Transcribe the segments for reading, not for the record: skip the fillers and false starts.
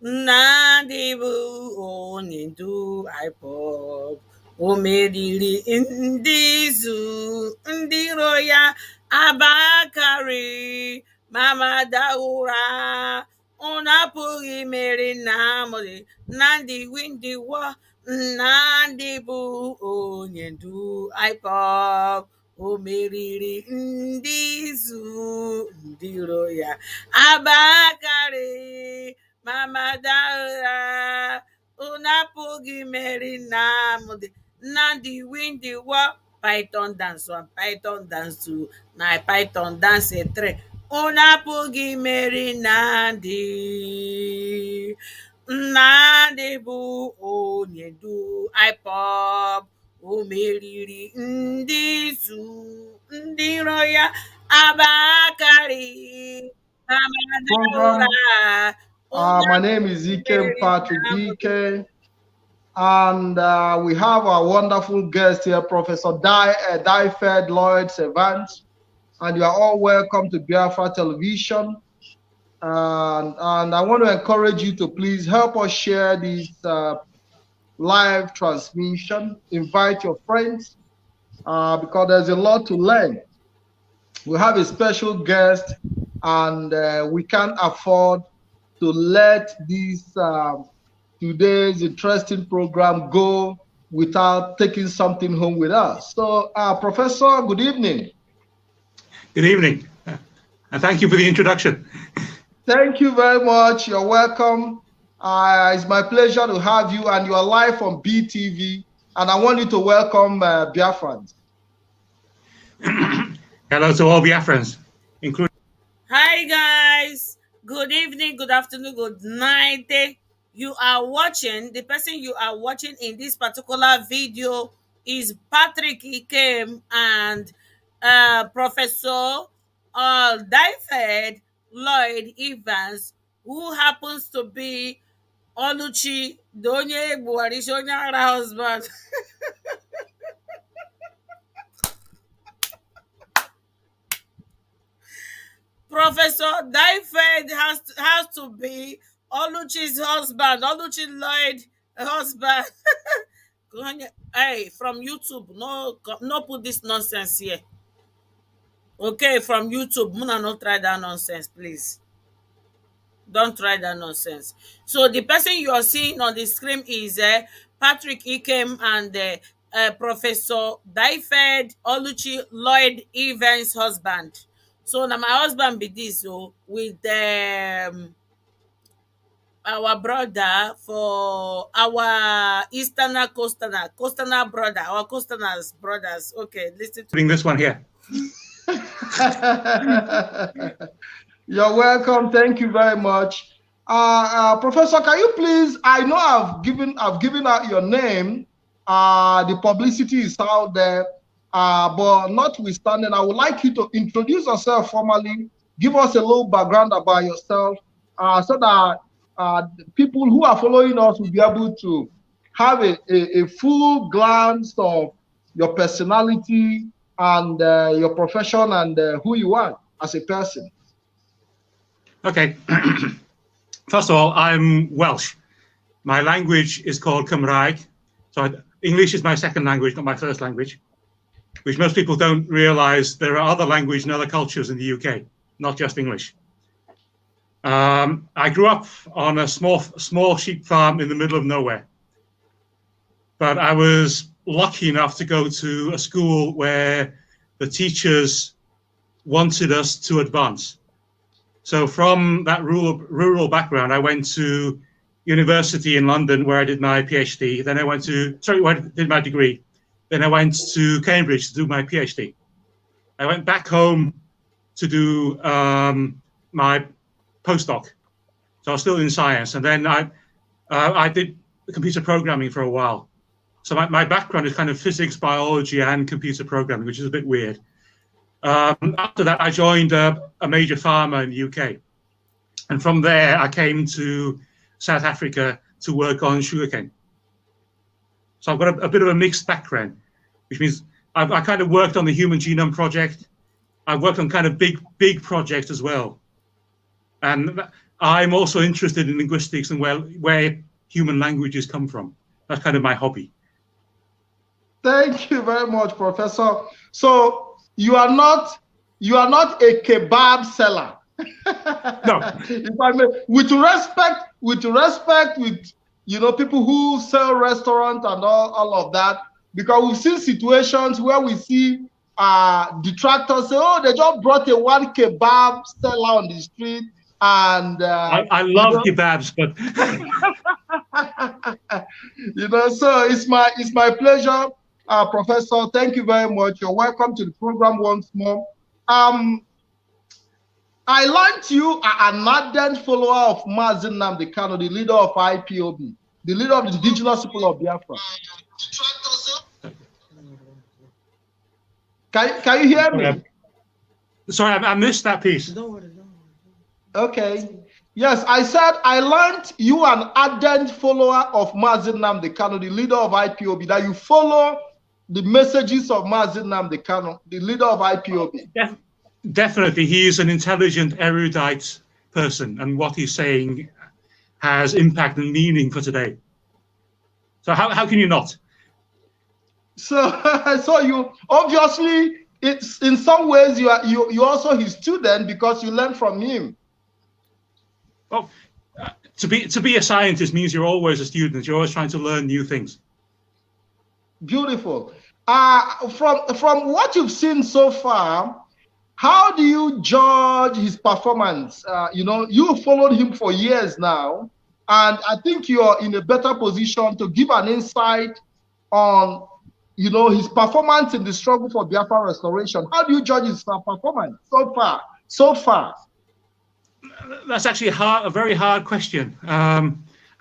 Nnamdi bụ onye ndu IPOB, o meriri ndị izu ndị iro ya abakarị mama daura unu apụghị imeri Nnamdi win the war. Nnamdi bụ onye ndu IPOB, o meriri ndị izu ndị iro ya abakarị mama daura unu apụghị imeri Nnamdi win the war. Python dance 1, Python dance 2, na Python dance 3. Unu apụghị imeri Nnamdi bụ onye ndu IPOB, o meriri ndị izu ndị iro ya abakarị mama daura. My name is Ikem Patrick DK, and we have a wonderful guest here, Professor Diefed Lloyd Servant, and you are all welcome to Biafra Television. And I want to encourage you to please help us share this live transmission. Invite your friends, because there's a lot to learn. We have a special guest, and we can't afford to let this today's interesting program go without taking something home with us. So, Professor, good evening. Good evening, and thank you for the introduction. Thank you very much. You're welcome. It's my pleasure to have you, and you are live on BTV, and I want you to welcome Biafrans. Hello to all Biafrans, including... Hi, guys. Good evening, good afternoon, good night. You are watching, the person you are watching in this particular video is Patrick Ikem and Professor Diefed Lloyd Evans, who happens to be Oluchi Donye Buarishonya husband. Professor Diefed has to be Oluchi's husband, Oluchi Lloyd husband. Hey, from YouTube, no put this nonsense here. Okay, from YouTube, Muna, not try that nonsense, please. Don't try that nonsense. So the person you are seeing on the screen is Patrick Ikem and Professor Diefed Oluchi Lloyd Evans' husband. So now my husband be this with our brother for our Easterner Coasterner brother, our Coasterners brothers. Okay, listen to Bring this one here. You're welcome. Thank you very much. Professor, can you please, I know I've given out your name. The publicity is out there. But notwithstanding, I would like you to introduce yourself formally, give us a little background about yourself, so that people who are following us will be able to have a full glance of your personality and your profession and who you are as a person. Okay. First of all, I'm Welsh. My language is called Cymraeg. So English is my second language, not my first language, which most people don't realize there are other languages and other cultures in the UK, not just English. I grew up on a small sheep farm in the middle of nowhere. But I was lucky enough to go to a school where the teachers wanted us to advance. So from that rural background, I went to university in London where I did my PhD. Then I did my degree. Then I went to Cambridge to do my PhD. I went back home to do my postdoc. So I was still in science. And then I did computer programming for a while. So my background is kind of physics, biology, and computer programming, which is a bit weird. After that, I joined a major pharma in the UK. And from there, I came to South Africa to work on sugarcane. So I've got a bit of a mixed background, which means I kind of worked on the Human Genome Project. I worked on kind of big projects as well. And I'm also interested in linguistics and where human languages come from. That's kind of my hobby. Thank you very much, Professor. So you are not a kebab seller. No. If I may, with respect, people who sell restaurants and all of that, because we've seen situations where we see detractors say, "Oh, they just brought a one kebab seller on the street," and I love kebabs, but So it's my pleasure, Professor. Thank you very much. You're welcome to the program once more. I learned you are an ardent follower of Nnamdi Kanu, the leader of IPOB, the leader of the indigenous people of Biafra. Can you hear me? Sorry, I missed that piece. Okay. Yes, I said I learned you an ardent follower of Nnamdi Kanu, the leader of IPOB, that you follow the messages of Nnamdi Kanu, the leader of IPOB. Definitely, he is an intelligent, erudite person, and what he's saying has impact and meaning for today. So how can you not? So you obviously, it's in some ways you also his student because you learn from him. Well, to be a scientist means you're always a student. You're always trying to learn new things. Beautiful. From what you've seen so far, how do you judge his performance? You followed him for years now, and I think you're in a better position to give an insight on, his performance in the struggle for Biafra restoration. How do you judge his performance so far? That's actually a very hard question.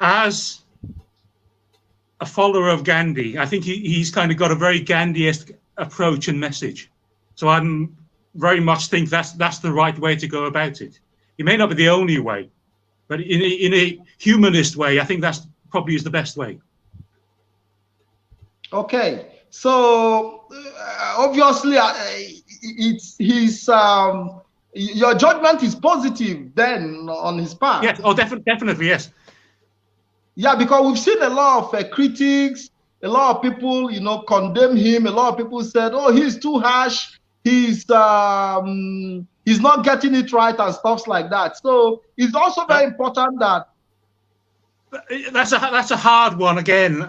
As a follower of Gandhi, I think he's kind of got a very Gandhi-esque approach and message. So I'm very much think that's the right way to go about it. It may not be the only way, but in a humanist way, I think that's probably is the best way. Okay, so obviously it's his your judgment is positive then on his part. Yes, oh, definitely, yes. Yeah, because we've seen a lot of critics, a lot of people, condemn him. A lot of people said, "Oh, he's too harsh. He's not getting it right," and stuff like that. So it's also very important that that's a hard one again.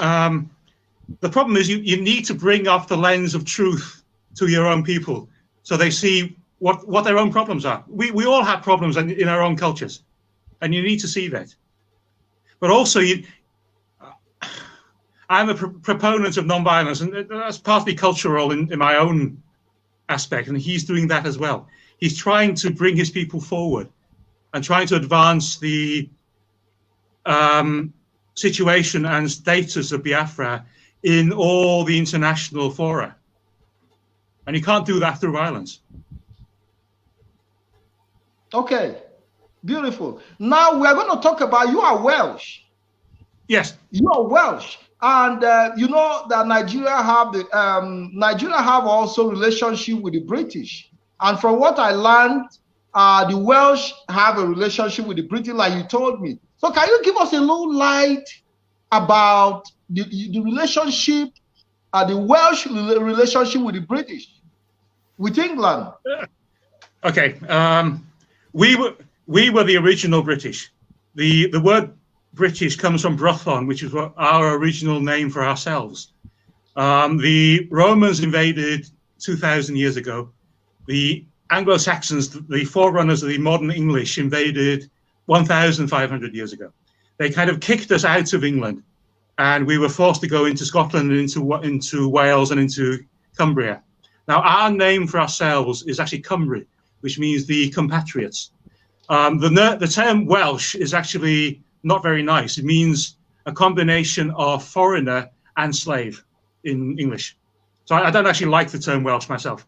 The problem is you need to bring up the lens of truth to your own people so they see what their own problems are. We all have problems in our own cultures, and you need to see that. But also, I'm a proponent of nonviolence, and that's partly cultural in my own aspect, and he's doing that as well. He's trying to bring his people forward and trying to advance the situation and status of Biafra in all the international fora. And you can't do that through violence. Okay, beautiful. Now we're going to talk about, you are Welsh. Yes. You are Welsh. And you know that Nigeria have also relationship with the British. And from what I learned, the Welsh have a relationship with the British, like you told me. So can you give us a little light about the relationship, the Welsh relationship with the British, with England? Okay. We were the original British. The word British comes from Brython, which is our original name for ourselves. The Romans invaded 2,000 years ago. The Anglo-Saxons, the forerunners of the modern English, invaded 1,500 years ago. They kind of kicked us out of England, and we were forced to go into Scotland and into Wales and into Cumbria. Now, our name for ourselves is actually Cymru, which means the compatriots. The term Welsh is actually not very nice. It means a combination of foreigner and slave in English. So I don't actually like the term Welsh myself.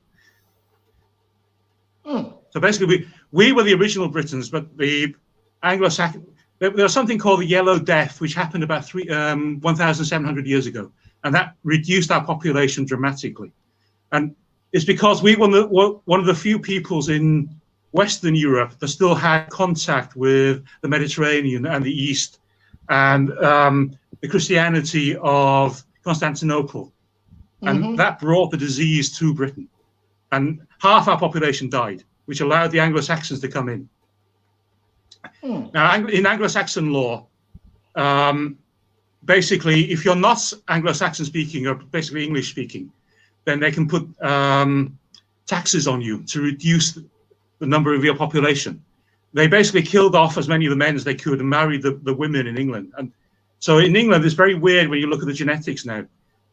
So basically, we were the original Britons, but the Anglo-Saxon, there was something called the Yellow Death, which happened about 1,700 years ago, and that reduced our population dramatically. And it's because we were one of the few peoples in Western Europe that still had contact with the Mediterranean and the East, and the Christianity of Constantinople. And that brought the disease to Britain. And half our population died, which allowed the Anglo-Saxons to come in. Now, in Anglo-Saxon law, basically, if you're not Anglo-Saxon speaking or basically English speaking, then they can put taxes on you to reduce the number of your population. They basically killed off as many of the men as they could and married the women in England. And so in England, it's very weird when you look at the genetics now.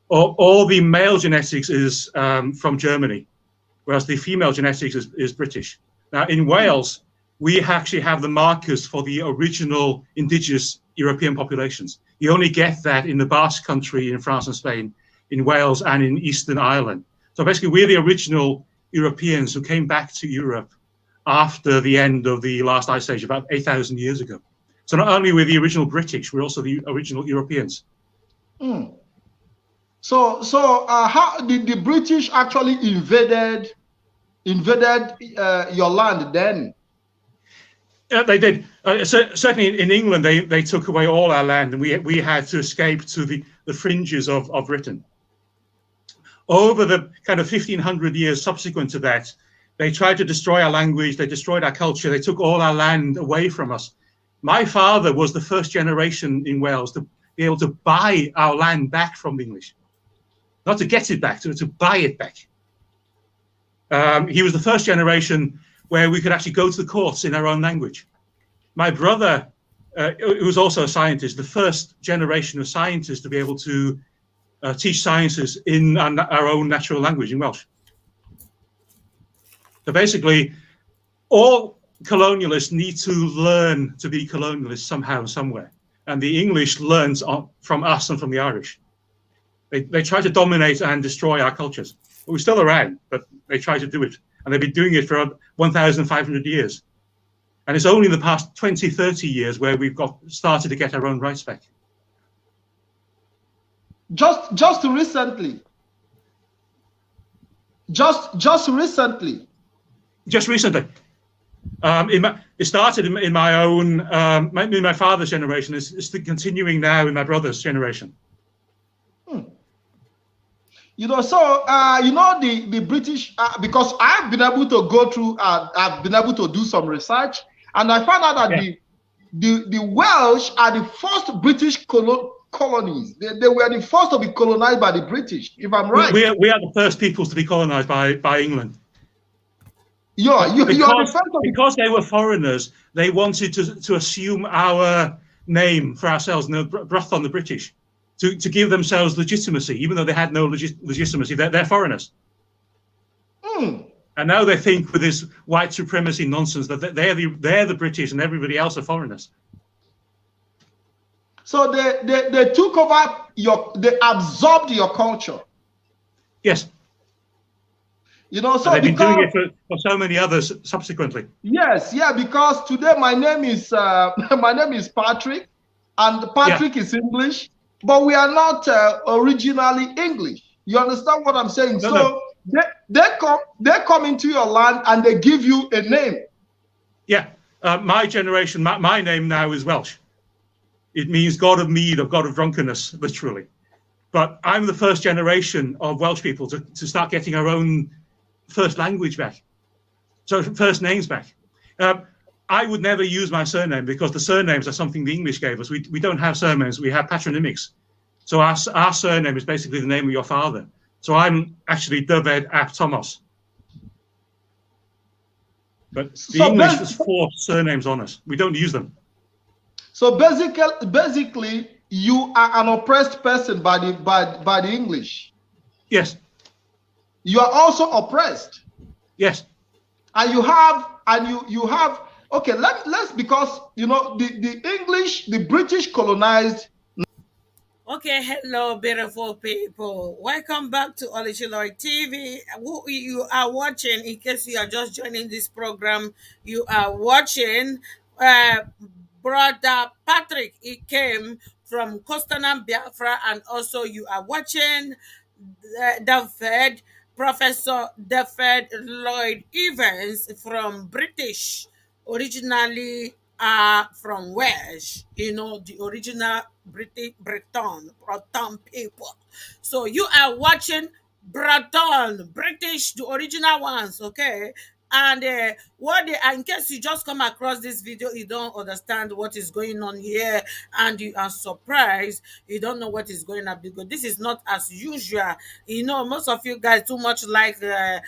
All the male genetics is from Germany, whereas the female genetics is British. Now, in Wales, we actually have the markers for the original indigenous European populations. You only get that in the Basque Country in France and Spain, in Wales and in Eastern Ireland. So basically, we're the original Europeans who came back to Europe after the end of the last ice age, about 8,000 years ago. So not only we're the original British, we're also the original Europeans. So how did the British actually invaded your land then? They did. Certainly in England, they took away all our land, and we had to escape to the fringes of Britain. Over the kind of 1,500 years subsequent to that, they tried to destroy our language, they destroyed our culture, they took all our land away from us. My father was the first generation in Wales to be able to buy our land back from the English. Not to get it back, to buy it back. He was the first generation where we could actually go to the courts in our own language. My brother, who was also a scientist, the first generation of scientists to be able to teach sciences in our own natural language, in Welsh. So basically, all colonialists need to learn to be colonialists somehow, somewhere. And the English learned from us and from the Irish. They try to dominate and destroy our cultures. We're still around, but they try to do it. And they've been doing it for 1,500 years. And it's only in the past 20, 30 years where we've started to get our own rights back. Just recently. It started in my own, in my father's generation. It's continuing now in my brother's generation. You know, so you know the British, because I've been able to go through, I've been able to do some research, and I found out that the Welsh are the first British colonies. They were the first to be colonized by the British, if I'm right. We are the first peoples to be colonized by England. Because they were foreigners, they wanted to assume our name for ourselves, and they brought on the British to give themselves legitimacy, even though they had no legitimacy. They're foreigners. And now they think with this white supremacy nonsense that they're the British and everybody else are foreigners. So they took over they absorbed your culture. Yes. You know, so they've been doing it for so many others subsequently. Yes, yeah, because today my name is Patrick, and Patrick is English, but we are not originally English. You understand what I'm saying? They come into your land and they give you a name. Yeah, my generation, my name now is Welsh. It means God of mead or God of drunkenness, literally. But I'm the first generation of Welsh people to start getting our own first language back. So first names back. I would never use my surname because the surnames are something the English gave us. We don't have surnames, we have patronymics. So our surname is basically the name of your father. So I'm actually Dyfed ap Thomas. But the English has forced surnames on us. We don't use them. So basically, you are an oppressed person by the English. Yes. You are also oppressed. Yes. And you have okay, let's because you know the British colonized. Okay, hello, beautiful people. Welcome back to Olishiloi TV. Who you are watching, in case you are just joining this program, you are watching Brother Patrick. He came from Biafra, and also you are watching David Professor David Lloyd Evans from British, originally from Welsh, the original Breton people. So you are watching Breton, British, the original ones, okay? And what they, in case you just come across this video, you don't understand what is going on here, and you are surprised, you don't know what is going on, because this is not as usual. Most of you guys too much like this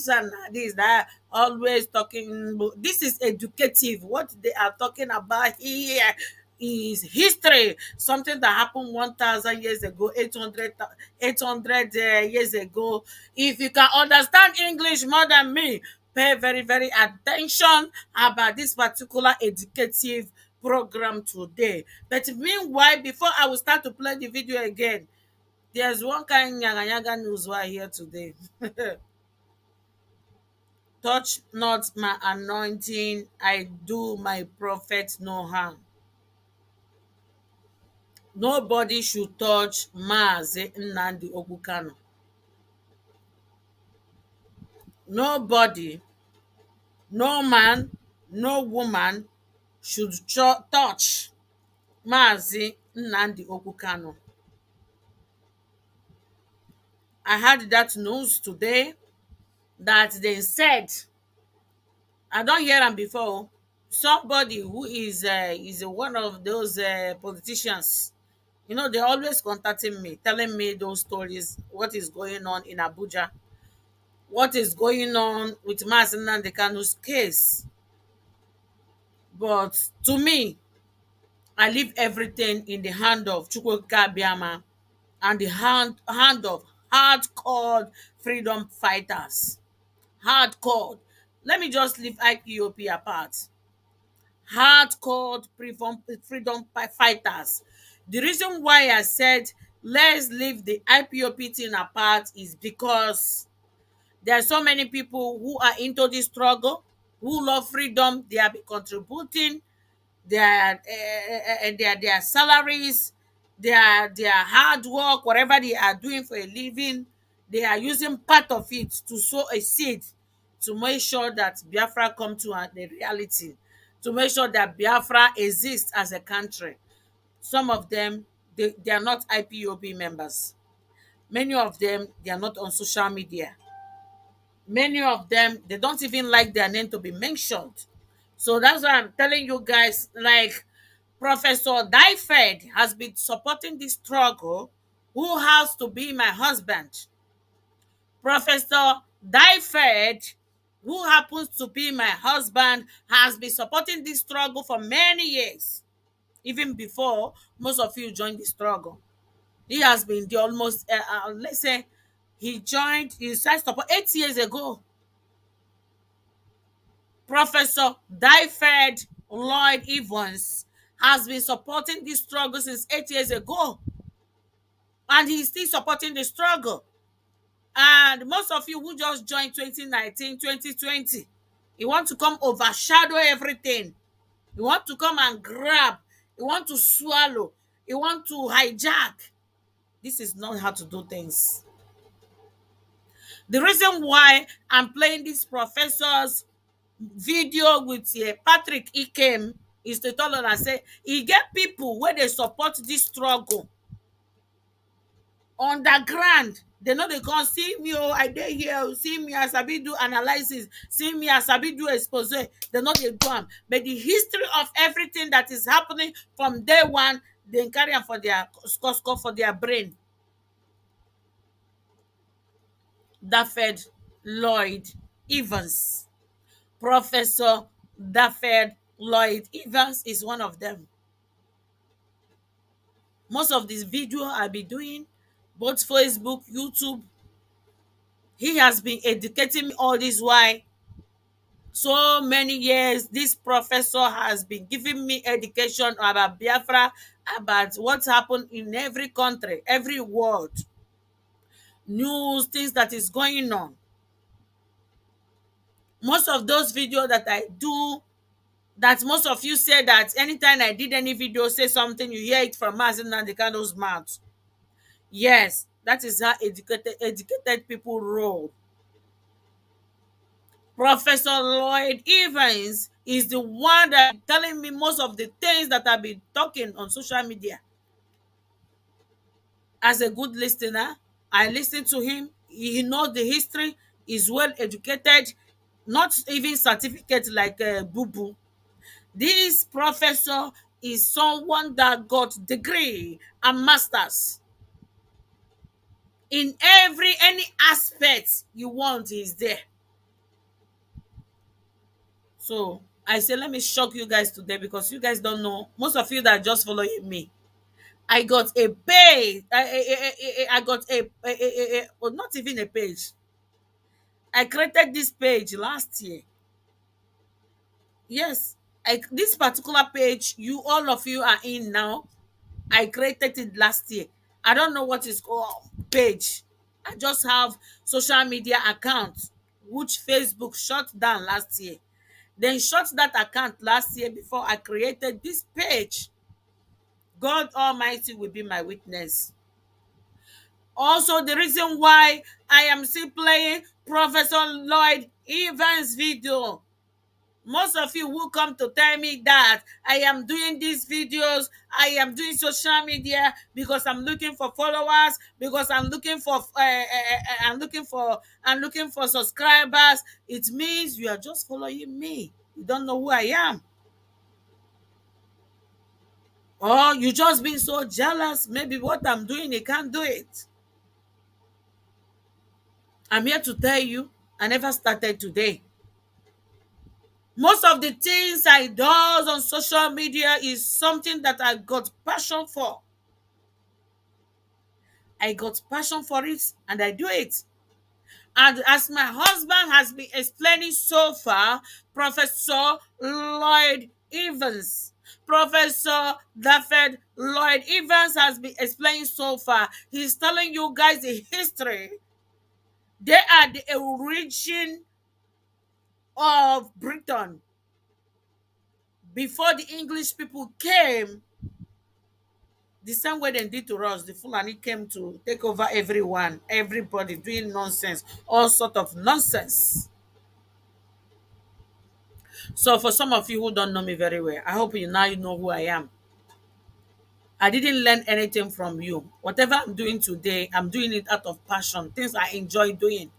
and this, that, always talking. This is educative. What they are talking about here is history, something that happened 1,000 years ago, 800 years ago. If you can understand English more than me, pay very, very attention about this particular educative program today. But meanwhile, before I will start to play the video again, there's one kind yaga yaga news why here today. Touch not my anointing, I do my prophet no harm. Nobody should touch Maazi Nnamdi Kanu. Nobody, no man, no woman should touch Maazi Nnamdi Kanu. I heard that news today that they said, I don't hear them before. Somebody who is one of those politicians, they're always contacting me, telling me those stories, what is going on in Abuja, what is going on with Mazi Nnamdi Kanu's case. But to me, I leave everything in the hand of Chukwuka Biama and the hand of hardcore freedom fighters. Hardcore. Let me just leave IPOP apart. Hardcore freedom fighters. The reason why I said let's leave the IPOP thing apart is because there are so many people who are into this struggle, who love freedom. They have been contributing their salaries, their hard work, whatever they are doing for a living. They are using part of it to sow a seed to make sure that Biafra come to the reality, to make sure that Biafra exists as a country. Some of them, they are not IPOB members. Many of them, they are not on social media. Many of them, they don't even like their name to be mentioned. So that's why I'm telling you guys, like Professor Daifed has been supporting this struggle. Who has to be my husband? Professor Daifed, who happens to be my husband, has been supporting this struggle for many years, even before most of you joined the struggle. He has been the almost, let's say, he started support 8 years ago. Professor Daifed Lloyd Evans has been supporting this struggle since 8 years ago, and he's still supporting the struggle. And most of you who just joined 2019, 2020, you want to come overshadow everything. You want to come and grab. You want to swallow. You want to hijack. This is not how to do things. The reason why I'm playing this professor's video with Patrick Ikem is to tell us and say e get people where they support this struggle underground. They know they come see me, oh, I dey here, see me as I be do analysis, see me as I be do expose. They know they do am, but the history of everything that is happening from day one, they carry am for their score for their brain. David Lloyd Evans, Professor David Lloyd Evans is one of them. Most of this video I'll be doing, both Facebook, YouTube, he has been educating me all this while. So many years, this professor has been giving me education about Biafra, about what's happened in every country, every world, news, things that is going on. Most of those videos that I do, that most of you say that anytime I did any video, say something, you hear it from Mazi Nnamdi Kanu's mouth. Yes, That is how educated people roll. Professor Lloyd Evans is the one that telling me most of the things that I've been talking on social media. As a good listener, I listen to him. He knows the history, is well educated, not even certificate like Boo Boo. This professor is someone that got degree and masters in any aspect you want is there. So I say, let me shock you guys today because you guys don't know. Most of you that are just following me, I got a page. I got well, not even a page. I created this page last year. Yes, this particular page, you all of you are in now. I created it last year. I don't know what is called page. I just have social media account, which Facebook shut down last year. Then shut that account last year before I created this page. God Almighty will be my witness. Also, the reason why I am still playing Professor Lloyd Evans video. Most of you will come to tell me that I am doing these videos, I am doing social media because I'm looking for followers, because I'm looking for subscribers. It means you are just following me. You don't know who I am. Or you just being so jealous. Maybe what I'm doing, you can't do it. I'm here to tell you, I never started today. Most of the things I do on social media is something that I got passion for. I got passion for it and I do it. And as my husband has been explaining so far, Professor Lloyd Evans, Professor David Lloyd Evans has been explaining so far. He's telling you guys the history. They are the origin of Britain. Before the English people came, the same way they did to us, the Fulani came to take over everyone, everybody doing nonsense, all sort of nonsense. So for some of you who don't know me very well, I hope you know who I am. I didn't learn anything from you. Whatever I'm doing today, I'm doing it out of passion, things I enjoy doing.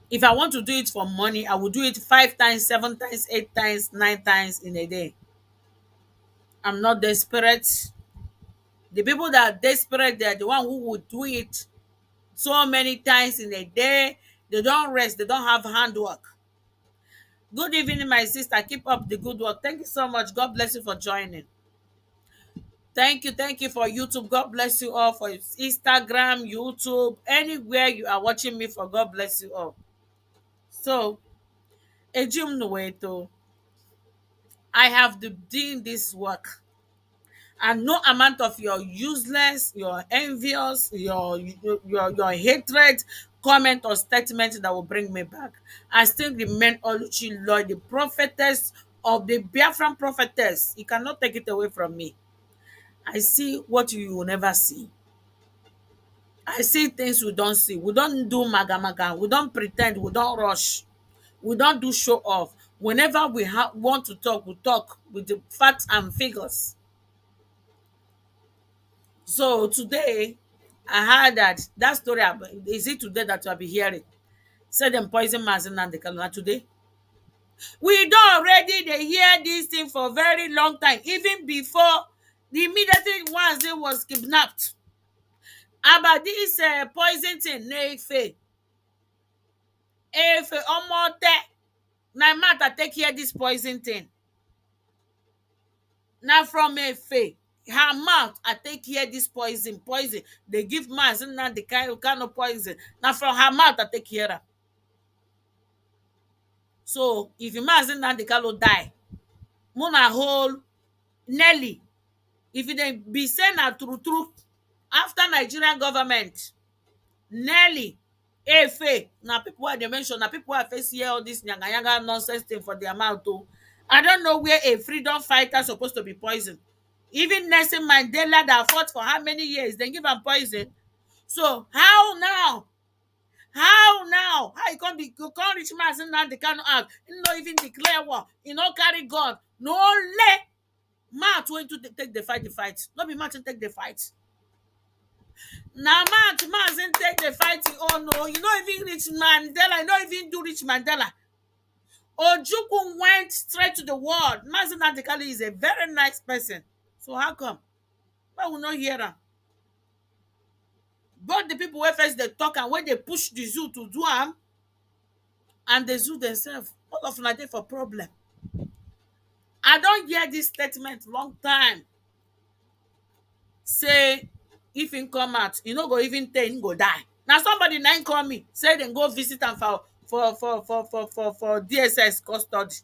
If I want to do it for money, I will do it 5 times, 7 times, 8 times, 9 times in a day. I'm not desperate. The people that are desperate, they're the one who would do it so many times in a day. They don't rest, they don't have handwork. Good evening, my sister. Keep up the good work. Thank you so much. God bless you for joining. Thank you for YouTube. God bless you all for Instagram, YouTube, anywhere you are watching me for. God bless you all. So, Ejim Nueto, I have been doing this work, and no amount of your useless, your envious, your hatred, comment or statement that will bring me back. I still remain Oluchi Lloyd, the prophetess of the Biafran prophetess. You cannot take it away from me. I see what you will never see. I see things we don't see. We don't do maga maga. We don't pretend. We don't rush. We don't do show off. Whenever we want to talk, we talk with the facts and figures. So today, I heard that story. Is it today that you have been hearing? Said them poison Mazin and the Kaluna today. We don't already they hear this thing for a very long time. Even before the immediately once they was kidnapped. About this poison thing, Nefe. Efe omote. Na matter take here this poison thing. Now from Efe. Her mouth, I take here this poison. They give Mazin and the kind of poison. Now from her mouth, I take here am. So if Mazin and the Kalo die, Mona whole Nelly. If it be say na true, after Nigerian government, Nelly, Efe, na people wey dey mention, na people wey face hear all this yanga nonsense thing for their mouth o. I don't know where a freedom fighter supposed to be poisoned. Even Nelson Mandela that fought for how many years, they give am poison. So how now? How now? How you can't reach man and now they cannot act? You no even declare war. You no carry gun. No let man going to take the fight. The fight. Not be man to take the fight. Now man take the fight. Oh no, you not even reach Mandela. You not even do reach Mandela. Ojukwu went straight to the world. Mazen Adekali is a very nice person. So how come? Why we not hear am? But the people wey first dey talk and when they push the zoo to do am, and the zoo themselves, all of una dey for problem. I don hear this statement long time. Say if him come out, e no go even tell him go die. Na somebody na him call me say dem go visit am for DSS custody.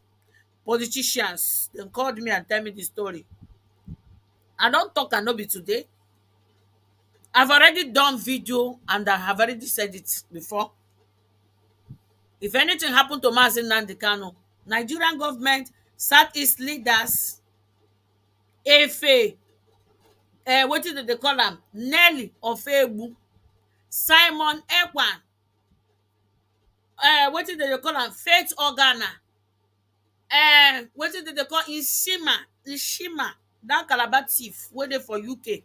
Politicians dem called me and tell me the story. I don talk am no be today. I've already done video and I have already said it before. If anything happen to Mazi Nnamdi Kanu, Nigerian government, Southeast leaders, Efe, wetin dem dey call am, Nelly of Egbu, Simon Ekpan, wetin dem dey call am, Faith Organa, wetin dem dey call Nshima, that Calabar thief wey dey for UK.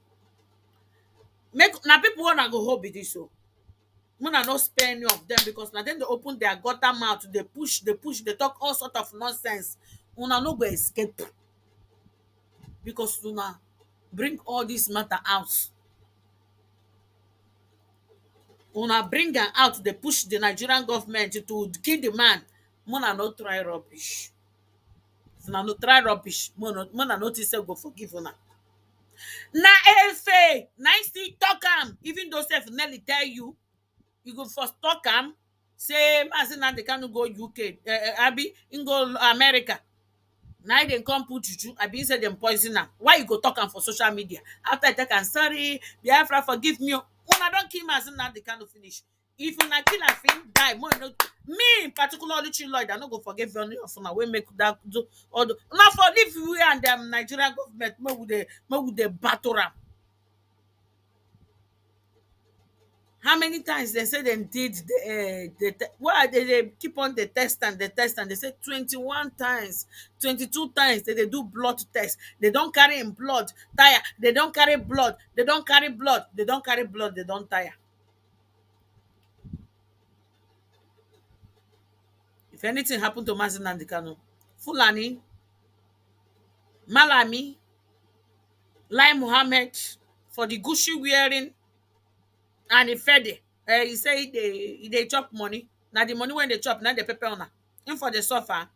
Make na people wey una go hold be this o. Una no spare any of them because na dem dey open their gutter mouth, dey push, dey talk all sort of nonsense. Una no go escape because una bring all this matter out. Una bring am out, dey push the Nigerian government to kill the man. Una no try rubbish. If una no try rubbish, una no think say go forgive una. Na Efe na him still talk am, even though sef Nelly tell you, you go first talk am say Mazi Nnamdi Kanu go UK, abi him go America. Na dem come put juju, abi say dem poison am. Why you go talk am for social media? After I talk am, sorry, Biafra forgive me. Una don kill Mazi Nnamdi Kanu finish. If una kill am fit die, me in particular Oluchi Lloyd, I no go forgive any of una wey make that do all the. Una for leave we and dem Nigerian government make we dey battle am. How many times they say they did they keep on the test and they say 21 times, 22 times they do blood test. They don't carry in blood tire, they don't carry blood, they don't carry blood, they don't carry blood, they don't tire. If anything happen to Mazi Nnamdi Kanu, Fulani, Malami, Lai Muhammad for the Gucci wearing and Ifede, he say they chop money. Now the money when they chop, now they pepper on her. Him for the suffer.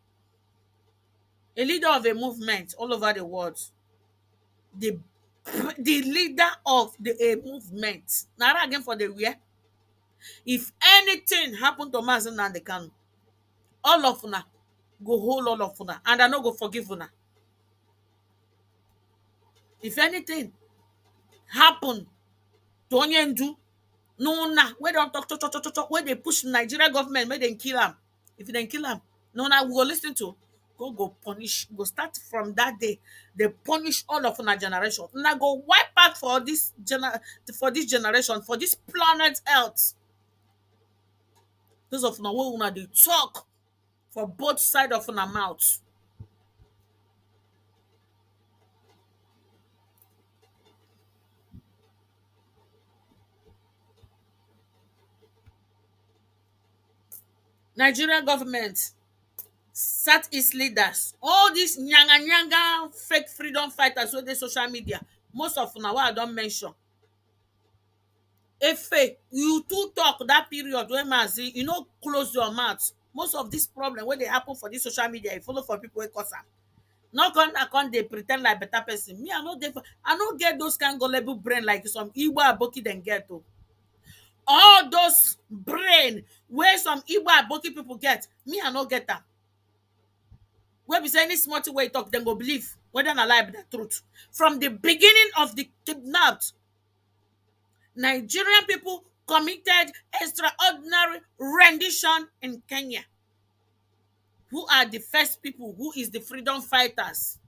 A leader of a movement all over the world. The leader of a movement. Now again for the wear. If anything happen to Mazi Nnamdi Kanu, all of una go hold all of una, and I no go forgive una. If anything happen to Onyendu, no na wey don talk wey dey push Nigeria government make dem kill am. If dem kill am, no na we go lis ten to. Go punish, go start from that day. They punish all of una generation. Una go wipe out for this generation, for this planet Earth. Those of una wey una dey talk for both side of una mouth. Nigerian government, Southeast leaders, all these nyanga fake freedom fighters wey dey social media, most of una wey I don mention. Efe, you too talk that period wey Mazi, you no close your mouth. Most of this problem wey dey happen for this social media, you follow for people wey cause am. No come dey pre ten d like better person. Me, I no get those kind gullible brain like some Igbo aboki dem get o. All those brain wey some Igbo aboki people get, me I no get am. Wey be say any small thing wey you talk, dem go believe whether na lie be the truth. From the beginning of the kidnapped, Nigerian people committed extraordinary rendition in Kenya. Who are the first people? Who is the freedom fighters?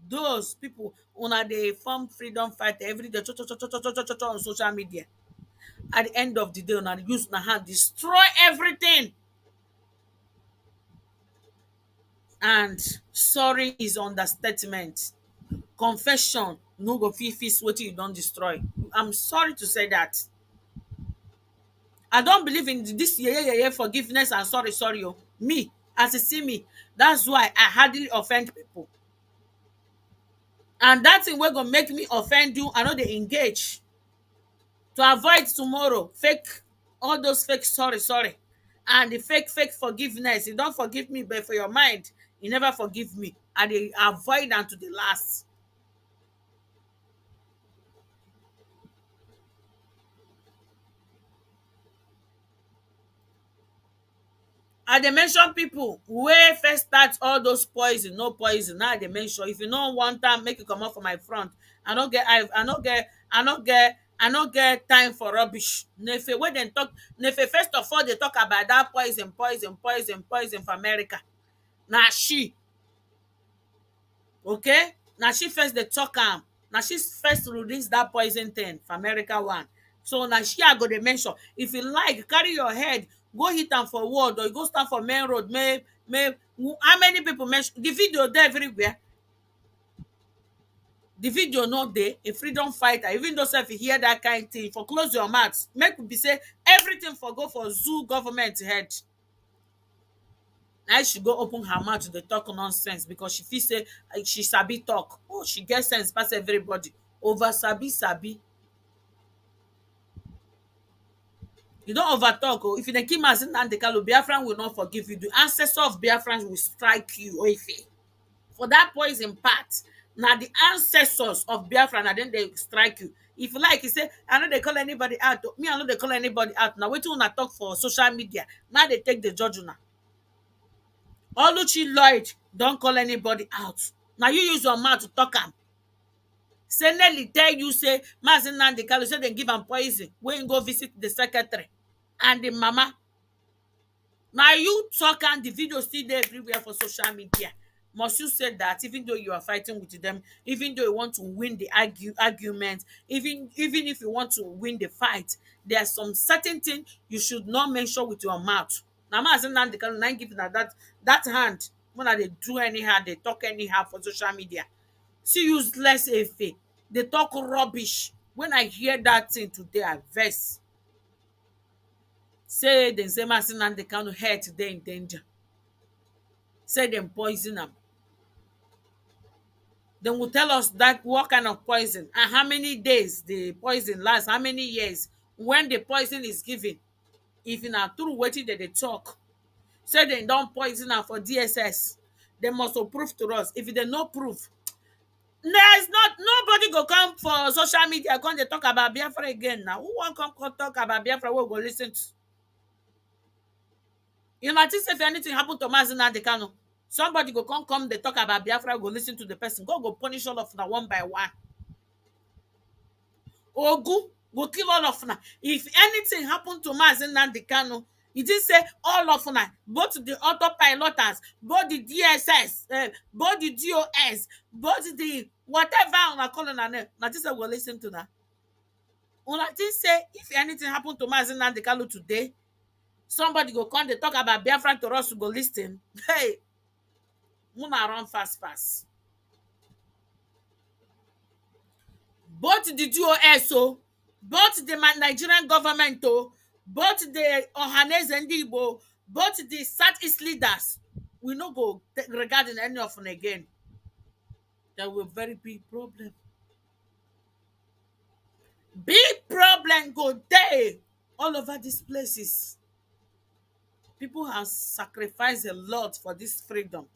those people una dey form freedom fighter every day cho cho cho cho cho cho cho cho on social media. At the end of the day una use una hand destroy everything. And sorry is understatement. Confession no go fit fix wetin you don destroy. I'm sorry to say that. I don believe in this yeye forgiveness and sorry sorry o. Me, as you see me, that's why I hardly offend people. And that thing wey go make me offend you, I no dey engage. To avoid tomorrow fake, all those fake sorry sorry and the fake forgiveness. You don forgive me but for your mind you never forgive me. I dey avoid am to the last. I dey mention people wey first start all those poison no poison. Now I dey mention, if you no want am make you comot for my front. I no get time for rubbish. Nefe wey dem talk, Nefe first of all dey talk about that poison for America. Na she, okay, na she first dey talk am. Na she first release that poison thing for America one. So na she I go dey mention. If you like carry your head go hit am for wall or you go stand for main road, may how many people mention the video dey everywhere. The video no dey. A freedom fighter, even though sef you hear that kind thing, for close your mouth, make we be say everything for go for zoo government head. Na she go open her mouth to dey talk nonsense because she feel say she sabi talk. Oh, she get sense pass everybody. Over sabi. You don over talk. Oh, if you dey kill Mazi Nnamdi Kanu, Biafran will not forgive you. The ancestor of Biafran will strike you, Oife. For that poison part, na the ancestors of Biafra na dem dey strike you. If you like, you say I no dey call anybody out. Me, I no dey call anybody out. Na wetin una talk for social media, now they take the judge una. Oluchi Lloyd don call anybody out. Na you use your mouth to talk am. Say Nelly tell you say Mazi Nnamdi Kanu say dem give am poison wey im go visit the secretary and the mama. Na you talk am. The video still dey everywhere for social media. Must you say that even though you are fighting with them, even though you want to win the argument, even if you want to win the fight, there are some certain things you should not mention with your mouth. Na Mazi Nnamdi Kanu na give na that hand when they do anyhow, they talk anyhow for social media. See useless Efe, they talk rubbish. When I hear that thing today, I vex. Say dem say Mazi Nnamdi Kanu health dey in danger. Say dem poison am. Dem will tell us that what kind of poison and how many days the poison last, how many years when the poison is given. If na true wetin dem dey talk, say dem don poison am for DSS, dem must to prove to us. If dem no prove, there's not nobody go come for social media come dey talk about Biafra again. Now who wan come talk about Biafra wey we go lis ten to? You might think say if anything happen to Mazi Nnamdi Kanu, somebody go come dey talk about Biafra, go lis ten to the person. God go punish all of una one by one. Ogu go kill all of una. If anything happen to Mazi Nnamdi Kanu, e think say all of una, both the autopiloters, both the DSS, both the DOS, both the whatever una call una name, na this go lis ten to na. Una think say if anything happen to Mazi Nnamdi Kanu today, somebody go come dey talk about Biafra to us to go lis ten? Hey, una run fast. Both the DOS, both the Nigerian government, both the Ohaneze Ndi Igbo, both the Southeast leaders, we no go regarding any of them again. There will very big problem. Big problem go there all over these places. People have sacrificed a lot for this freedom.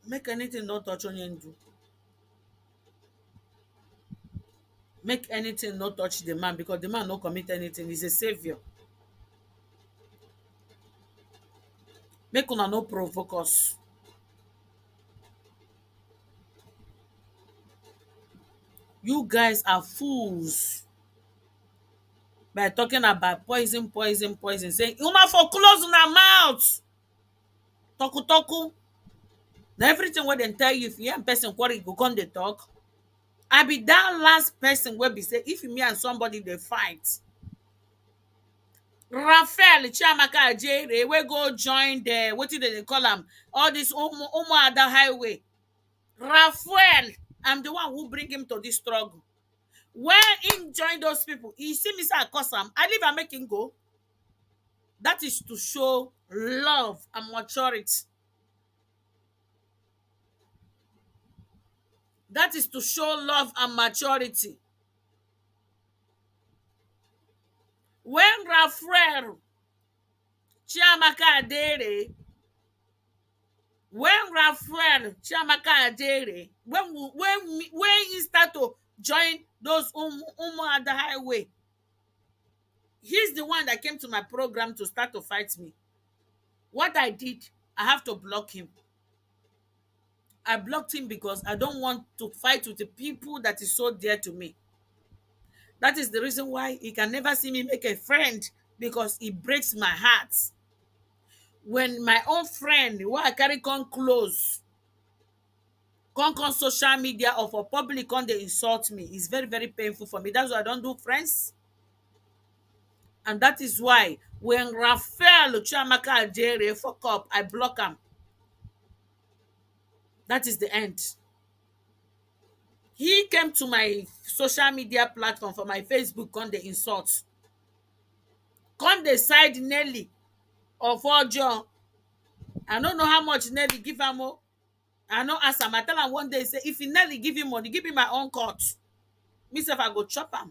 Make anything not touch Onyendu. Make anything not touch the man because the man no commit anything. He's a savior. Make una no provoke us. You guys are fools by talking about poison, saying una for close una mouth. Toku toku. Na everything wey dem tell you, if you hear person quarrel, you go come dey talk. I be that last person wey be say if me and somebody dey fight, Raphael Chiamaka Ajere wey go join the wetin dem dey call am, all this Umuada highway. Raphael, I'm the one who bring him to this struggle. When him join those people, he see me say I curse am, I leave and make him go. That is to show love and maturity. That is to show love and maturity. When Raphael Chiamaka Adere, when Raphael Chiamaka Adere, when he start to join those Umuada highway, he's the one that came to my program to start to fight me. What I did, I have to block him. I blocked him because I don't want to fight with the people that is so dear to me. That is the reason why he can never see me make a friend, because it breaks my heart. When my own friend, who I carry come close, come social media or for public, come they insult me, it's very, very painful for me. That's why I don't do friends. And that is why when Raphael Chiamaka Ajere fuck up, I block him. That is the end. He came to my social media platform for my Facebook, come they insult. Come they side Nelly of Ojo. I don't know how much Nelly give him. I no ask am. I tell am one day, say if he Nelly give him money, give me my own cut. Me sef I go chop am.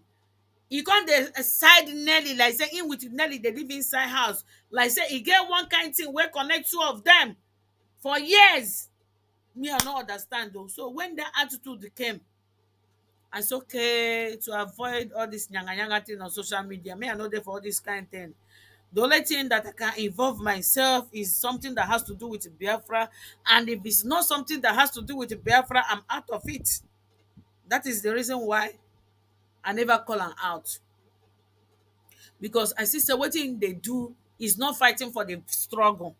He come dey side Nelly like say him with Nelly dey live inside house. Like say he get one kind thing wey connect two of them for years. Me I no understand though. So when that attitude came, I say okay, to avoid all this nyanga nyanga thing on social media. Me I no dey for all this kind thing. The only thing that I can involve myself is something that has to do with Biafra. And if it's not something that has to do with Biafra, I'm out of it. That is the reason why I never call am out. Because I see say wetin they do is not fighting for the struggle.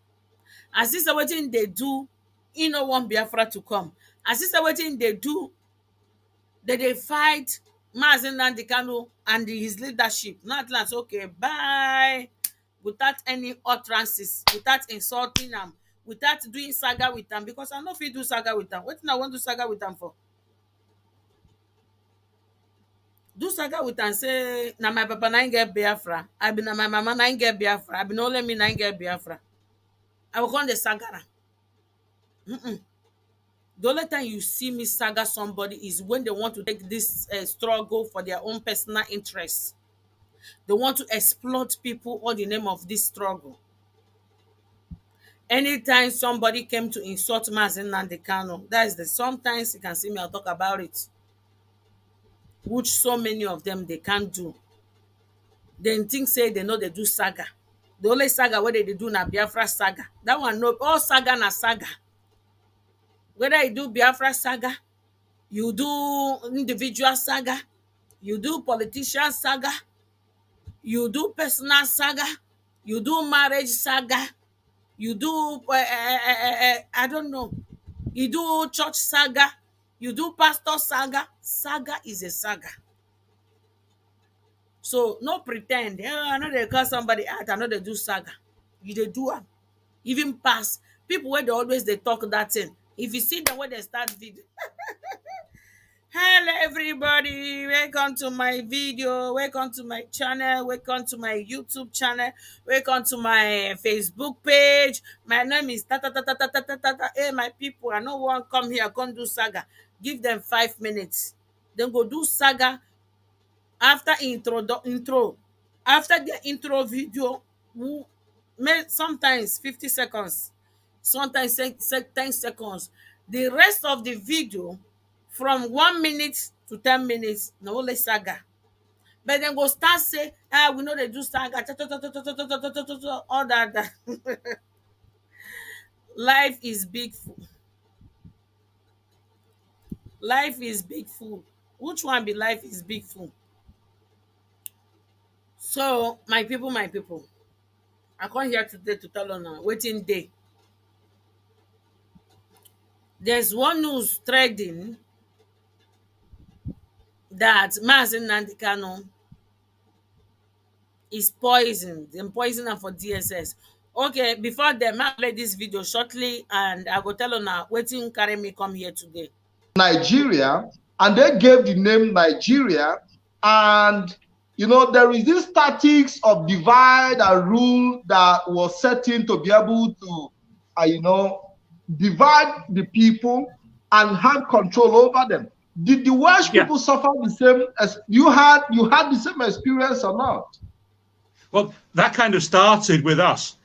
I see say wetin they do, e no want Biafra to come. I see say wetin they do, they fight Nnamdi Kanu and his leadership. Not like okay, bye. Without any utterances, without insulting them, without doing saga with them, because I no fit do saga with them. Wetin I want to saga with them for? Do saga with them say na my papa na get Biafra, I be na my mama na get Biafra, I be no let me na get Biafra. I will call the saga. The only time you see me saga somebody is when they want to take this struggle for their own personal interests. They want to exploit people on the name of this struggle. Anytime somebody came to insult Mazen Nnamdi Kanu, that is the sometimes you can see me, I'll talk about it, which so many of them they can't do. They think say they know they do saga. The only saga where they do na Biafra saga. That one no, all saga na saga. Whether you do Biafra saga, you do individual saga, you do politician saga, you do personal saga, you do marriage saga, you do I don't know, you do church saga, you do pastor saga. Saga is a saga. So no pretend. I know they call somebody out, I know they do saga. You they do am. Even pass people where they always they talk that thing. If you see them when they start video. Hello everybody, welcome to my video, welcome to my channel, welcome to my YouTube channel, welcome to my Facebook page. My name is ta ta ta ta ta ta ta ta. Hey my people, I no want come here come do saga. Give them 5 minutes, then go do saga. After intro, after the intro video, sometimes 50 seconds, sometimes 10 seconds. The rest of the video from 1 minute to 10 minutes, no only saga. But then go start say, we know they do saga, all that. Life is big fool. Life is big fool. Which one be life is big fool? So my people, I come here today to tell you now, waiting day. There's one news threading that Mazi Nnamdi Kanu is poisoned. Dem poison am for DSS. Okay, before dem, I play this video shortly and I go tell una wetin carry me come here today. Nigeria, and they gave the name Nigeria. And there is this tactics of divide and rule that was set in to be able to divide the people and have control over them. Did the Welsh people suffer the same as you had the same experience or not? Well, that kind of started with us.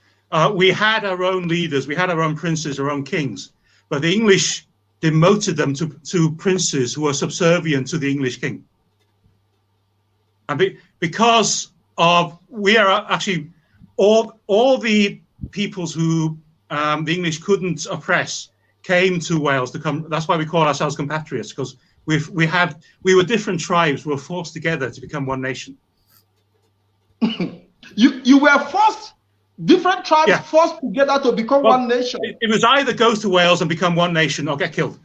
We had our own leaders, we had our own princes, our own kings, but the English demoted them to princes who were subservient to the English king. And because of, we are actually, all the peoples who the English couldn't oppress came to Wales to come. That's why we call ourselves compatriots, because we were different tribes, we were forced together to become one nation. You were forced, different tribes forced together to become one nation. It was either go to Wales and become one nation or get killed.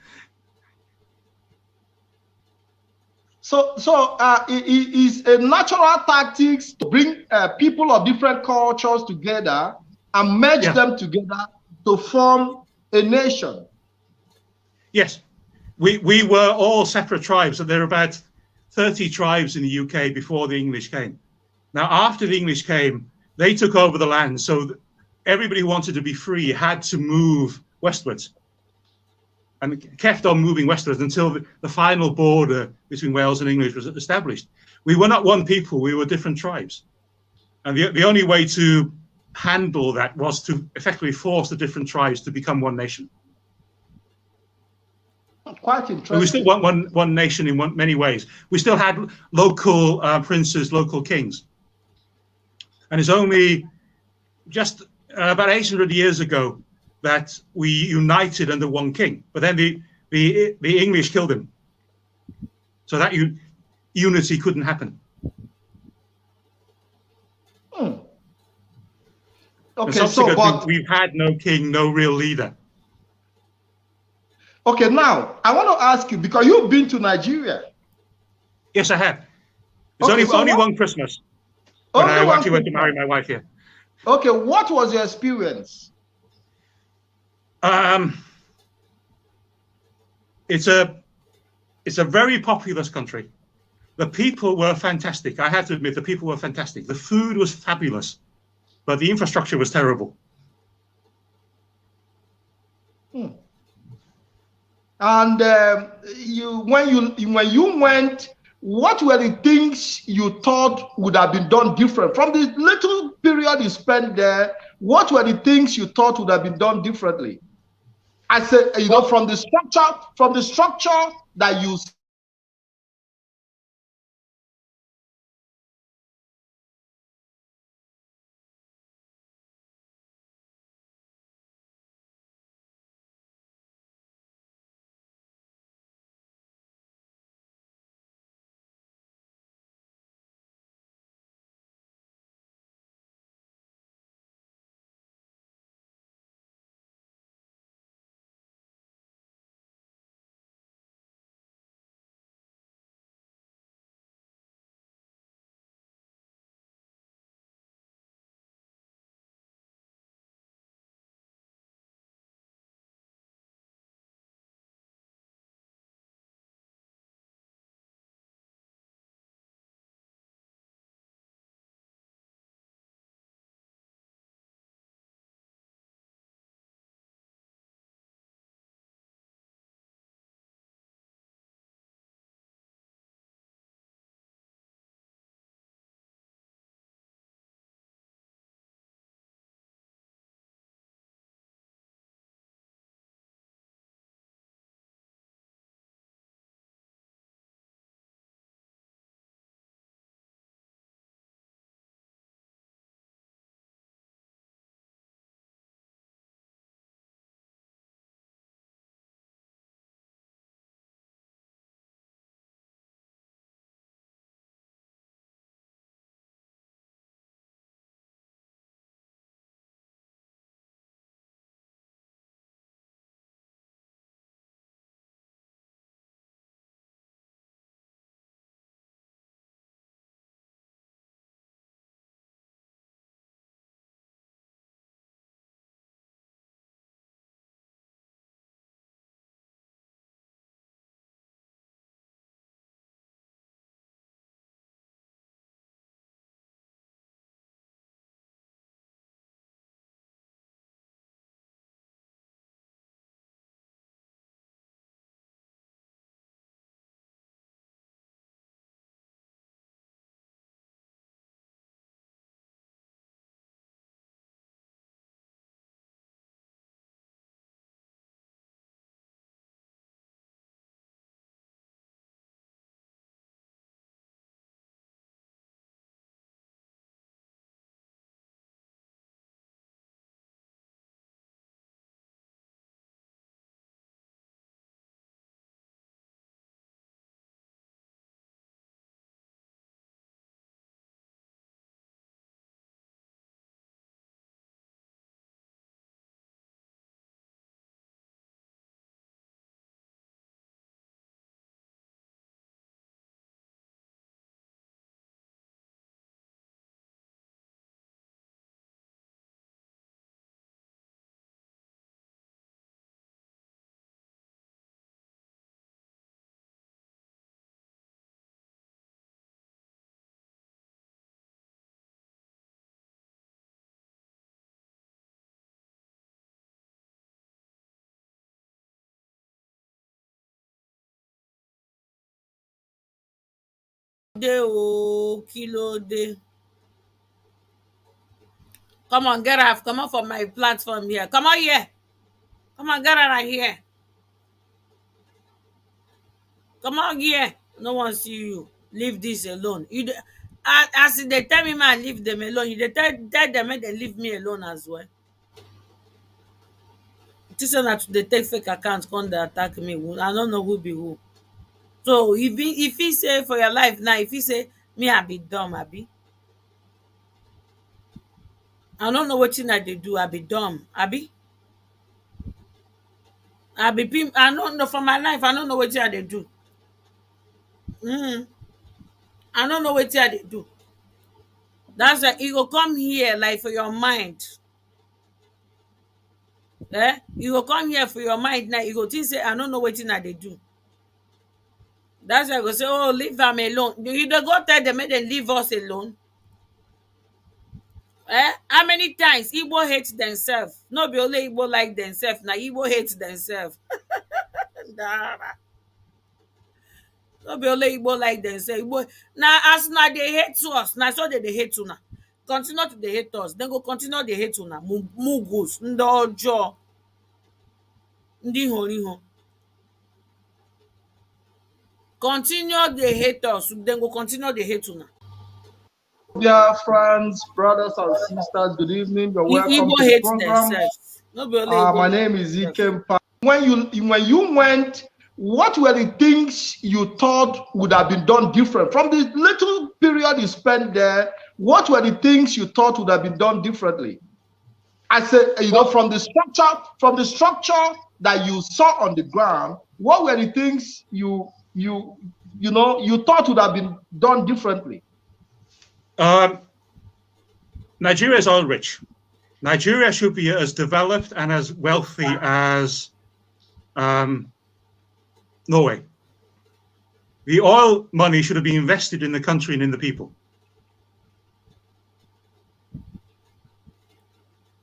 So it is a natural tactics to bring people of different cultures together and merge them together to form a nation. Yes, we were all separate tribes, and there were about 30 tribes in the UK before the English came. Now, after the English came, they took over the land, so everybody who wanted to be free had to move westwards, and kept on moving westwards until the final border between Wales and England was established. We were not one people, we were different tribes. And the only way to handle that was to effectively force the different tribes to become one nation. Quite interesting. And we still want one nation in many ways. We still had local princes, local kings. And it's only just about 800 years ago that we united under one king. But then the English killed him. So that unity couldn't happen. Okay, so we've had no king, no real leader. Okay, now I want to ask you, because you've been to Nigeria. Yes, I have. It's only one Christmas when I actually went to marry my wife here. Okay, what was your experience? It's a very populous country. The people were fantastic. I have to admit, the people were fantastic. The food was fabulous, but the infrastructure was terrible. And when you went, what were the things you thought would have been done different from the little period you spent there? What were the things you thought would have been done differently? I said, from the structure that you De o kilo de. Come on, get off. Come on from my platform here. Come on here. Come on, get out of here. Come on here. No one see you. Leave this alone. As they tell me, man, leave them alone. You tell them, make they leave me alone as well. This one that they take fake accounts, come they attack me. I don't know who be who. So if he say for your life now, if he say me, I be dumb, I be. I don't know what thing I they do. I be dumb, I be. I don't know for my life. I don't know what thing I they do. I don't know what thing I they do. That's why you go come here like for your mind. You go come here for your mind now. You go think say I don't know what thing I they do. That's why I go say, oh, leave them alone. You don't go tell them, make them leave us alone. How many times Igbo hate themselves? No be only Igbo like themselves. Now Igbo hate themselves. No be only Igbo like themselves. Igbo, now as now they hate to us. Now so they hate to now. Continue to they hate us. Then go continue they hate to now. Mugus, ndojo, ndi horiho. Continue they hate us. Then go continue they hate to now. Dear friends, brothers and sisters, good evening. You're welcome Igbo to the hate program. themselves. No be only Igbo My name is Ikem. When you went, what were the things you thought would have been done different from the little period you spent there? What were the things you thought would have been done differently? I said, from the structure that you saw on the ground, what were the things you thought would have been done differently? Nigeria is oil rich. Nigeria should be as developed and as wealthy as Norway. The oil money should have been invested in the country and in the people.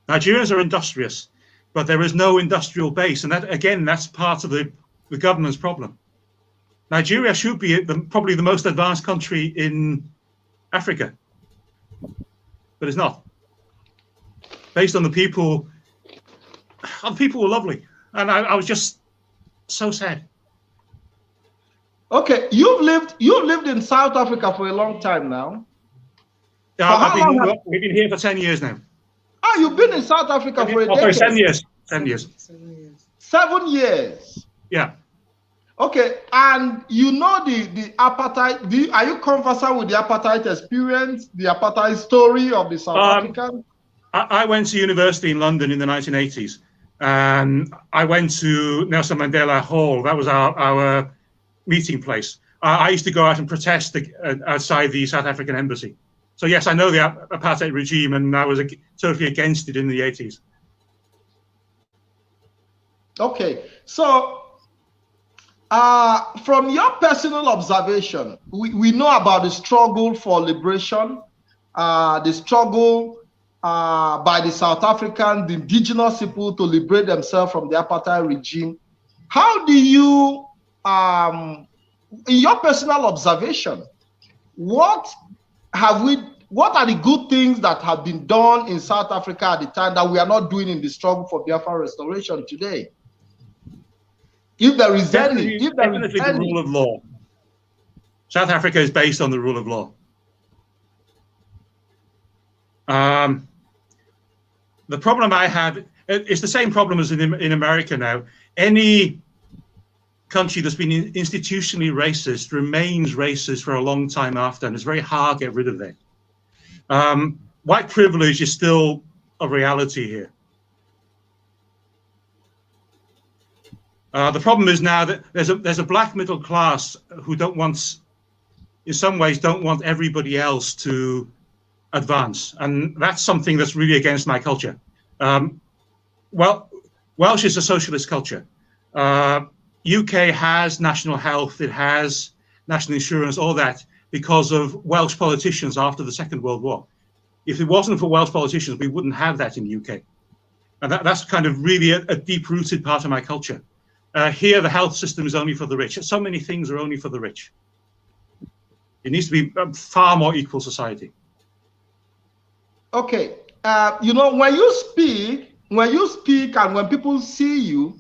Nigerians are industrious, but there is no industrial base. And that, again, that's part of the government's problem. Nigeria should be probably the most advanced country in Africa, but it's not. Based on the people were lovely. And I was just so sad. Okay, you've lived in South Africa for a long time now. We've been here for 10 years now. Oh, you've been in South Africa for a decade. 10 years. 10 years. 7 years. Yeah. Okay, and you know the apartheid. Are you conversant with the apartheid experience, the apartheid story of the South Africans? I went to university in London in the 1980s, and I went to Nelson Mandela Hall. That was our meeting place. I used to go out and protest outside the South African embassy. So yes, I know the apartheid regime, and I was totally against it in the 80s. Okay, so from your personal observation, we know about the struggle for liberation, the struggle by the South African, the indigenous people to liberate themselves from the apartheid regime. How do you, in your personal observation, what are the good things that have been done in South Africa at the time that we are not doing in the struggle for Biafra restoration today? If there is any, the rule of law. South Africa is based on the rule of law. The problem I have, it's the same problem as in America now. Any country that's been institutionally racist remains racist for a long time after, and it's very hard to get rid of that. White privilege is still a reality here. The problem is now that there's a black middle class who in some ways don't want everybody else to advance, and that's something that's really against my culture. Well, Welsh is a socialist culture. UK has national health, it has national insurance, all that because of Welsh politicians after the Second World War. If it wasn't for Welsh politicians, we wouldn't have that in the UK. And that's kind of really a deep-rooted part of my culture. Here, the health system is only for the rich. So many things are only for the rich. It needs to be a far more equal society. Okay. You know, when you speak and when people see you,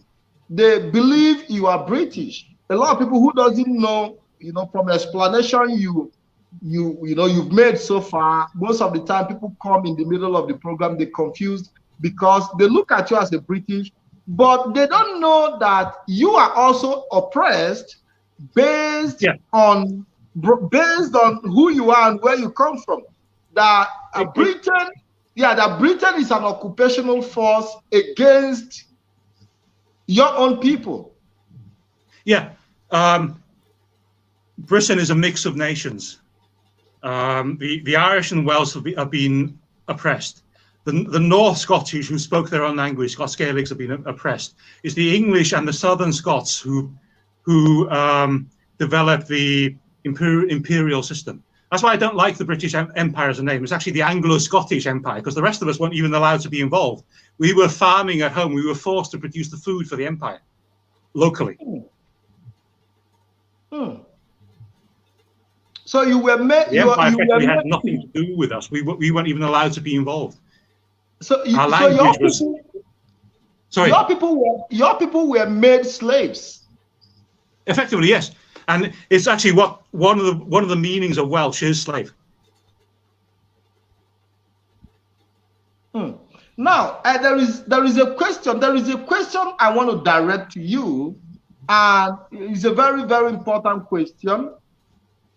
they believe you are British. A lot of people who doesn't know, you know, from explanation you've made so far, most of the time people come in the middle of the program, they're confused because they look at you as a British, but they don't know that you are also oppressed based on who you are and where you come from. That Britain is an occupational force against your own people. Yeah. Britain is a mix of nations. The Irish and Welsh have been oppressed. The North Scottish, who spoke their own language, Scots Gaelics, have been oppressed. It's the English and the Southern Scots who developed the imperial system. That's why I don't like the British Empire as a name. It's actually the Anglo-Scottish Empire, because the rest of us weren't even allowed to be involved. We were farming at home. We were forced to produce the food for the empire locally. So you were made. The empire effectively had nothing to do with us. We weren't even allowed to be involved. So, our language was. Sorry. Your people were made slaves. Effectively, yes, and it's actually what one of the meanings of Welsh is slave. Now there is a question. There is a question I want to direct to you, and it's a very, very important question.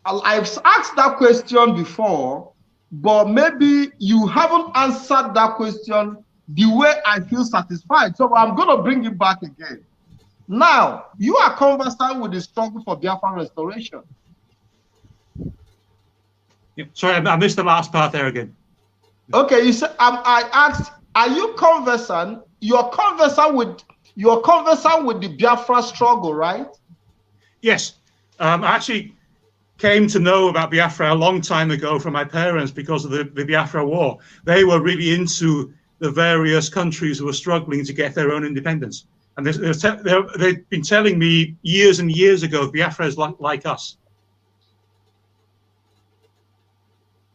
I've asked that question before, but maybe you haven't answered that question the way I feel satisfied. So I'm going to bring it back again. Now, you are conversant with the struggle for Biafra restoration. Sorry, I missed the last part there again. Okay, you said I asked, are you conversant? You're conversant with the Biafra struggle, right? Yes, I actually came to know about Biafra a long time ago from my parents because of the Biafra War. They were really into the various countries who were struggling to get their own independence. And they've been telling me years and years ago, Biafra is like us.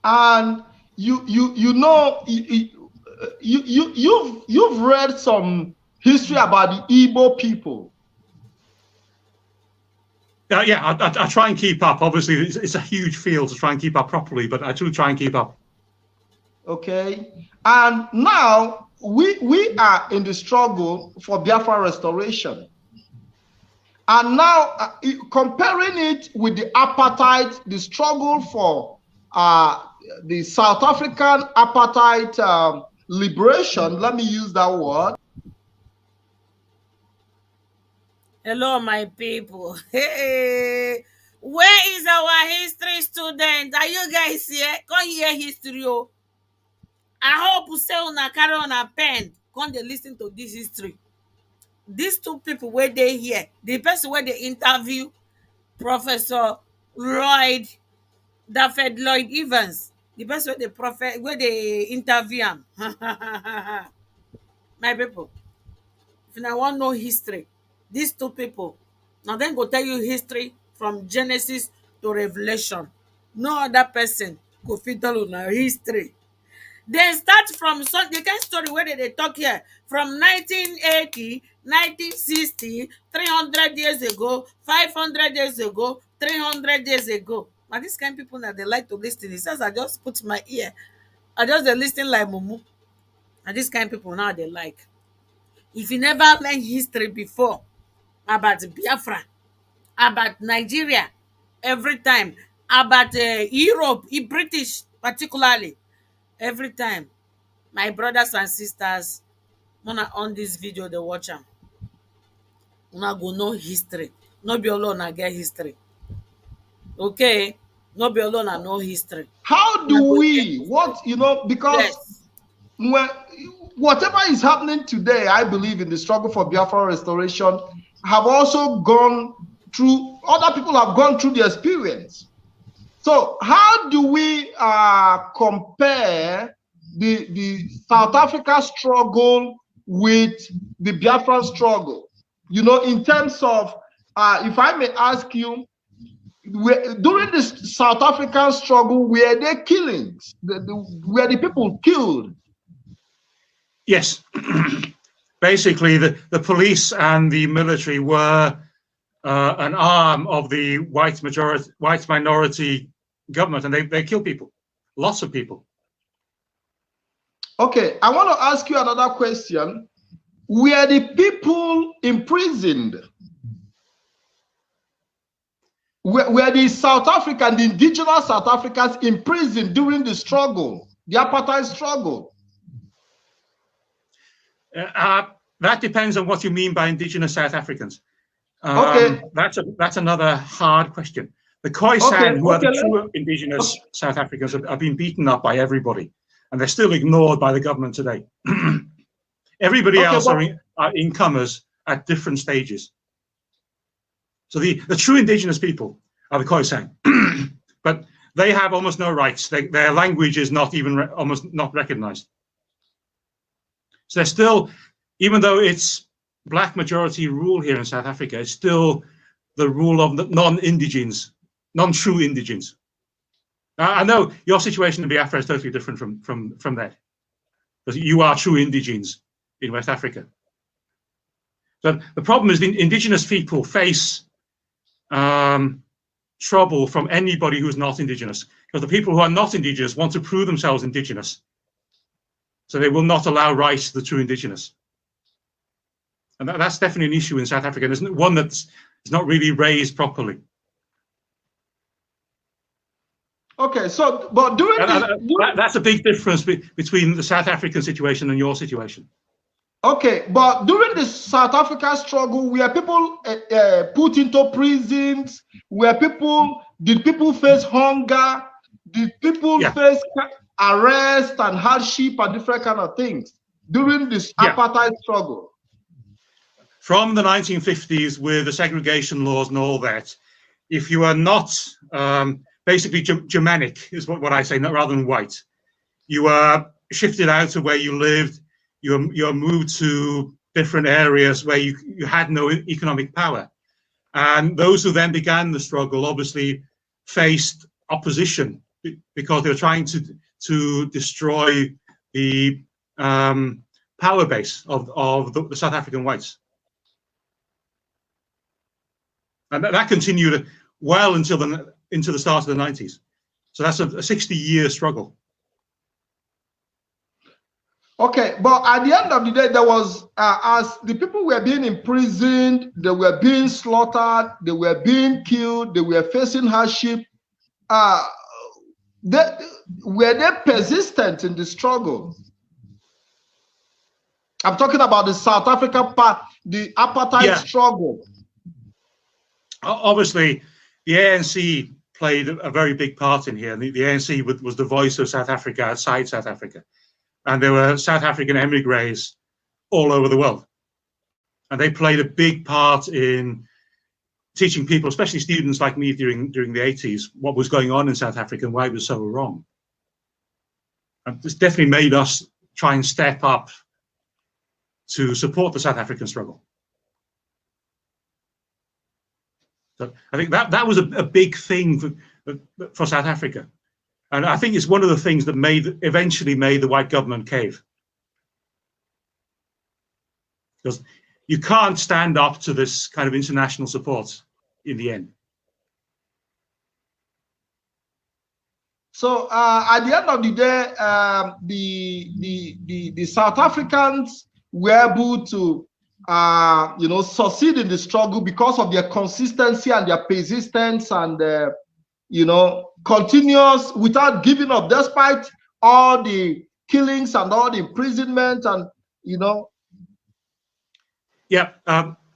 And you've read some history about the Igbo people. Yeah, I try and keep up. Obviously, it's a huge field to try and keep up properly, but I do try and keep up. Okay, and now we are in the struggle for Biafra restoration. And now comparing it with the apartheid, the struggle for the South African apartheid liberation, let me use that word. Hello, my people. Hey, where is our history student? Are you guys here? Come hear history. Oh. I hope you say una carry on a pen. Come dey listen to this history. These two people where they here, the person where they interview, Professor Lloyd Evans, the person where they interview him. My people, if you want to know history, these two people, now then go tell you history from Genesis to Revelation. No other person go fit tell you history. They start from the kind of story where they talk here from 1980, 1960, 300 years ago, 500 years ago, 300 years ago. Now this kind of people that they like to listen. It says I just put my ear, I just they listen like mumu. And this kind of people now they like. If you never learned history before about Biafra, about Nigeria, every time, about Europe, British particularly, every time, my brothers and sisters, una on this video they watch am, una go know history. No be alone I get history. Okay, no be alone I know history. How do we because yes. when whatever is happening today, I believe in the struggle for Biafra restoration have also gone through, other people have gone through the experience. So how do we compare the South Africa struggle with the Biafran struggle? You know, in terms of, if I may ask you, during the South African struggle, were there killings? Were the people killed? Yes. Basically, the police and the military were an arm of the white minority government, and they kill people, lots of people. Okay, I want to ask you another question. Were the people imprisoned? Were the South African, the indigenous South Africans imprisoned during the struggle, the apartheid struggle? That depends on what you mean by indigenous South Africans. Okay. That's another hard question. The Khoisan, who are the true indigenous South Africans, have been beaten up by everybody, and they're still ignored by the government today. Everybody else are incomers at different stages. So the true indigenous people are the Khoisan, but they have almost no rights. Their language is not even almost not recognized. So they're still, even though it's black majority rule here in South Africa, it's still the rule of the non-indigens, non-true indigens. I know your situation in Biafra is totally different from that, because you are true indigens in West Africa. So the problem is the indigenous people face trouble from anybody who's not indigenous, because the people who are not indigenous want to prove themselves indigenous. So they will not allow rights to the true indigenous. And that's definitely an issue in South Africa. And it's one that's not really raised properly. Okay, so, but during that's a big difference between the South African situation and your situation. Okay, but during the South African struggle, were people put into prisons? Did people face hunger? Did people face arrest and hardship and different kind of things during this apartheid struggle? From the 1950s, with the segregation laws and all that, if you are not basically Germanic, is what I say, not rather than white, you are shifted out of where you lived. You're moved to different areas where you had no economic power. And those who then began the struggle obviously faced opposition because they were trying to destroy the power base of the South African whites. And that continued well into the start of the 90s. So that's a 60-year struggle. Okay, but at the end of the day, there was, as the people were being imprisoned, they were being slaughtered, they were being killed, they were facing hardship. Were they persistent in the struggle? I'm talking about the South African part, the apartheid struggle. Obviously, the ANC played a very big part in here. The ANC was the voice of South Africa outside South Africa. And there were South African emigres all over the world. And they played a big part in teaching people, especially students like me during the 80s, what was going on in South Africa and why it was so wrong. And this definitely made us try and step up to support the South African struggle. So I think that was a big thing for South Africa. And I think it's one of the things that eventually made the white government cave. Because you can't stand up to this kind of international support in the end. So at the end of the day, the South Africans were able to succeed in the struggle because of their consistency and their persistence and continuous, without giving up, despite all the killings and all the imprisonment and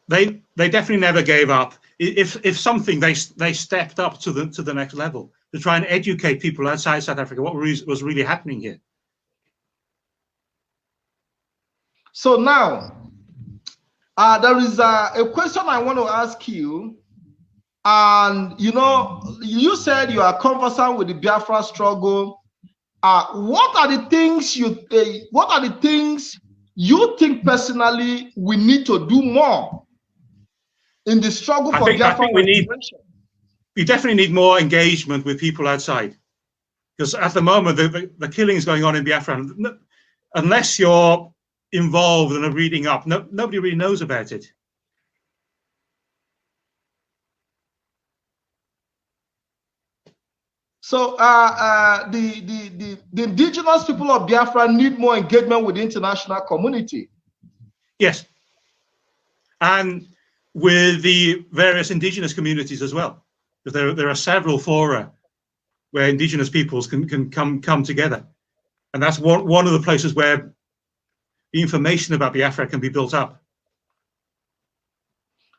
they definitely never gave up. If something, they stepped up to the next level to try and educate people outside South Africa what was really happening here. So now there is a question I want to ask you. And you said you are conversant with the Biafra struggle. What are the things you think personally we need to do more in the struggle for Biafra? you definitely need more engagement with people outside, because at the moment the killings going on in Biafra, unless you're involved and are reading up, nobody really knows about it. So the indigenous people of Biafra need more engagement with the international community. Yes, and with the various indigenous communities as well, because there are several fora where indigenous peoples can come together, and that's one of the places where the information about Biafra can be built up.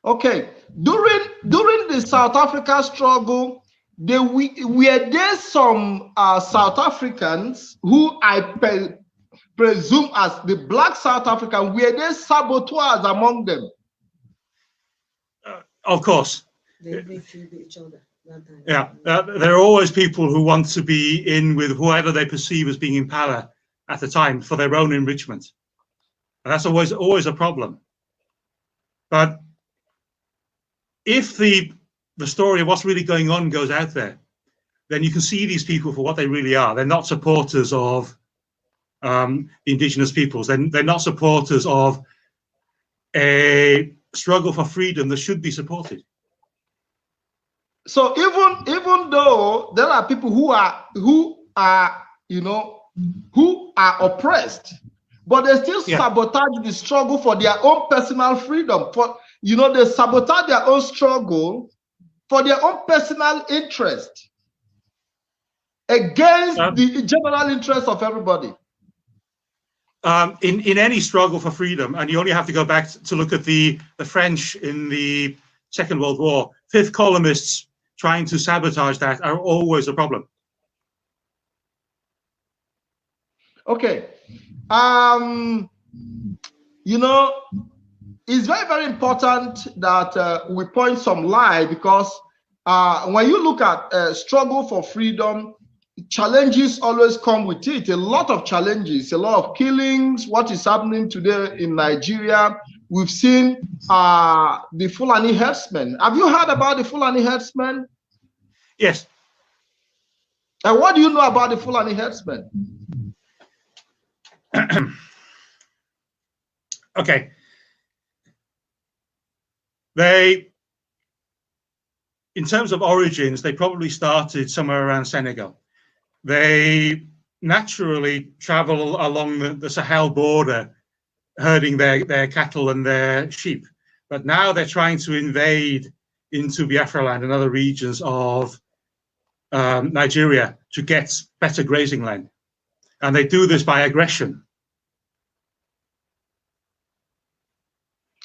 Okay, during the South Africa struggle, were there some South Africans who I presume as the black South African, were there saboteurs among them? Of course. They killed each other. Yeah, there are always people who want to be in with whoever they perceive as being in power at the time for their own enrichment. And that's always a problem. But if the story of what's really going on goes out there, then you can see these people for what they really are. They're not supporters of the indigenous peoples. They're not supporters of a struggle for freedom that should be supported. So even though there are people who are oppressed, but they still sabotage the struggle for their own personal freedom. They sabotage their own struggle for their own personal interest against the general interest of everybody. In any struggle for freedom, and you only have to go back to look at the French in the Second World War, fifth columnists trying to sabotage that are always a problem. Okay. It's very, very important that we point some light, because when you look at struggle for freedom, challenges always come with it. A lot of challenges, a lot of killings. What is happening today in Nigeria? We've seen the Fulani herdsmen. Have you heard about the Fulani herdsmen? Yes. And what do you know about the Fulani herdsmen? Okay. They, in terms of origins, they probably started somewhere around Senegal. They naturally travel along the Sahel border, herding their cattle and their sheep. But now they're trying to invade into Biafra land and other regions of Nigeria to get better grazing land. And they do this by aggression.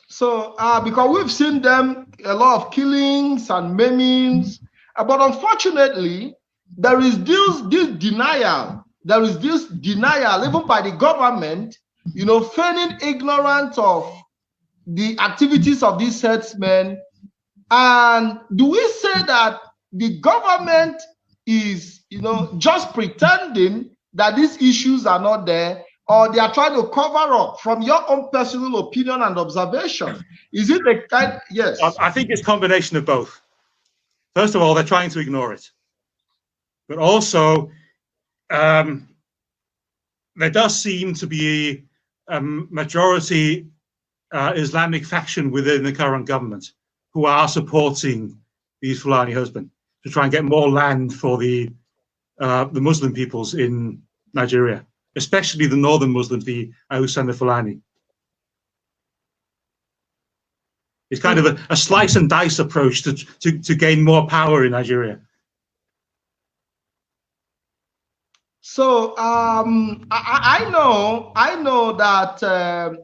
So, because we've seen them, a lot of killings and maimings, but unfortunately, there is this denial. There is this denial, even by the government, feigning ignorance of the activities of these herdsmen. And do we say that the government is, just pretending that these issues are not there, or they are trying to cover up? From your own personal opinion and observation, is it the kind? Yes. I think it's a combination of both. First of all, they're trying to ignore it. But also, there does seem to be a majority Islamic faction within the current government who are supporting these Fulani husband to try and get more land for the Muslim peoples in Nigeria, especially the northern Muslims, the Aus and the Fulani. It's kind of a slice and dice approach to gain more power in Nigeria. So I know that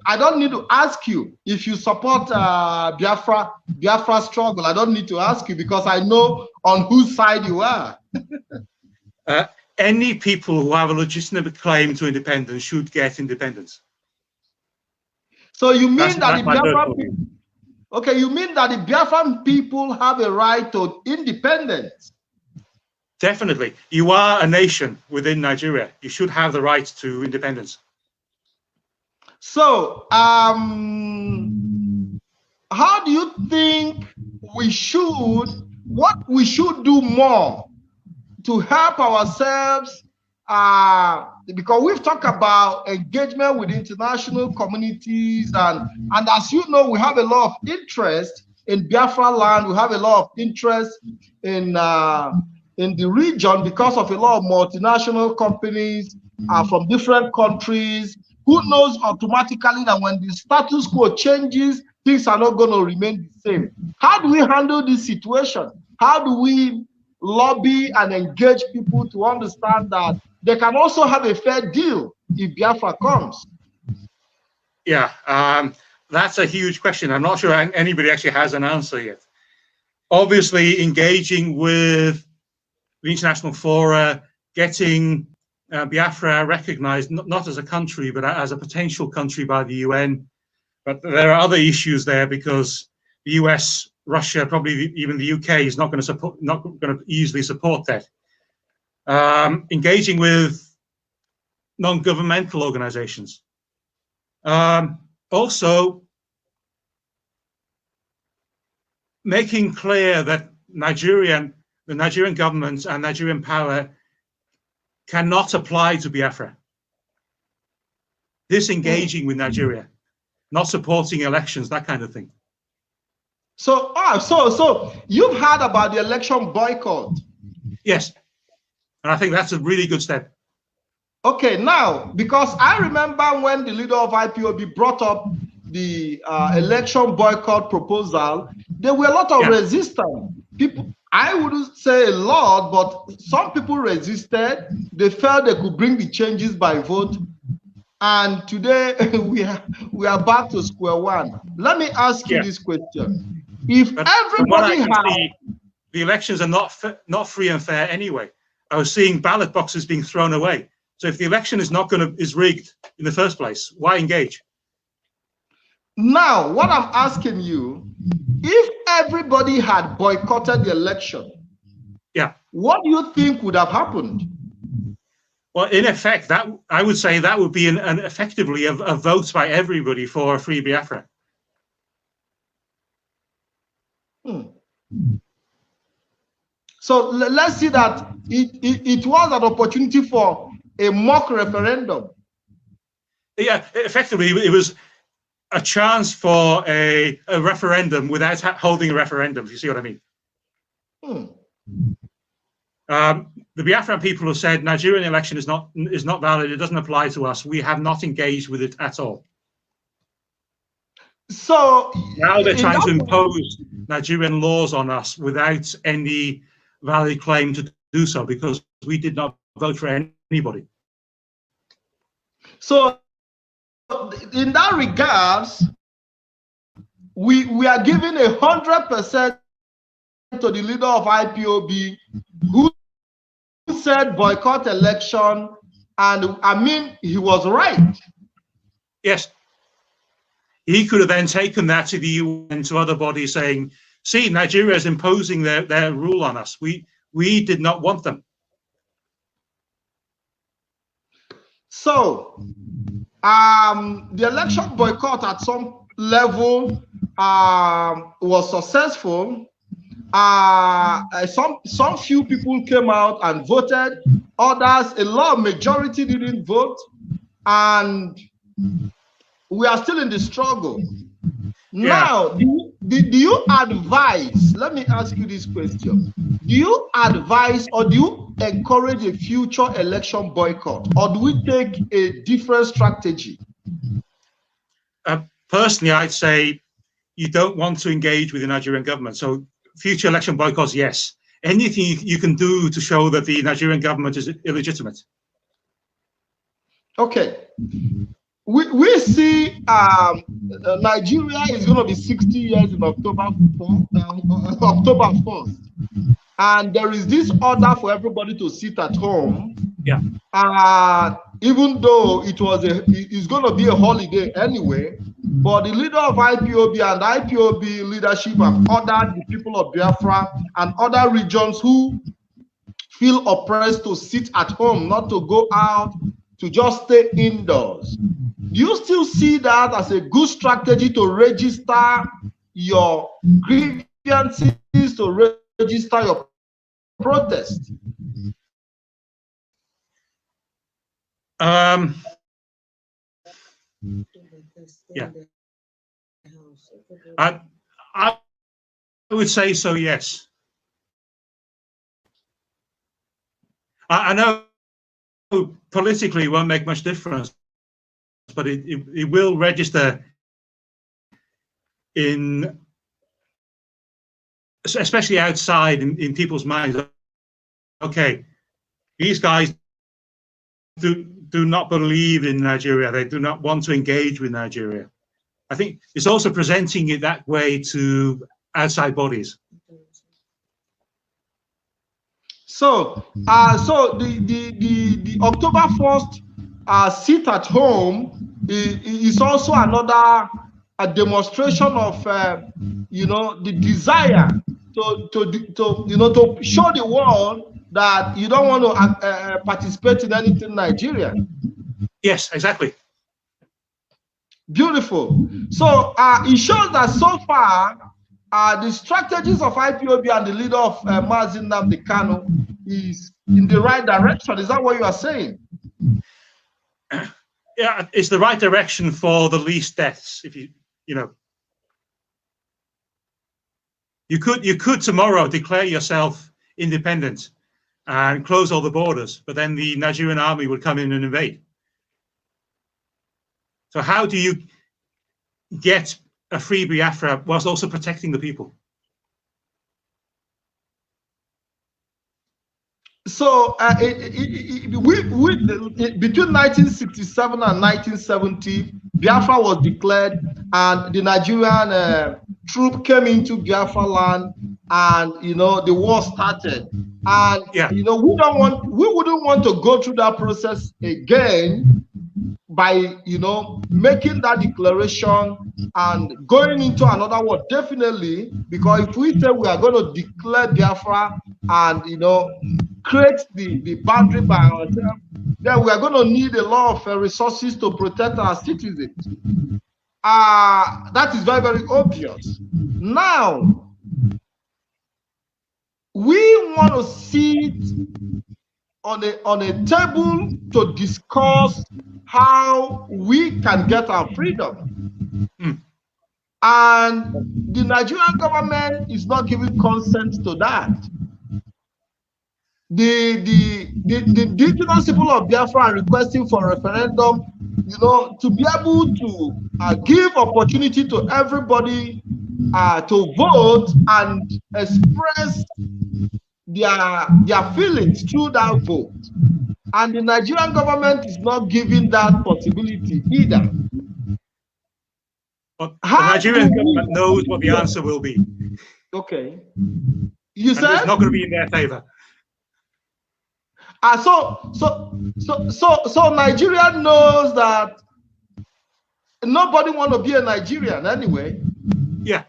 I don't need to ask you if you support Biafra struggle. I don't need to ask you, because I know on whose side you are. Any people who have a legitimate claim to independence should get independence. So you mean that the Biafran people, okay, you mean that the Biafran people have a right to independence? Definitely. You are a nation within Nigeria. You should have the right to independence. So, how do you think we should what we should do more to help ourselves, because we've talked about engagement with international communities, and as you know, we have a lot of interest in Biafra land. We have a lot of interest in the region because of a lot of multinational companies from different countries. Who knows automatically that when the status quo changes, things are not going to remain the same. How do we handle this situation? How do we lobby and engage people to understand that they can also have a fair deal if Biafra comes? Yeah, that's a huge question. I'm not sure anybody actually has an answer yet. Obviously, engaging with the international fora, getting Biafra recognized not as a country, but as a potential country by the UN. But there are other issues there because the US, Russia, probably even the UK is not going to easily support that. Engaging with non-governmental organizations. Also, making clear that the Nigerian government and Nigerian power cannot apply to Biafra. Disengaging with Nigeria, not supporting elections, that kind of thing. So you've heard about the election boycott? Yes. And I think that's a really good step. Okay, now, because I remember when the leader of IPOB brought up the election boycott proposal, there were a lot of resistance. People, I wouldn't say a lot, but some people resisted. They felt they could bring the changes by vote. And today we are back to square one. Let me ask you this question. If everybody had... The elections are not free and fair anyway. I was seeing ballot boxes being thrown away. So if the election is rigged in the first place, why engage? Now, what I'm asking you, if everybody had boycotted the election, what do you think would have happened? Well, in effect, I would say that would be effectively a vote by everybody for a free Biafra. So let's see that it was an opportunity for a mock referendum. Yeah, effectively, it was a chance for a referendum without holding a referendum, if you see what I mean. The Biafran people have said Nigerian election is not valid. It doesn't apply to us. We have not engaged with it at all. So now they're trying to impose Nigerian laws on us without any valid claim to do so, because we did not vote for anybody. So in that regards, we are giving 100% to the leader of IPOB, who said boycott election, and I mean, he was right. Yes. He could have then taken that to the UN, to other bodies, saying, see, Nigeria is imposing their rule on us. We did not want them. So the election boycott at some level was successful. Some few people came out and voted. Others, a large majority didn't vote, and we are still in the struggle. Now, do you advise, let me ask you this question, do you advise or do you encourage a future election boycott, or do we take a different strategy? Personally, I'd say you don't want to engage with the Nigerian government. So future election boycotts, yes. Anything you can do to show that the Nigerian government is illegitimate. Okay. We see Nigeria is going to be 60 years in October 1st. And there is this order for everybody to sit at home. Yeah. Even though it's going to be a holiday anyway, but the leader of IPOB and IPOB leadership have ordered the people of Biafra and other regions who feel oppressed to sit at home, not to go out, to just stay indoors. Do you still see that as a good strategy to register your grievances, to register your protest? Yeah, I would say so. Yes, I know politically it won't make much difference, but it will register in, especially outside in people's minds. Okay, these guys do not believe in Nigeria. They do not want to engage with Nigeria. I think it's also presenting it that way to outside bodies. So, so the October 1st sit at home is also another demonstration of the desire to show the world that you don't want to participate in anything Nigerian. Yes, exactly. Beautiful. So it shows that so far the strategies of IPOB and the leader of Nnamdi Kanu is in the right direction. Is that what you are saying? Yeah, it's the right direction for the least deaths. If you could tomorrow declare yourself independent and close all the borders, but then the Nigerian army would come in and invade. So how do you get a free Biafra whilst also protecting the people? So between 1967 and 1970, Biafra was declared, and the Nigerian troop came into Biafra land, and the war started. And yeah, we wouldn't want to go through that process again by making that declaration and going into another war. Definitely, because if we say we are going to declare Biafra and create the boundary by ourselves, then we are going to need a lot of resources to protect our citizens. That is very, very obvious. Now, we want to sit on a table to discuss how we can get our freedom. And the Nigerian government is not giving consent to that. The indigenous people of Biafra are requesting for a referendum, to be able to give opportunity to everybody to vote and express their feelings through that vote. And the Nigerian government is not giving that possibility either. But the Nigerian government knows what the answer will be. Okay. You said it's not going to be in their favor. So Nigeria knows that nobody wants to be a Nigerian anyway. Yeah.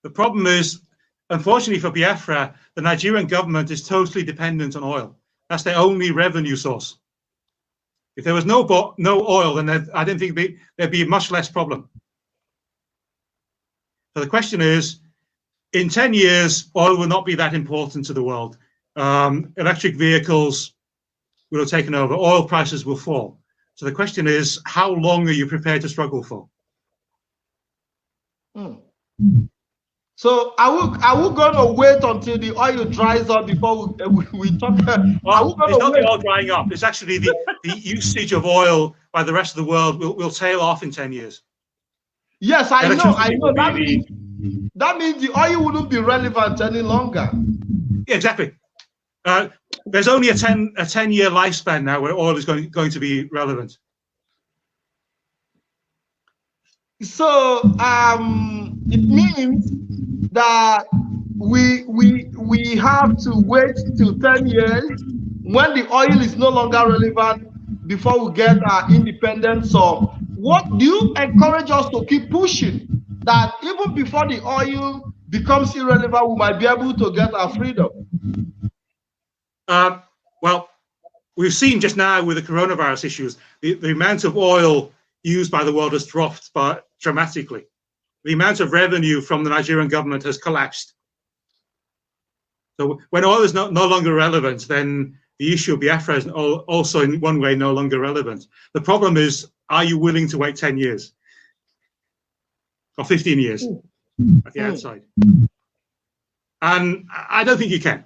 The problem is, unfortunately for Biafra, the Nigerian government is totally dependent on oil. That's their only revenue source. If there was no oil, then I don't think there'd be much less problem. So the question is, in 10 years, oil will not be that important to the world. Electric vehicles will have taken over. Oil prices will fall. So the question is, how long are you prepared to struggle for? So are we going to wait until the oil dries up before we talk? Well, it's not the oil drying up. It's actually the usage of oil by the rest of the world will tail off in 10 years. Yes, I know. That means the oil wouldn't be relevant any longer. Yeah, exactly. There's only a 10-year lifespan now where oil is going to be relevant. So it means that we have to wait till 10 years when the oil is no longer relevant before we get our independence. So what do you encourage us to keep pushing, that even before the oil becomes irrelevant, we might be able to get our freedom? Well, we've seen just now with the coronavirus issues, the amount of oil used by the world has dropped dramatically. The amount of revenue from the Nigerian government has collapsed. So when oil is no longer relevant, then the issue of Biafra is also in one way no longer relevant. The problem is, are you willing to wait 10 years or 15 years at the outside? And I don't think you can.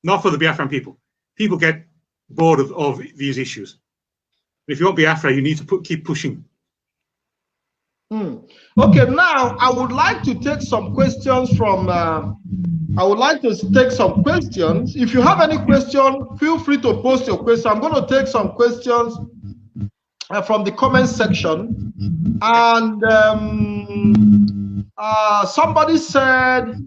Not for the Biafran people. People get bored of these issues. If you want Biafra, you need to keep pushing. Okay, now I would like to take some questions from. I would like to take some questions. If you have any question, feel free to post your question. I'm going to take some questions from the comment section. And somebody said,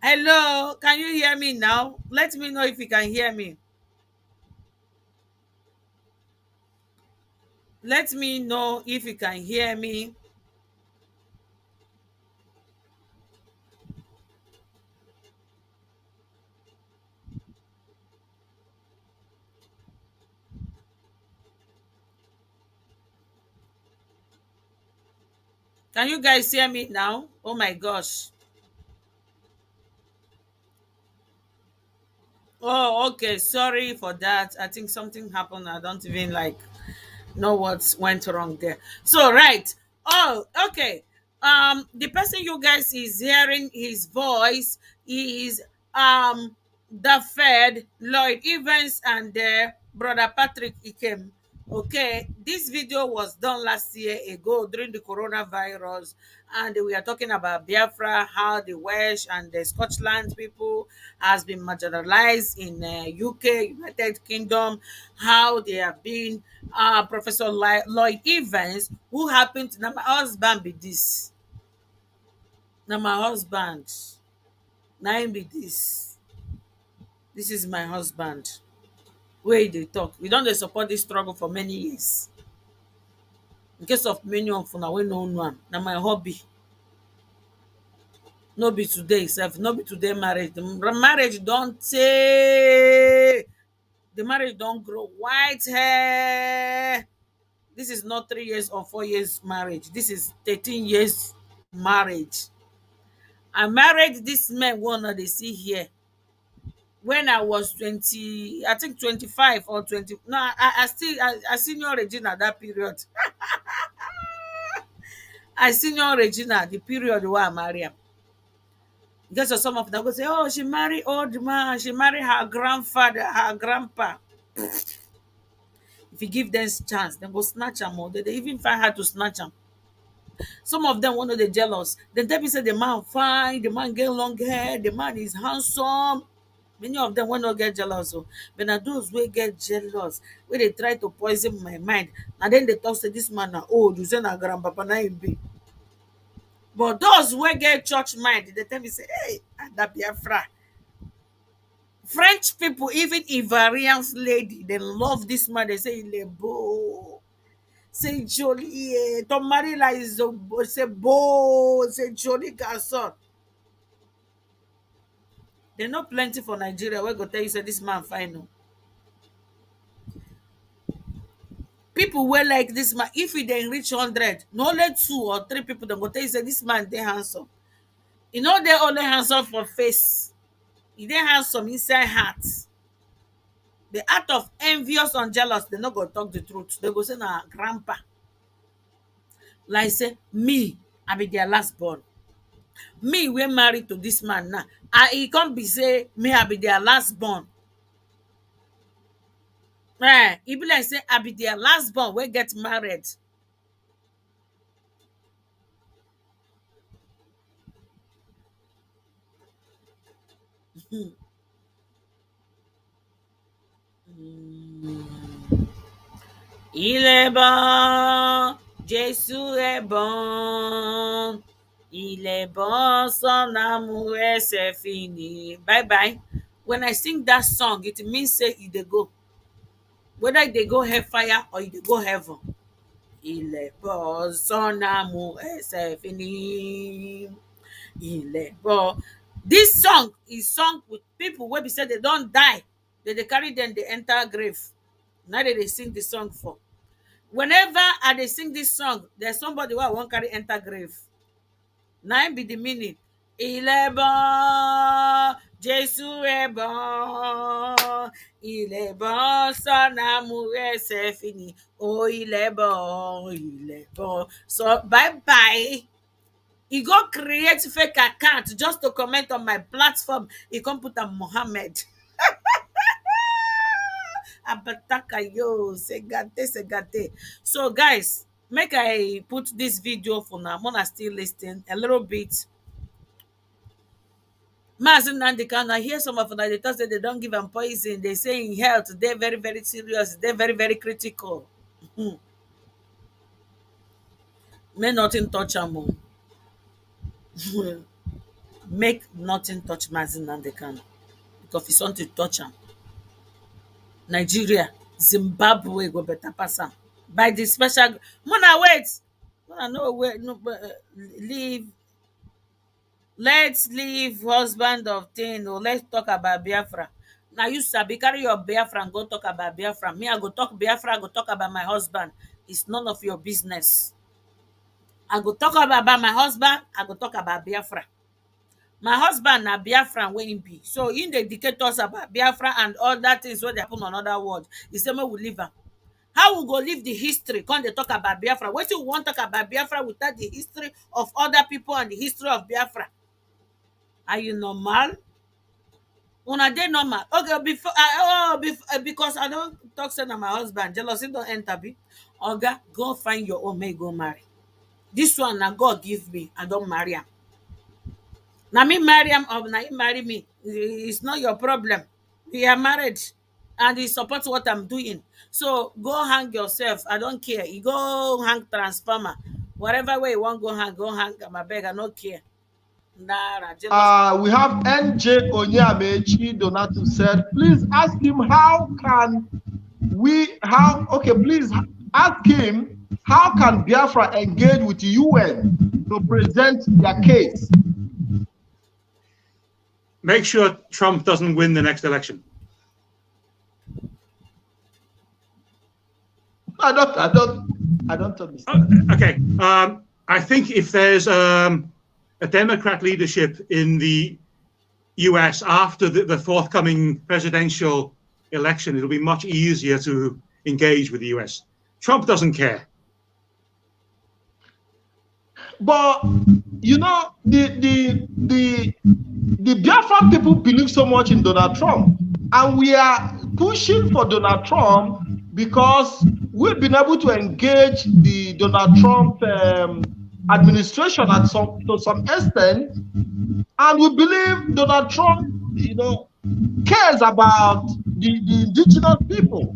Hello, can you hear me now? Let me know if you can hear me. Let me know if you can hear me. Can you guys hear me now? Oh my gosh. Oh, okay. Sorry for that. I think something happened. I don't even know what went wrong there. So right. Oh, okay. The person you guys is hearing his voice is the Fed, Lloyd Evans, and brother Patrick Ikem. Okay, this video was done last year ago during the coronavirus, and we are talking about Biafra, how the Welsh and the Scotland people has been marginalized in UK, United Kingdom, how they have been. Professor Lloyd Evans, who happened to, now my husband be this. Now my husband, now him be this. This is my husband. Where they talk. We don't dey support this struggle for many years. In case of many of una wey no know am, na my hobby. No be today sef, no be today marriage. The marriage don tey. The marriage don grow white hair. This is not 3 years or 4 years marriage. This is 13 years marriage. I married this man wey una dey see here when I was 20, I think 25 or 20. No, I senior Regina that period. I senior Regina the period wey I marry am. Because of some of them go say, oh, she married old man, she married her grandfather, her grandpa. If you give them chance, they go snatch am or they even find how to snatch am. Some of them want to dey jealous. Dem tell me say the man fine, the man get long hair, the man is handsome. Many of them will not get jealous. Oh. But now those wey get jealous, wey dey try to poison my mind, and then they talk say this man na old, you say na grandpapa na him be. But those wey get church mind, they tell me say, hey, that Biafra. French people, even Ivorians lady, they love this man. They say il est beau. C'est joli. Ton mari là, c'est beau. C'est joli garçon. They know plenty for Nigeria. We go tell you say this man fine. No. People wey like this man, if e dey reach 100, no only 2 or 3 people dem go tell you say this man dey handsome. E no dey only handsome for face, e dey handsome inside heart. The act of envious and jealous, dem no go talk the truth. Dem go say na grandpa. Like say me, I be their last born. Me, we married to this man now. He can't be say, me, I be their last born. He be like say, I be their last born. We get married. Il est bon, Jésus est bon. Il est bon, son amour c'est fini. Bye bye. When I sing that song, it means say they go. Whether they go hellfire or they go heaven. Il est bon, son amour c'est fini. Il est bon. This song is sung with people where we say they don't die. They carry them, they enter grave. Now they sing the song for. Whenever they sing this song, there's somebody who won't carry enter grave. Now be the meaning. Il est bon, Jésus est bon. Il est bon, son amour c'est fini. Oh, il est bon, il est bon. So, bye-bye. He go create fake account just to comment on my platform. He come put a Mohammed. Abataka yo, segate. So guys, make I put this video for now. I'm gonna still listen a little bit. Nnamdi Kanu, I hear some of them, they talk say they don't give them poison. They say in health, they're very, very serious, they're very, very critical. May nothing touch them. Make nothing touch Nnamdi Kanu. Because if it's something to touch him, Nigeria, Zimbabwe go better pass am by the special. Mona wait, Mona no wait, no leave. Let's leave husband of thing. Or let's talk about Biafra. Now you sabi carry your Biafra and go talk about Biafra. Me, I go talk Biafra. I go talk about my husband. It's none of your business. I go talk about my husband. I go talk about Biafra. My husband na Biafran wey him be. So in dey educate us about Biafra and other things wey dey happen on other world. He say make we leave am. How we go leave the history? Come dey talk about Biafra. Wetin we wan talk about Biafra without the history of other people and the history of Biafra? Are you normal? Una dey normal. Okay, before because I don talk say na my husband. Jealousy don enter be. Oga, go find your own, make go marry. This one na God give me. I don marry am. Now me marry him or now he marry me. It's not your problem. We are married and he supports what I'm doing. So go hang yourself. I don't care. You go hang transformer. Whatever way you want go hang my beg. I don't care. We have NJ Onyamechi Donato said, please ask him please ask him how can Biafra engage with the UN to present their case? Make sure Trump doesn't win the next election. I don't understand. Okay. I think if there's a Democrat leadership in the US after the forthcoming presidential election, it'll be much easier to engage with the US. Trump doesn't care. But you know, the Biafran people believe so much in Donald Trump, and we are pushing for Donald Trump because we've been able to engage the Donald Trump administration to some extent, and we believe Donald Trump, you know, cares about the indigenous people.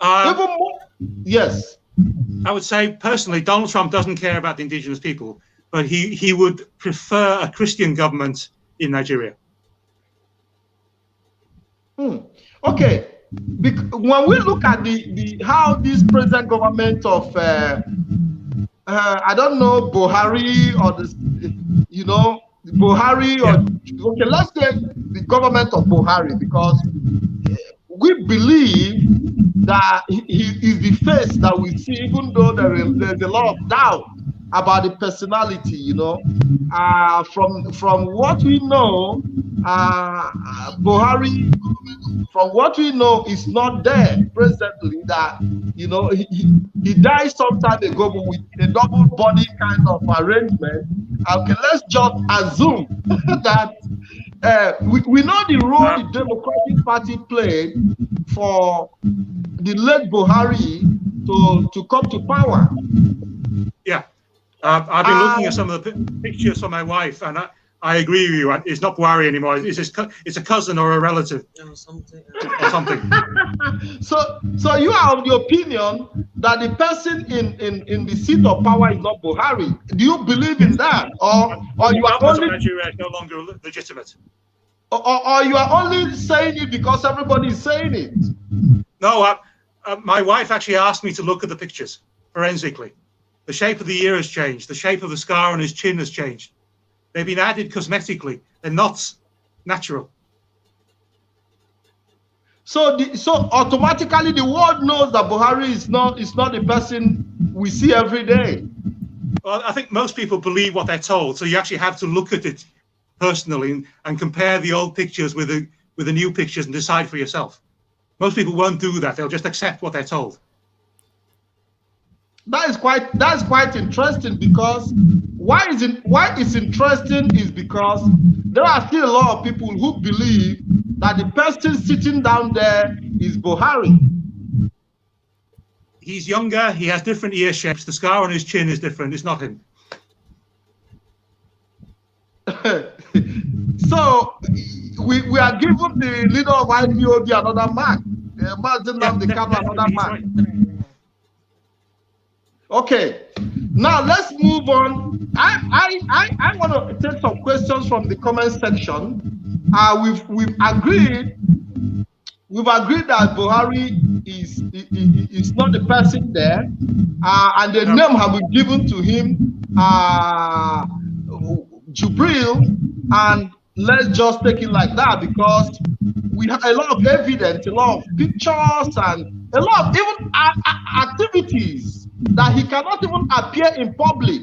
Even more, yes. I would say personally, Donald Trump doesn't care about the indigenous people, but he would prefer a Christian government in Nigeria. Okay, when we look at how this present government of I don't know, Buhari or Buhari or okay, let's say the government of Buhari, because we believe that he is the face that we see, even though there's a lot of doubt about the personality, you know. From what we know, Buhari, from what we know, is not there presently. That, you know, he died some time ago, but with a double body kind of arrangement, Okay, let's just assume that we know the role the Democratic Party played for the late Buhari to come to power. Yeah, I've been looking at some of the pictures from my wife, and I agree with you. It's not Buhari anymore. It's a cousin or a relative or something. So you are of the opinion that the person in the seat of power is not Buhari. Do you believe in that, or you are only Nigeria is no longer legitimate? Or you are only saying it because everybody is saying it? No, my wife actually asked me to look at the pictures forensically. The shape of the ear has changed. The shape of the scar on his chin has changed. They've been added cosmetically. They're not natural. So automatically the world knows that Buhari is not the person we see every day. Well, I think most people believe what they're told. So you actually have to look at it personally and compare the old pictures with the new pictures and decide for yourself. Most people won't do that. They'll just accept what they're told. That's quite interesting, because why it's interesting is because there are still a lot of people who believe that the person sitting down there is Buhari. He's younger. He has different ear shapes. The scar on his chin is different. It's not him. So we are giving the leader of IPOB another mark. Nnamdi Kanu another mark. Okay, now let's move on. I want to take some questions from the comment section. We've agreed that Buhari is not the person there, and the name have been given to him, Jubril, and let's just take it like that, because we have a lot of evidence, a lot of pictures, and a lot of even activities that he cannot even appear in public,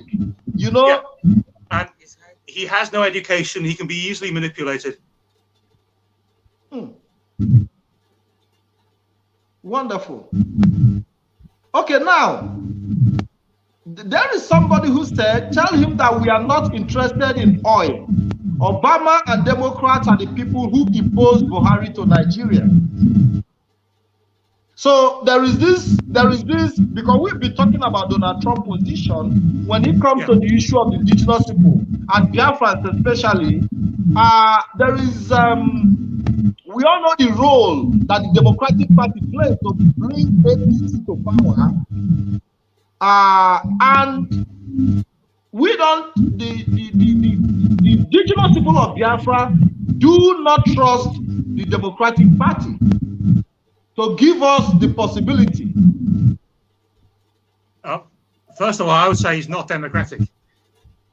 you know. Yeah. And he has no education. He can be easily manipulated. Wonderful. Okay, now there is somebody who said, tell him that we are not interested in oil. Obama and Democrats are the people who imposed Buhari to Nigeria. So there is this, because we've been talking about Donald Trump's position when it comes to the issue of the indigenous people and Biafra especially. There is, we all know the role that the Democratic Party plays to bring APC to power, and we don't. The indigenous people of Biafra do not trust the Democratic Party to give us the possibility. First of all, I would say he's not democratic.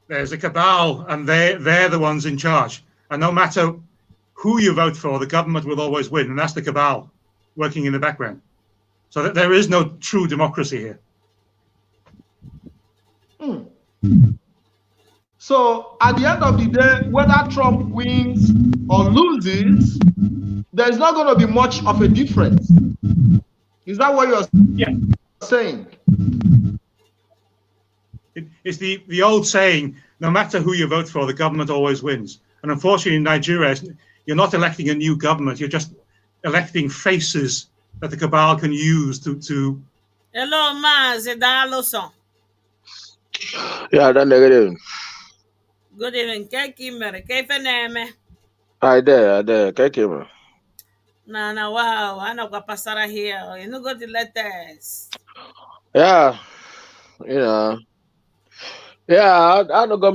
There's a cabal, and they're the ones in charge. And no matter who you vote for, the government will always win, and that's the cabal working in the background. So that there is no true democracy here. So at the end of the day, whether Trump wins or loses, there's not going to be much of a difference. Is that what you're saying? It's the old saying, no matter who you vote for, the government always wins. And unfortunately, in Nigeria, you're not electing a new government. You're just electing faces that the cabal can use to... Hello, Maz. Yeah, that's negative. Good evening. I there. Kekima. Nah, wow. I know what pasara here. You know, got the letters. Yeah, you know. Yeah, I don't go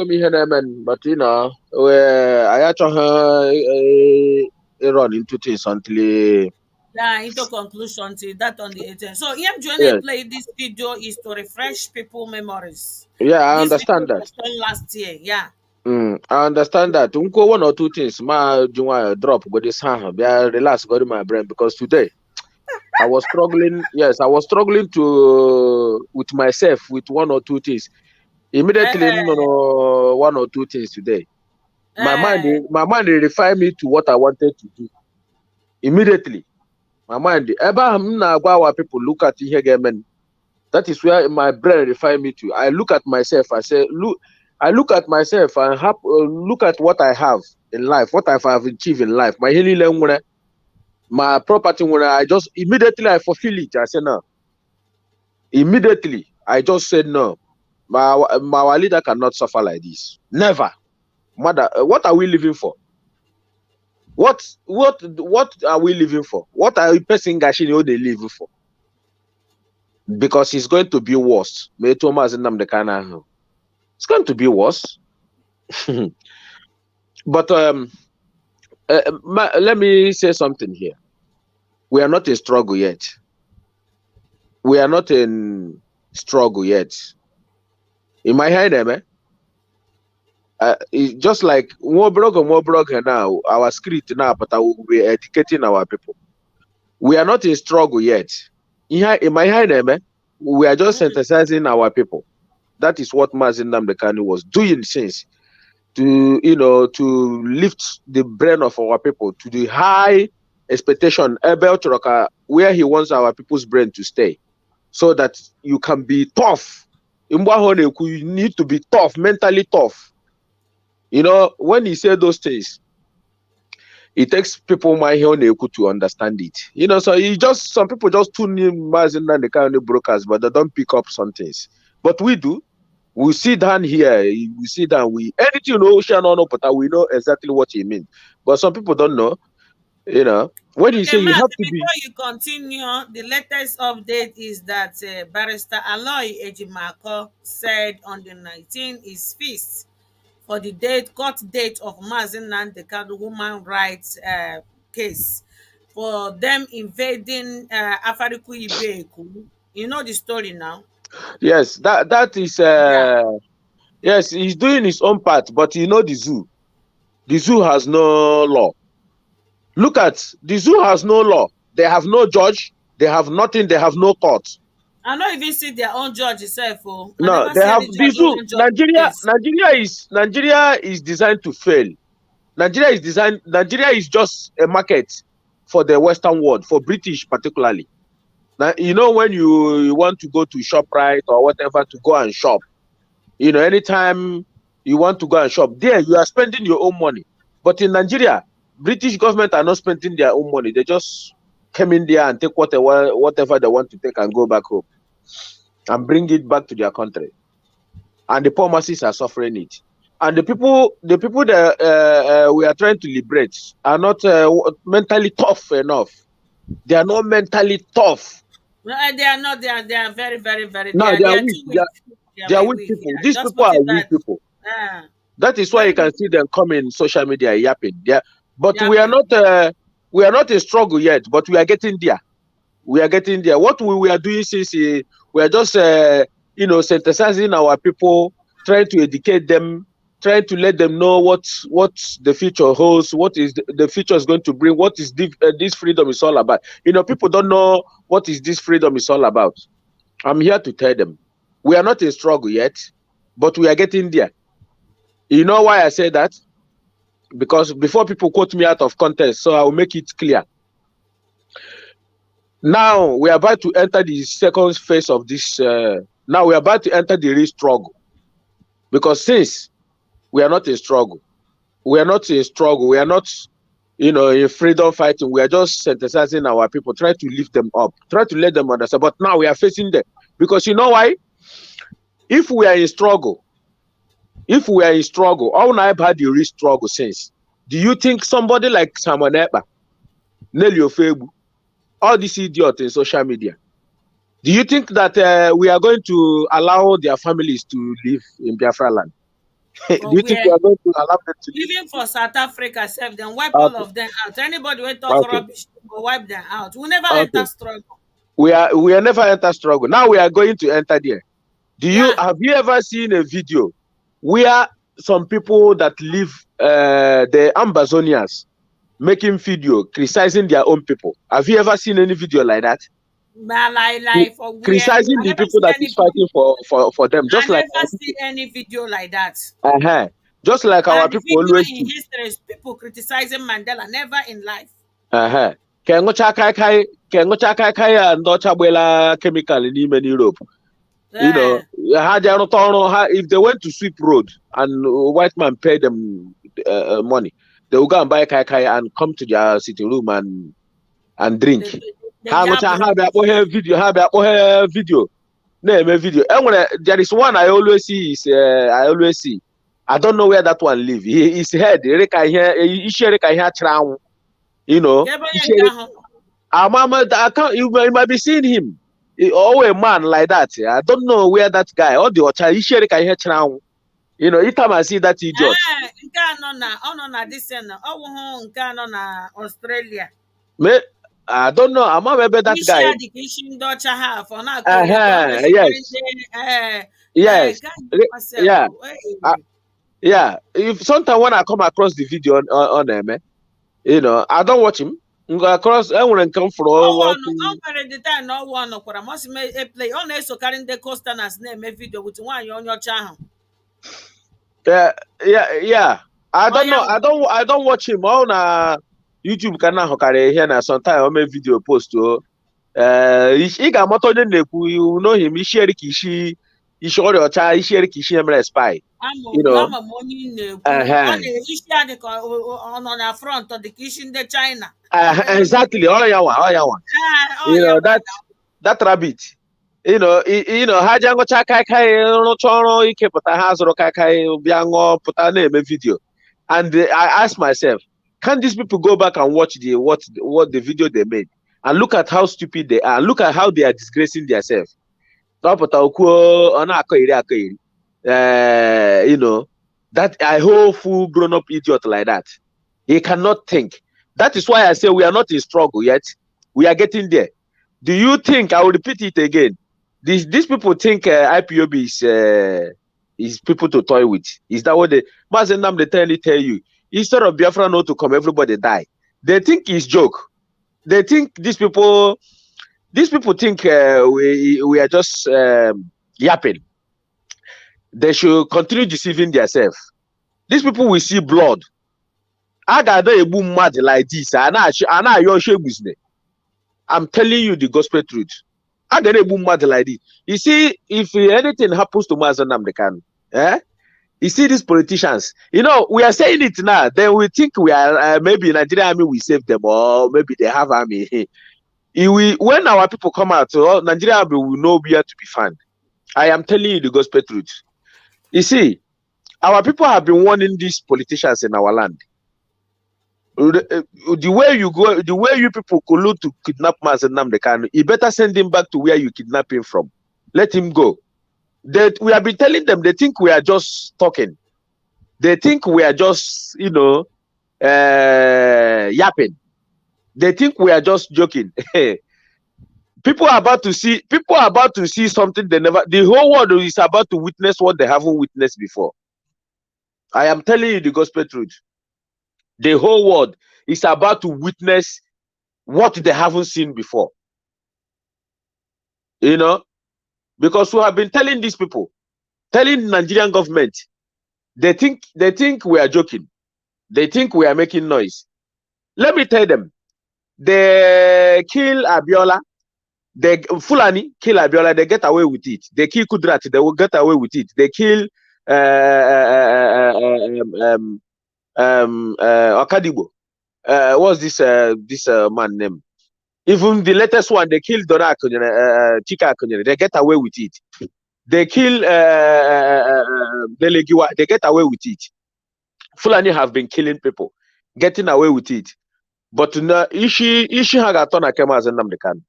me here, man. But you know, I actually run into things until. Yeah, into conclusion till that on the 18th. So EMJ play this video is to refresh people memories. Yeah, I understand that. Last year, yeah. I understand that. Unko one or two things. My drop with this hand. Relax, got in my brain, because today I was struggling. Yes, I was struggling with myself with one or two things. Immediately, one or two things today. My mind refined me to what I wanted to do. Immediately, my mind. Our people look at here again. That is where my brain refined me to. I look at myself. I say, look. I look at myself and look at what I have in life, what I have achieved in life. My property, when I just immediately I fulfill it. I said no. Immediately, I just said no. My leader cannot suffer like this. Never. Mother, what are we living for? What are we living for? What are person they living for? Because it's going to be worse. It's going to be worse. But let me say something here. We are not in struggle yet. We are not in struggle yet. In my head, it's just like more broken now. Our script now, but I will be educating our people. We are not in struggle yet. In my head, we are just synthesizing our people. That is what Nnamdi Kanu was doing since, to lift the brain of our people to the high expectation where he wants our people's brain to stay, so that you can be tough. You need to be tough, mentally tough. When he said those things, it takes people to understand it. So some people just tune in Nnamdi Kanu brokers, but they don't pick up some things. But we do. We sit down here, we sit down, anything ocean or no, but we know exactly what he means. But some people don't know, When you say you Matt, have to before be, you continue, the latest update is that Barrister Aloy Ejimako said on the 19th is fixed for the court date of Nnamdi Kanu human rights case for them invading Afariku Ibeku. You know the story now? yes, that is, Yeah. yes, he's doing his own part, but the zoo. The zoo has no law. Look at, the zoo has no law. They have no judge. They have nothing. They have no court. I don't even see their own judge itself. Oh, I No, never they see have any the judge who zoo. won't judge the case. Nigeria is designed to fail. Nigeria is just a market for the Western world, for British particularly. Now, when you want to go to ShopRite or whatever to go and shop, anytime you want to go and shop, there you are spending your own money. But in Nigeria, British government are not spending their own money. They just come in there and take whatever they want to take and go back home and bring it back to their country. And the poor masses are suffering it. And the people that we are trying to liberate are not mentally tough enough. They are not mentally tough. No, they are not. They are very, very, very. No, They they are are weak. too weak. They are They are very weak weak. people. Yeah, These just people put are it weak that. people. Ah, That is why very you can weak. see them come in social media yapping. But we are Yapping. not in struggle yet, but we are getting there. We are getting there. What we are doing since we are just synthesizing our people, trying to educate them, trying to let them know what the future holds, what is the future is going to bring, what is this freedom is all about. People don't know what is this freedom is all about. I'm here to tell them we are not in struggle yet, but we are getting there. You know why I say that? Because before people quote me out of context, so I will make it clear. Now we are about to enter the second phase of this. Now we are about to enter the real struggle. Because since we are not in struggle, we are not in struggle, we are not, in freedom fighting, we are just synthesizing our people, try to lift them up, try to let them understand. But now we are facing them. Because you know why? If we are in struggle, all I've had the real struggle since. Do you think somebody like Simon Ekpa, Nelly Ofebu, all these idiots in social media, do you think that we are going to allow their families to live in Biafra land? Do For you think where we are going to allow them to live? even for South Africa, self, then wipe all Okay, of them out. Anybody will talk okay, rubbish, will wipe them out. We never enter okay. struggle. We are never enter struggle. Now we are going to enter there. Yeah. Have you ever seen a video where some people that live the Ambazonians making video criticizing their own people? Have you ever seen any video like that? But like for where Criticizing I the never people see that any is video. fighting for them, I just like never see any video like that. uh just like our And the people video always in do. history is people criticizing Mandela. Never in life. Ka enwecha aka kai ya ndị ọcha gbela kemikal n'ime n'Europe. You know, if they went to sweep road and white man paid them money, they will go and buy kai kai and come to their sitting room and drink. The How much I Yabra. have video. No, video. There is one I always see. I don't know where that one live. His head. You know. I can't. You might be seeing him. Or a man like that. I don't know where that guy or the other. You know, each time I see that idiot. This Australia. I don't know. I'm not maybe that guy. Yes. Yeah. Yeah. If sometimes when I come across the video on them, you know, I don't watch him. Across everyone come from the time no one must a play on so carrying the coasters name a video with one on your channel. Yeah. I don't know. I don't watch him on YouTube canal here na sometimes I make video post to he got motor you know him, he share kishi, he show your child, he share kishi spy. You know, on the front of the kitchen the China. Exactly. All you want. You know, that rabbit. You know, Hajango Chakai, Choro, Ike Pata Hazro Kakai, Biango, Pata name video. And I asked myself, can these people go back and watch what the video they made and look at how stupid they are, look at how they are disgracing themselves. You know, that I hope full grown up idiot like that. He cannot think. That is why I say we are not in struggle yet. We are getting there. Do you think, I will repeat it again, these people think IPOB is people to toy with? Is that what they tell you? Instead of Biafra not to come, everybody die. They think it's joke. They think these people think we are just yapping. They should continue deceiving themselves. These people will see blood. I got a boom mad like this. I'm telling you the gospel truth. I got a boom mad like this. You see, if anything happens to Nnamdi Kanu, you see these politicians, you know, we are saying it now, then we think we are maybe Nigerian army will save them, or maybe they have army. When our people come out, Nigerian army will know where to be found. I am telling you the gospel truth. You see, our people have been warning these politicians in our land. The way you people collude to kidnap Nnamdi Kanu, you better send him back to where you kidnap him from. Let him go. We have been telling them, they think we are just talking. They think we are just, you know, yapping. They think we are just joking. People are about to see something the whole world is about to witness what they haven't witnessed before. I am telling you the gospel truth. The whole world is about to witness what they haven't seen before. You know, because we have been telling these people, telling Nigerian government, they think we are joking. They think we are making noise. Let me tell them, they kill Abiola, they Fulani kill Abiola, they get away with it. They kill Kudrat, they will get away with it. They kill Okadibo. What's this man name? Even the latest one, they killed Dora Chika Akunyere. They get away with it. They kill Delegiwa. They get away with it. Fulani have been killing people, getting away with it. But now, Ishi Hagatona came as a Nnamdi Kanu.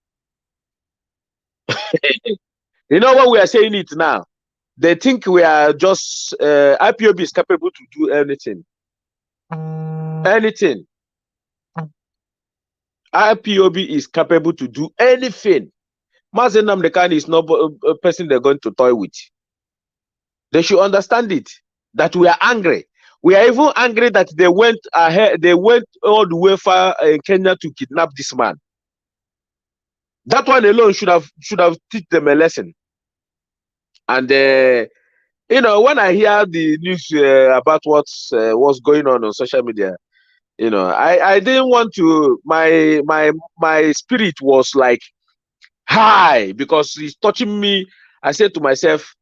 You know what we are saying it now? They think we are just IPOB is capable to do anything. Anything. IPOB is capable to do anything. Nnamdi Kanu is not a person they're going to toy with. They should understand it, that we are angry. We are even angry that they went ahead, they went all the way far in Kenya to kidnap this man. That one alone should have teach them a lesson. And you know, when I hear the news about what's going on social media, you know, I didn't want to. My spirit was like high because it's touching me. I said to myself,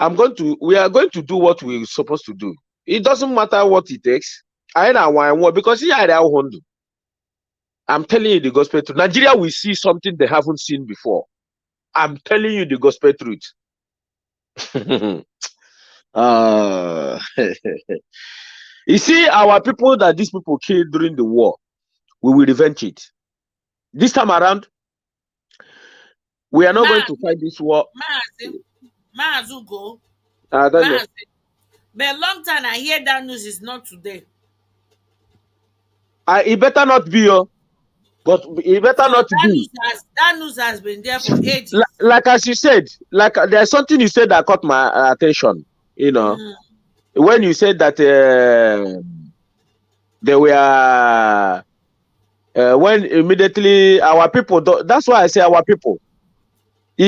we are going to do what we're supposed to do. It doesn't matter what it takes. I know why I want, because I'm telling you the gospel truth. Nigeria will see something they haven't seen before. I'm telling you the gospel truth. You see, our people that these people killed during the war, we will revenge it. This time around, we are not going to fight this war. Mazugo. But a long time I hear that news is not today. It better not be, but it better not be. That news has been there for ages. Like as you said, like there's something you said that caught my attention. You know, when you said that they were when immediately our people. That's why I say our people.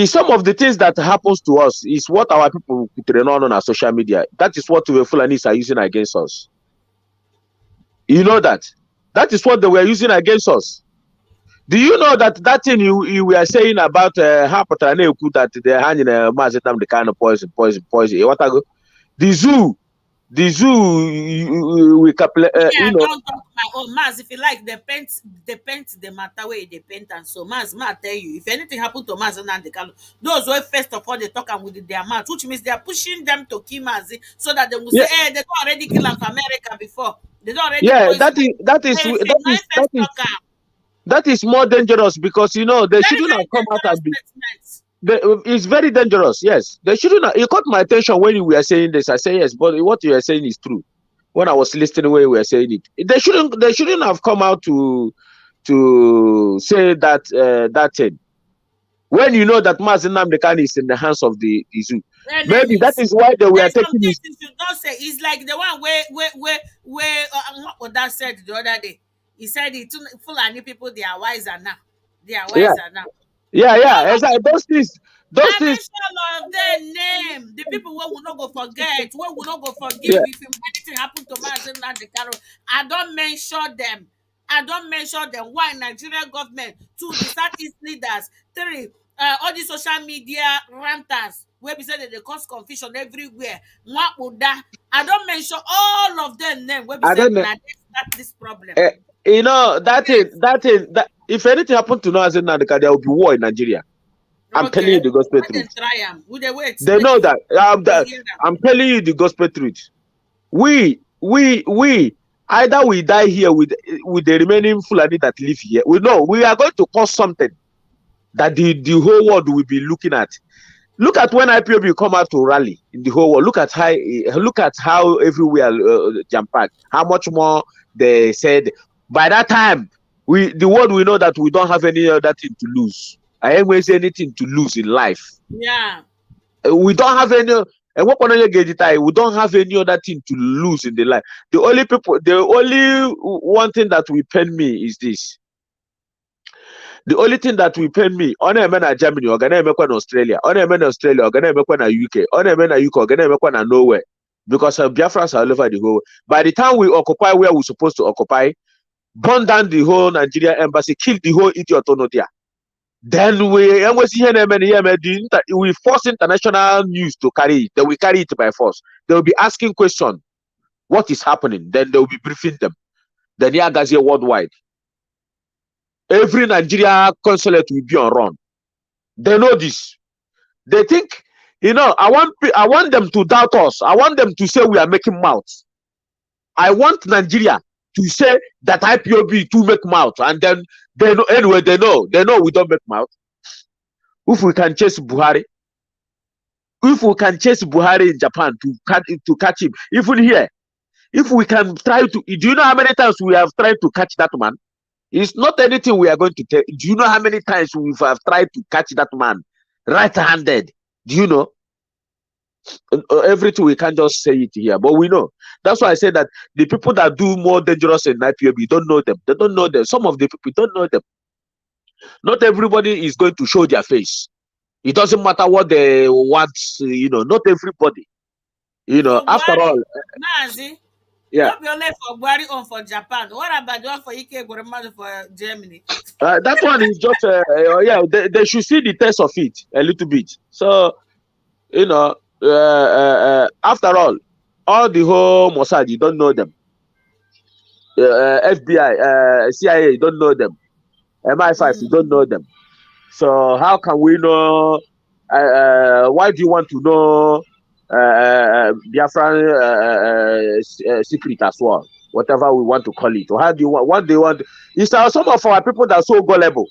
Some of the things that happens to us is what our people put on our social media. That is what the Fulanis are using against us. You know that. That is what they were using against us. Do you know that thing you were saying about how Patraneku that they're hanging a Nnamdi Kanu poison? What I go? The zoo, we don't talk my own Maz. If you like, they paint the matter where they paint, and so Maz, tell you, if anything happened to Maz and Nnamdi Kanu, those who first of all they talk and with their mouth, which means they are pushing them to kill Maz, so that they will say, hey, they don't already kill him for America before. They don't already. Yeah, that is more dangerous, because you know they shouldn't have come out and be. It's very dangerous. Yes, they shouldn't have. It caught my attention when you were saying this. I say yes, but what you are saying is true. When I was listening, when you were saying it, they shouldn't have come out to say that thing. When you know that Mazi Nnamdi Kanu is in the hands of the zoo, maybe that is why they were taking this. You don't say it's like the one where what that said the other day. He said the Fulani people, they are wiser now. They are wiser now. Yeah. Exactly. Those things. I mention all of their name. The people who will not go forget, who will not go forgive if anything happened to Mazi Nnamdi Kanu. I don't mention them. Why Nigerian government? 2, the Southeast leaders. 3, all the social media ranters where we say that they cause confusion everywhere. I don't mention all of them name where we say that this problem. You know that if anything happened to Mazi Nnamdi Kanu, there will be war in Nigeria. I'm telling you the gospel truth. They know that. I'm telling you the gospel truth. We either we die here with the remaining Fulani that live here. We know we are going to cause something that the whole world will be looking at. Look at when IPOB come out to rally in the whole world. Look at how everywhere jam-packed. How much more they said by that time. The world will know that we don't have any other thing to lose. I ain't going to say anything to lose in life. Yeah. We don't have any. And what we don't have any other thing to lose in the life. The only one thing that will pain me is this. The only thing that will pain me, on a man at Germany, or Ghana, Australia, on a man Australia, or Ghana, UK, on a man UK, or Ghana, nowhere. Because Biafras are all over the whole. By the time we occupy where we're supposed to occupy, burn down the whole Nigeria embassy, kill the whole idiot on there. Then we force international news to carry it. They will carry it by force. They will be asking questions. What is happening? Then they will be briefing them. The near Gaza worldwide. Every Nigeria consulate will be on run. They know this. They think, I want them to doubt us. I want them to say we are making mouths. I want Nigeria to say that IPOB to make mouth, and then they know anyway. They know we don't make mouth. If we can chase Buhari in Japan to catch him, even here, if we can try to, do you know how many times we have tried to catch that man? It's not anything we are going to tell. Do you know how many times we have tried to catch that man right-handed? Do you know? Everything we can't just say it here, but we know. That's why I say that the people that do more dangerous in IPOB don't know them. They don't know them. Some of the people don't know them. Not everybody is going to show their face. It doesn't matter what they want, not everybody. So after all. Mazi, not only for Buhari on for Japan. What about the one for Ike Goremadu for Germany? That one is just, they should see the test of it a little bit. So you know, after all the whole Mossad, you don't know them. FBI, CIA, you don't know them. MI5, you don't know them. So how can we know? Why do you want to know Biafran secret as well? Whatever we want to call it. Or how do you want? What do you want? It's some of our people that are so gullible.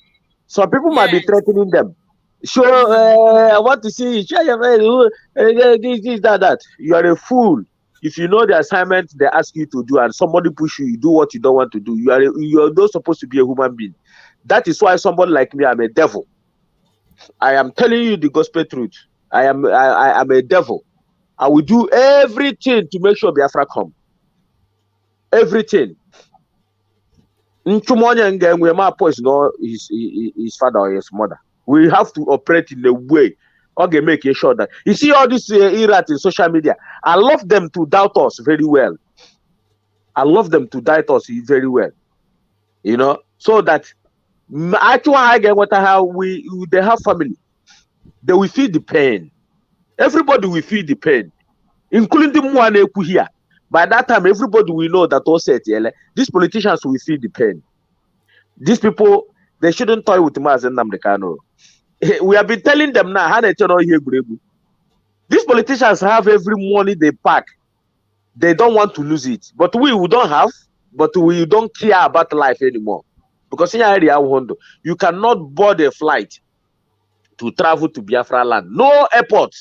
Some people might be Yes. threatening them. Sure, I want to see this, that. You are a fool. If you know the assignment they ask you to do and somebody push you, you do what you don't want to do. You are not supposed to be a human being. That is why somebody like me, I'm a devil. I am telling you the gospel truth. I am a devil. I will do everything to make sure Biafra come. Everything. Nchumonye poison or his father or his mother. We have to operate in a way. Okay, make sure that you see all this irate in social media. I love them to doubt us very well. I love them to doubt us very well. You know, so that actually I get what they have family. They will feel the pain. Everybody will feel the pain, including the one here. By that time, everybody will know that also these politicians will feel the pain. These people, they shouldn't toy with Nnamdi Kanu. We have been telling them now, how they turn here. These politicians have every money they pack. They don't want to lose it. But we don't have, but we don't care about life anymore. Because in area, you cannot board a flight to travel to Biafra land. No airport.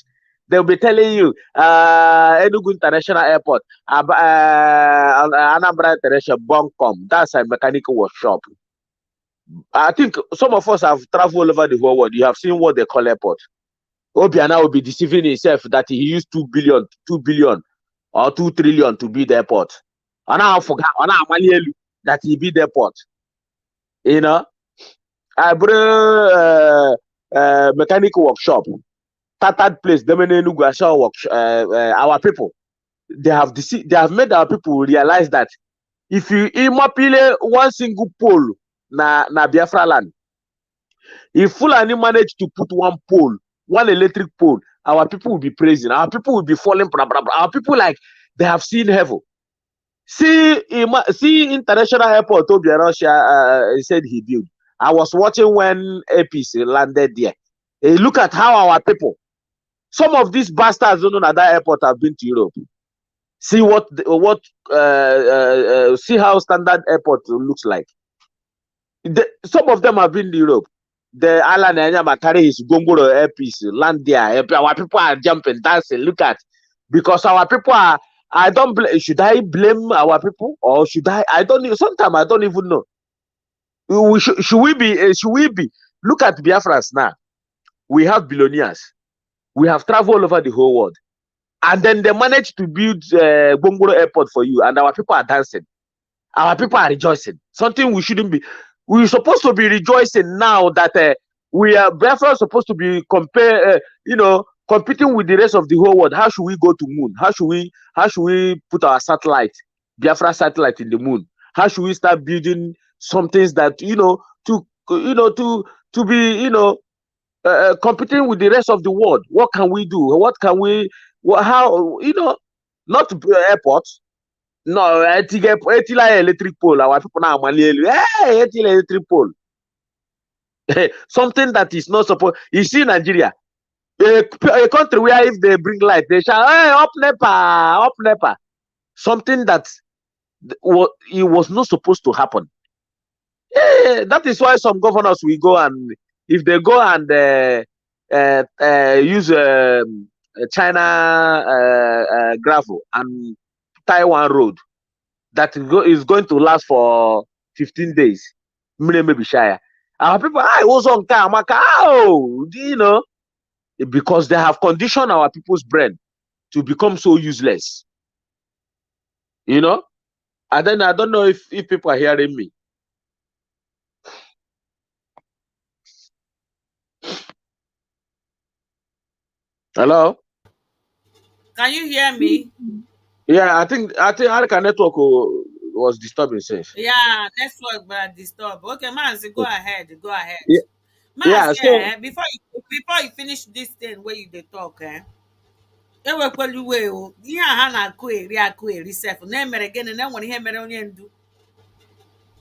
They'll be telling you, Enugu International Airport, Anambra International Buncom. That's a mechanical workshop. I think some of us have traveled all over the whole world. You have seen what they call airport. Obiana will be deceiving himself that he used 2 billion or 2 trillion to build the airport. And I forgot that he built the airport. You know, I brought mechanical workshop. Third place, our people. They have made our people realize that if you immobile one single pole na Biafra land, if Fulani manage to put one pole, one electric pole, our people will be praising. Our people will be falling. Blah, blah, blah. Our people like they have seen heaven. See international airport Obi Russia said he built. I was watching when APC landed there. Look at how our people, some of these bastards don't know that airport have been to Europe. See see how standard airport looks like. Some of them have been to Europe. The island Anyama carry his Gongoro airpiece, land there. Our people are jumping, dancing. Look at, because our people are. I don't blame. Should I blame our people or should I don't know. Sometimes I don't even know. Should we be? Should we be? Look at Biafrans now. We have billionaires. We have traveled all over the whole world, and then they managed to build Gongoro airport for you, and our people are dancing. Our people are rejoicing. Something we shouldn't be. We're supposed to be rejoicing now that we are Biafra supposed to be competing with the rest of the whole world. How should we go to moon? How should we put our satellite, Biafra satellite, in the moon? How should we start building some things that to be competing with the rest of the world? What can we do? What can we? How not airports. No, electric pole. Our people now electric pole. Something that is not supposed. You see, Nigeria, a country where if they bring light, they shout, "Hey, up NEPA, up NEPA." Something that it was not supposed to happen. That is why some governors will go and if they go and use China gravel and Taiwan road that is going to last for 15 days. Maybe shire. Our people, was on Macau, because they have conditioned our people's brain to become so useless. And then I don't know if people are hearing me. Hello? Can you hear me? Yeah, I think our network was disturbing since. Yeah, network but disturb. Okay, Manzi, go ahead. Go ahead. Yeah, Manzi, so before you finish this thing where you they talk, ewekwala iwe o ihe a ha na-akụ eri sef na-emere gịnị na enwere ihe mere onye ndu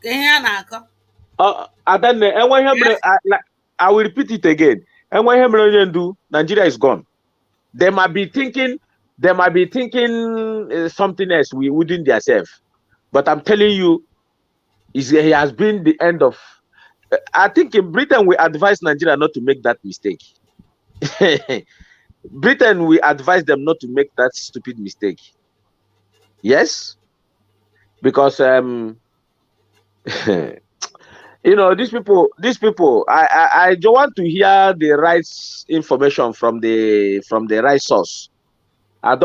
ka ihe a na-akọ Adanne, I will repeat it again. And when onye ndu, Nigeria is gone. They might be thinking something else within themselves. But I'm telling you, he has been the end of. I think in Britain we advise Nigeria not to make that mistake. Britain, we advise them not to make that stupid mistake. Yes, because you know, these people, I don't want to hear the right information from the right source. That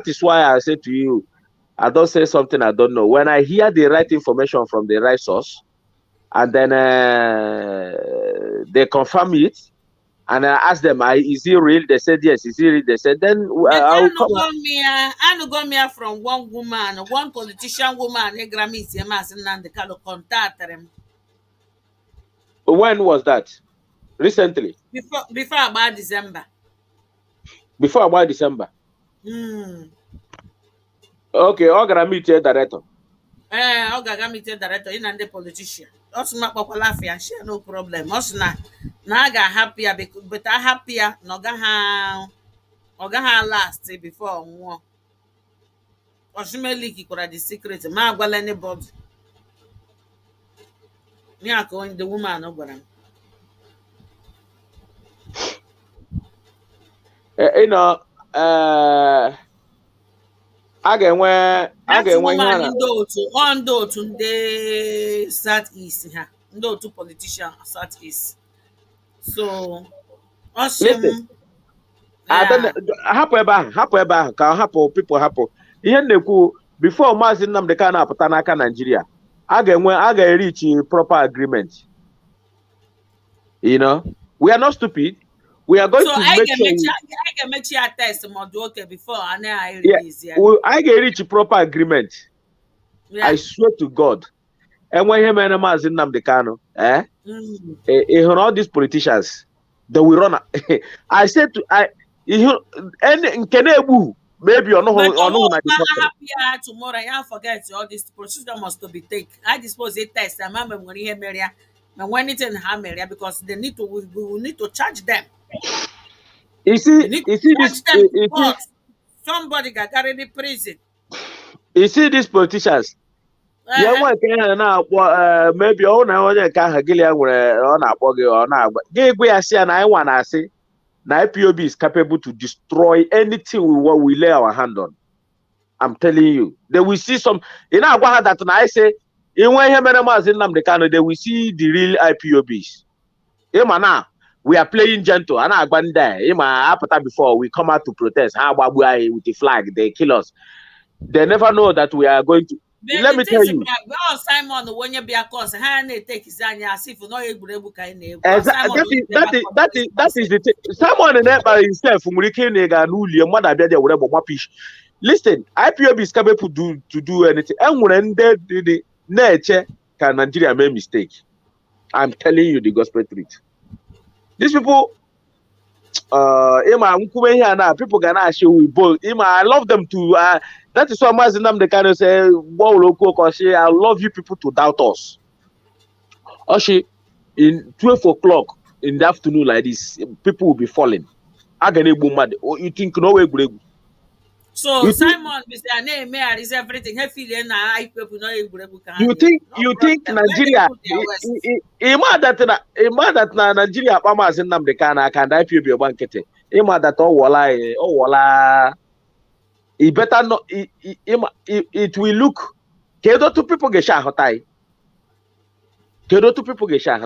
is why I say to you, I don't say something I don't know. When I hear the right information from the right source, and then they confirm it, and I ask them, is it real? They said yes. Is it real? They said then I will come. Anugomia from one woman, one politician woman, Nnamdi Kanu contacted him. When was that? Recently. Before about December. Before about December. Okay, I'm gonna meet your director. I'm gonna meet your director. You're not the politician. Also, my popular share no problem. Also, na I got happier because, but I happier. No gonna last before one. Ultimately, he could have the secret. Ma gwala anybody. Me I going the woman no gwala. You know, I get when Ondo to the Southeast here. Ondo to politician Southeast. So, listen. Hapụ ebe ahụ ka hapụ people hapụ ihe na-ekwu before Maazị Nnamdi Kanu apụta n'aka Nigeria a ga-reach proper agreement. You know, we are not stupid. We are going to make sure I can make you a test okay before and then I reach proper agreement. Yeah. I swear to God. And when him and Maazị Nnamdi Kanu, all these politicians, they will run. I said to maybe or no happier tomorrow. I forget all this procedure must be taken. I dispose a test. I remember when he Maria, and when it's in Hameria because they need to we will need to charge them. You see this somebody got carried in prison. You see these politicians. Yeah, one can now maybe all now can Gilead on a bogey or now. We are saying I want to say. Now IPOB is capable to destroy anything we lay our hand on. I'm telling you. They will see some. You know that I say, in when Nnamdi Kanu, they will see the real IPOBs. Now we are playing gentle. And I gone there. After before we come out to protest. How about we with the flag? They kill us. They never know that we are going to. Let me tell you. Simon, when you be a course, take his as if no that is the thing. Someone in by himself from listen, IPOB is capable to do anything. And when the nature can Nigeria make mistake. I'm telling you the gospel truth. These people people can show we both. I love them to that is why Maazị Nnamdi Kanu say, I love you people to doubt us. Oshi, in 12 o'clock in the afternoon like this, people will be falling. You think no way? So Simon, Mr. Name, is everything. You think Nigeria? That Nigeria, Maazị Nnamdi Kanu can IPOB bankete. That wala. It better not. It will look. Kedo two people get shot. Kedo two people get shot.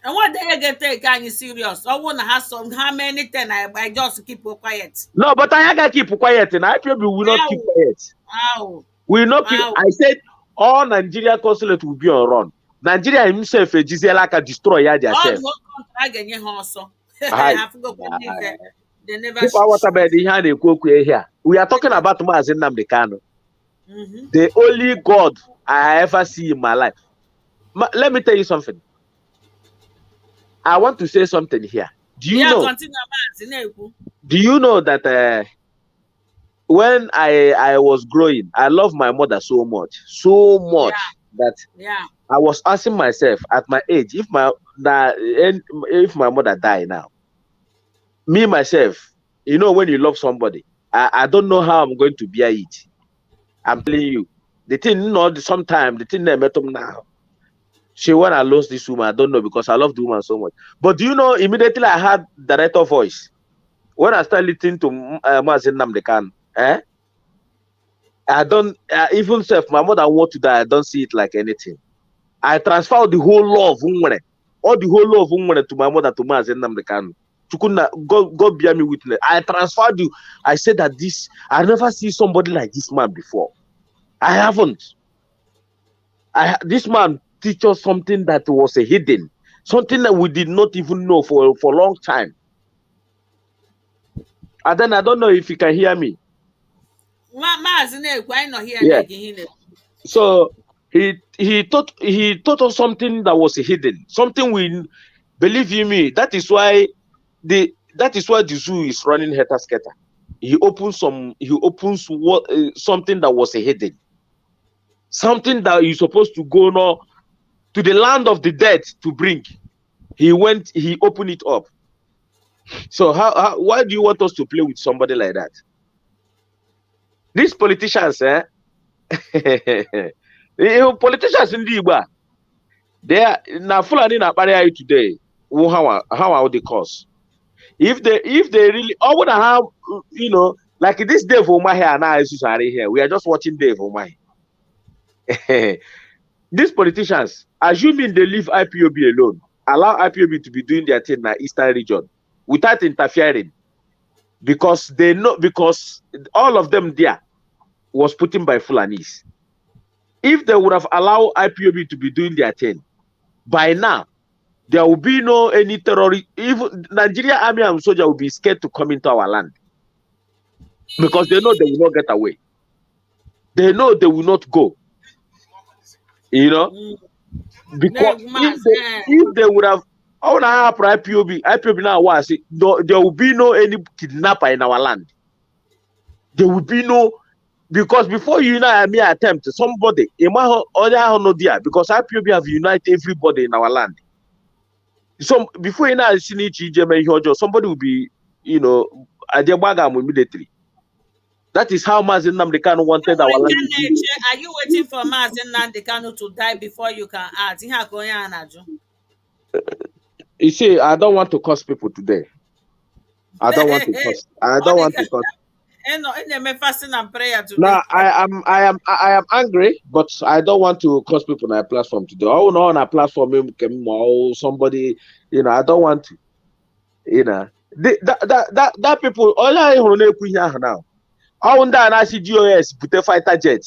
And what they get take kind of serious? I wanna have some. How many times I just keep quiet? No, but I gotta keep quiet, and I probably will not keep quiet. How? We will not keep. I said all Nigeria consulate will be on run. Nigeria himself, Gisela can destroy themselves. They never what about the hand here? We are talking about Maazị Nnamdi Kanu. The only God I ever see in my life. Let me tell you something. I want to say something here. Do you know? Continue. Do you know that when I was growing, I love my mother so much that I was asking myself at my age, if my mother die now, me myself, you know, when you love somebody, I don't know how I'm going to bear it. I'm telling you, the thing, sometimes the thing that met them now. When I lost this woman, I don't know, because I love the woman so much. But do you know, immediately I had director voice. When I started listening to Nnamdi Kanu, I don't, even self, my mother want to die, I don't see it like anything. I transfer the whole law of Umwene, all the whole law of Umwene to my mother, to Nnamdi Kanu. God bear me witness. I transferred you. I said that I never see somebody like this man before. I haven't. This man teach us something that was a hidden, something that we did not even know for a long time. And then I don't know if you can hear me. Yeah. So he taught us something that was hidden, something we believe in me. That is why the zoo is running helter skelter. He opens something that was hidden, something that you're supposed to go now to the land of the dead to bring. He opened it up. So why do you want us to play with somebody like that? These politicians, politicians in the Igba, they are now Fulani na barrier today. How are the cause? If they really, I wanna have, like this Dave Umahi now is here. We are just watching Dave Umahi. These politicians, assuming they leave IPOB alone, allow IPOB to be doing their thing in the Eastern region without interfering, because they know, because all of them there was put in by Fulanis. If they would have allowed IPOB to be doing their thing, by now there will be no any terrorist. Even Nigeria army and soldier will be scared to come into our land, because they know they will not get away. They know they will not go. Because if they would have, IPOB now was, there will be no any kidnapper in our land. There will be no, because before you attempt somebody, because IPOB have united everybody in our land. So before somebody will be, immediately. That is how Nnamdi Kanu wanted our land. Are you waiting for Nnamdi Kanu to die before you can act? You see, I don't want to curse people today. I don't want to curse. I don't want to curse. Fasting and prayer today. No, I am angry, but I don't want to curse people on our platform today. Oh no, on our platform, somebody, I don't want to. That people, all I now. How I see GOS put a fighter jet.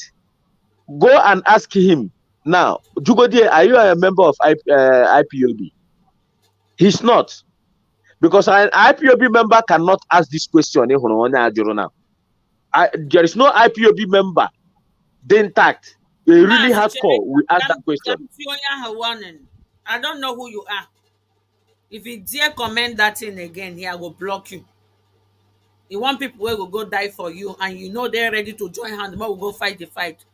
Go and ask him now. Jugodi, are you a member of IPOB? He's not, because an IPOB member cannot ask this question. There is no IPOB member. They intact. They really hardcore. We ask that question. I don't know who you are. If you dare comment that thing again, here I will block you. You want people who will go die for you, and they're ready to join hands, but will go fight the fight.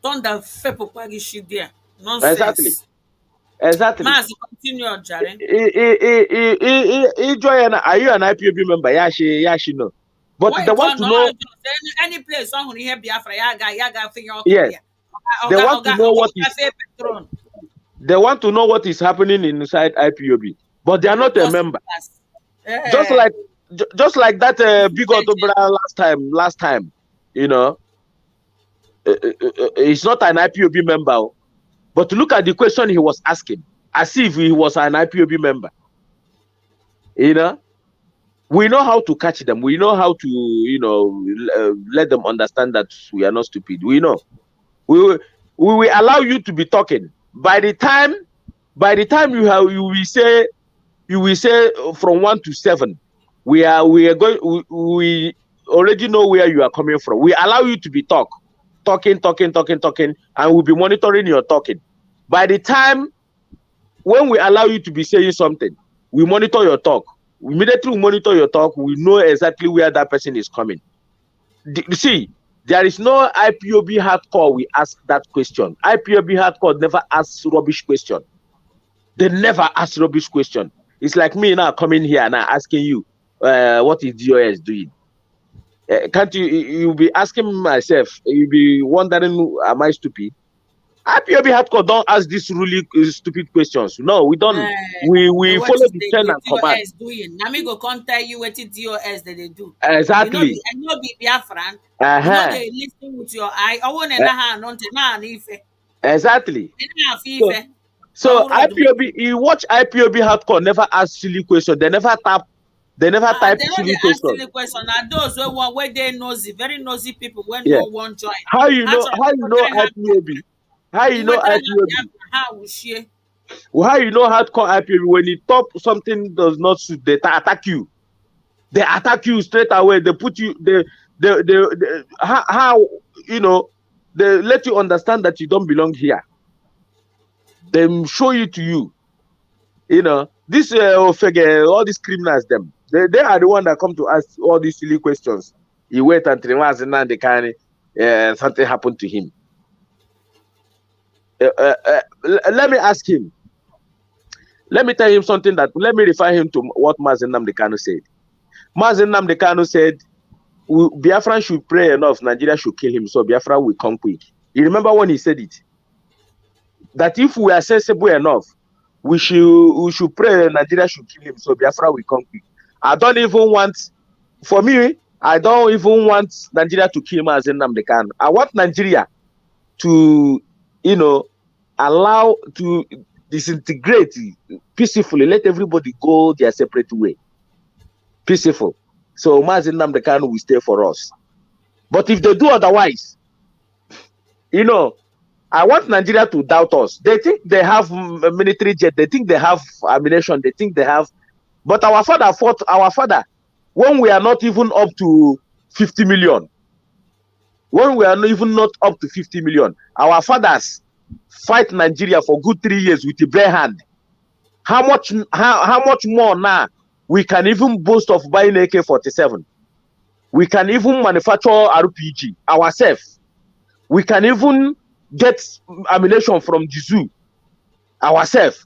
Don't that fepopagi shit there. Nonsense. Exactly. Mas, continue, Jare. Are you an IPOB member? Yeah, she know. But they want to know any place on here Biafra, yaga finger. Yes. They want to know what is. They want to know what is happening inside IPOB, but they are not a member. Just like that big Otobra last time, he's not an IPOB member, but look at the question he was asking, as if he was an IPOB member. We know how to catch them. We know how to, let them understand that we are not stupid. We know. We will allow you to be talking. By the time you will say from 1 to 7. We already know where you are coming from. We allow you to be talking, and we'll be monitoring your talking. By the time when we allow you to be saying something, we monitor your talk. Immediately we monitor your talk, we know exactly where that person is coming. See, there is no IPOB hardcore we ask that question. IPOB hardcore never asks rubbish question. They never ask rubbish question. It's like me now coming here now asking you, what is DOS doing? Can't you'll be asking myself, you'll be wondering, am I stupid? IPOB hardcore don't ask these really stupid questions. No, we don't. We what follow is the chain and command. DOS doing? Now me go come tell you what is DOS that they do. Exactly. You know be Biafran. You know Uh-huh. they listen with your eye. I want na hand on na ife. Exactly. So IPOB, you watch IPOB hardcore never ask silly question. They never type they know silly they ask question. silly question. Now those where they nosy, very nosy people when Yeah. no one join. How you know IPOB? How you know IPOB? How you know hardcore IPOB? When you top something does not suit, they attack you. They attack you straight away. They put you. How you know? They let you understand that you don't belong here. They show you to you. You know this all these criminals. They are the one that come to ask all these silly questions. You wait until they can something happened to him. Let me ask him. Let me tell him something let me refer him to what Nnamdi Kanu said. Nnamdi Kanu said, Biafra should pray enough, Nigeria should kill him, so Biafra will come quick. You remember when he said it? That if we are sensible enough, we should pray Nigeria should kill him, so Biafra will come quick. I don't even want Nigeria to kill Nnamdi Kanu. I want Nigeria to, allow to disintegrate peacefully, let everybody go their separate way. Peaceful. So Nnamdi Kanu will stay for us. But if they do otherwise, I want Nigeria to doubt us. They think they have a military jet, they think they have ammunition, they think they have. But our father fought our father when we are not even up to 50 million. When we are not even up to 50 million, our fathers fight Nigeria for good 3 years with a bare hand. How much more now we can even boast of buying AK-47? We can even manufacture RPG ourselves. We can even get ammunition from the zoo ourselves.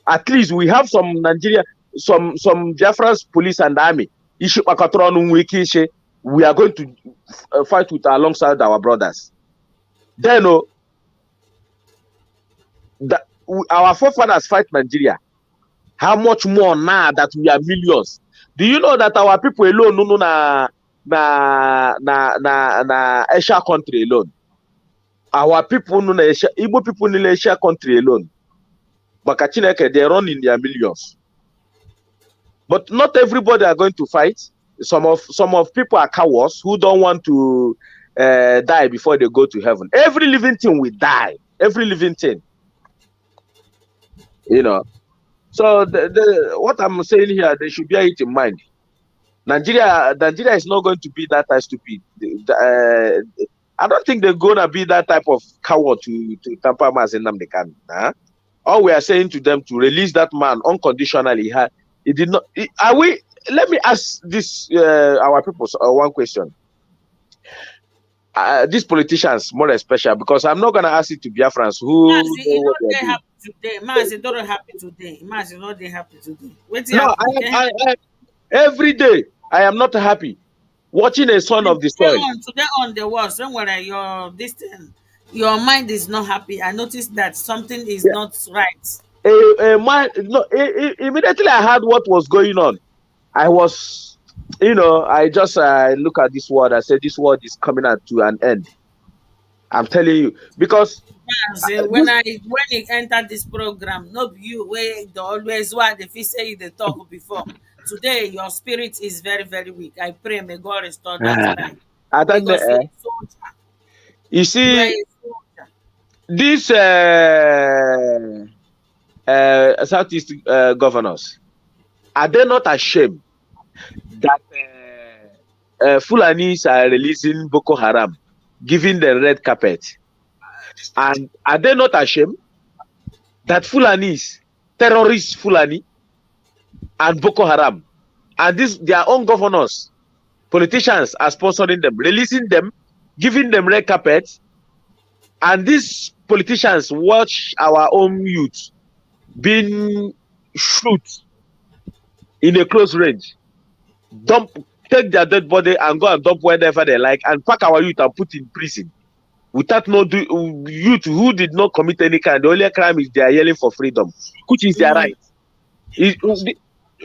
At least we have some Nigeria, some Biafra's police and army. We are going to fight alongside our brothers. Then our forefathers fight Nigeria. How much more now that we are millions? Do you know that our people alone na Asia country alone? Our people no na Asia, Igbo people in Asia country alone. Bakachineke, they run in their millions. But not everybody are going to fight. Some of people are cowards who don't want to die before they go to heaven. Every living thing will die. Every living thing. So what I'm saying here, they should bear it in mind. Nigeria is not going to be that stupid. I don't think they're gonna be that type of coward to tamper Nnamdi Kanu. All we are saying to them to release that man unconditionally. He did not. Let me ask this our people one question. These politicians more especially, because I'm not gonna ask it to Biafrans who. Mazi don't happy today. Mazi not they happy today. No, I every day I am not happy watching a son of the soil. Today on the walls, when your mind is not happy. I noticed that something is not right. Immediately I heard what was going on. I was, I just look at this world. I said, this world is coming to an end. I'm telling you, because when he entered this program, no you way the always what if he say the talk before. Today your spirit is very, very weak. I pray may God restore that time. I don't know. You see, these Southeast governors, are they not ashamed that Fulanis are releasing Boko Haram, giving them red carpet? And are they not ashamed that Fulanis, terrorist Fulani, and Boko Haram. And their own governors, politicians are sponsoring them, releasing them, giving them red carpets. And these politicians watch our own youth being shot in a close range, take their dead body and go and dump wherever they like, and pack our youth and put in prison without youth who did not commit any crime. The only crime is they are yelling for freedom, which is their right.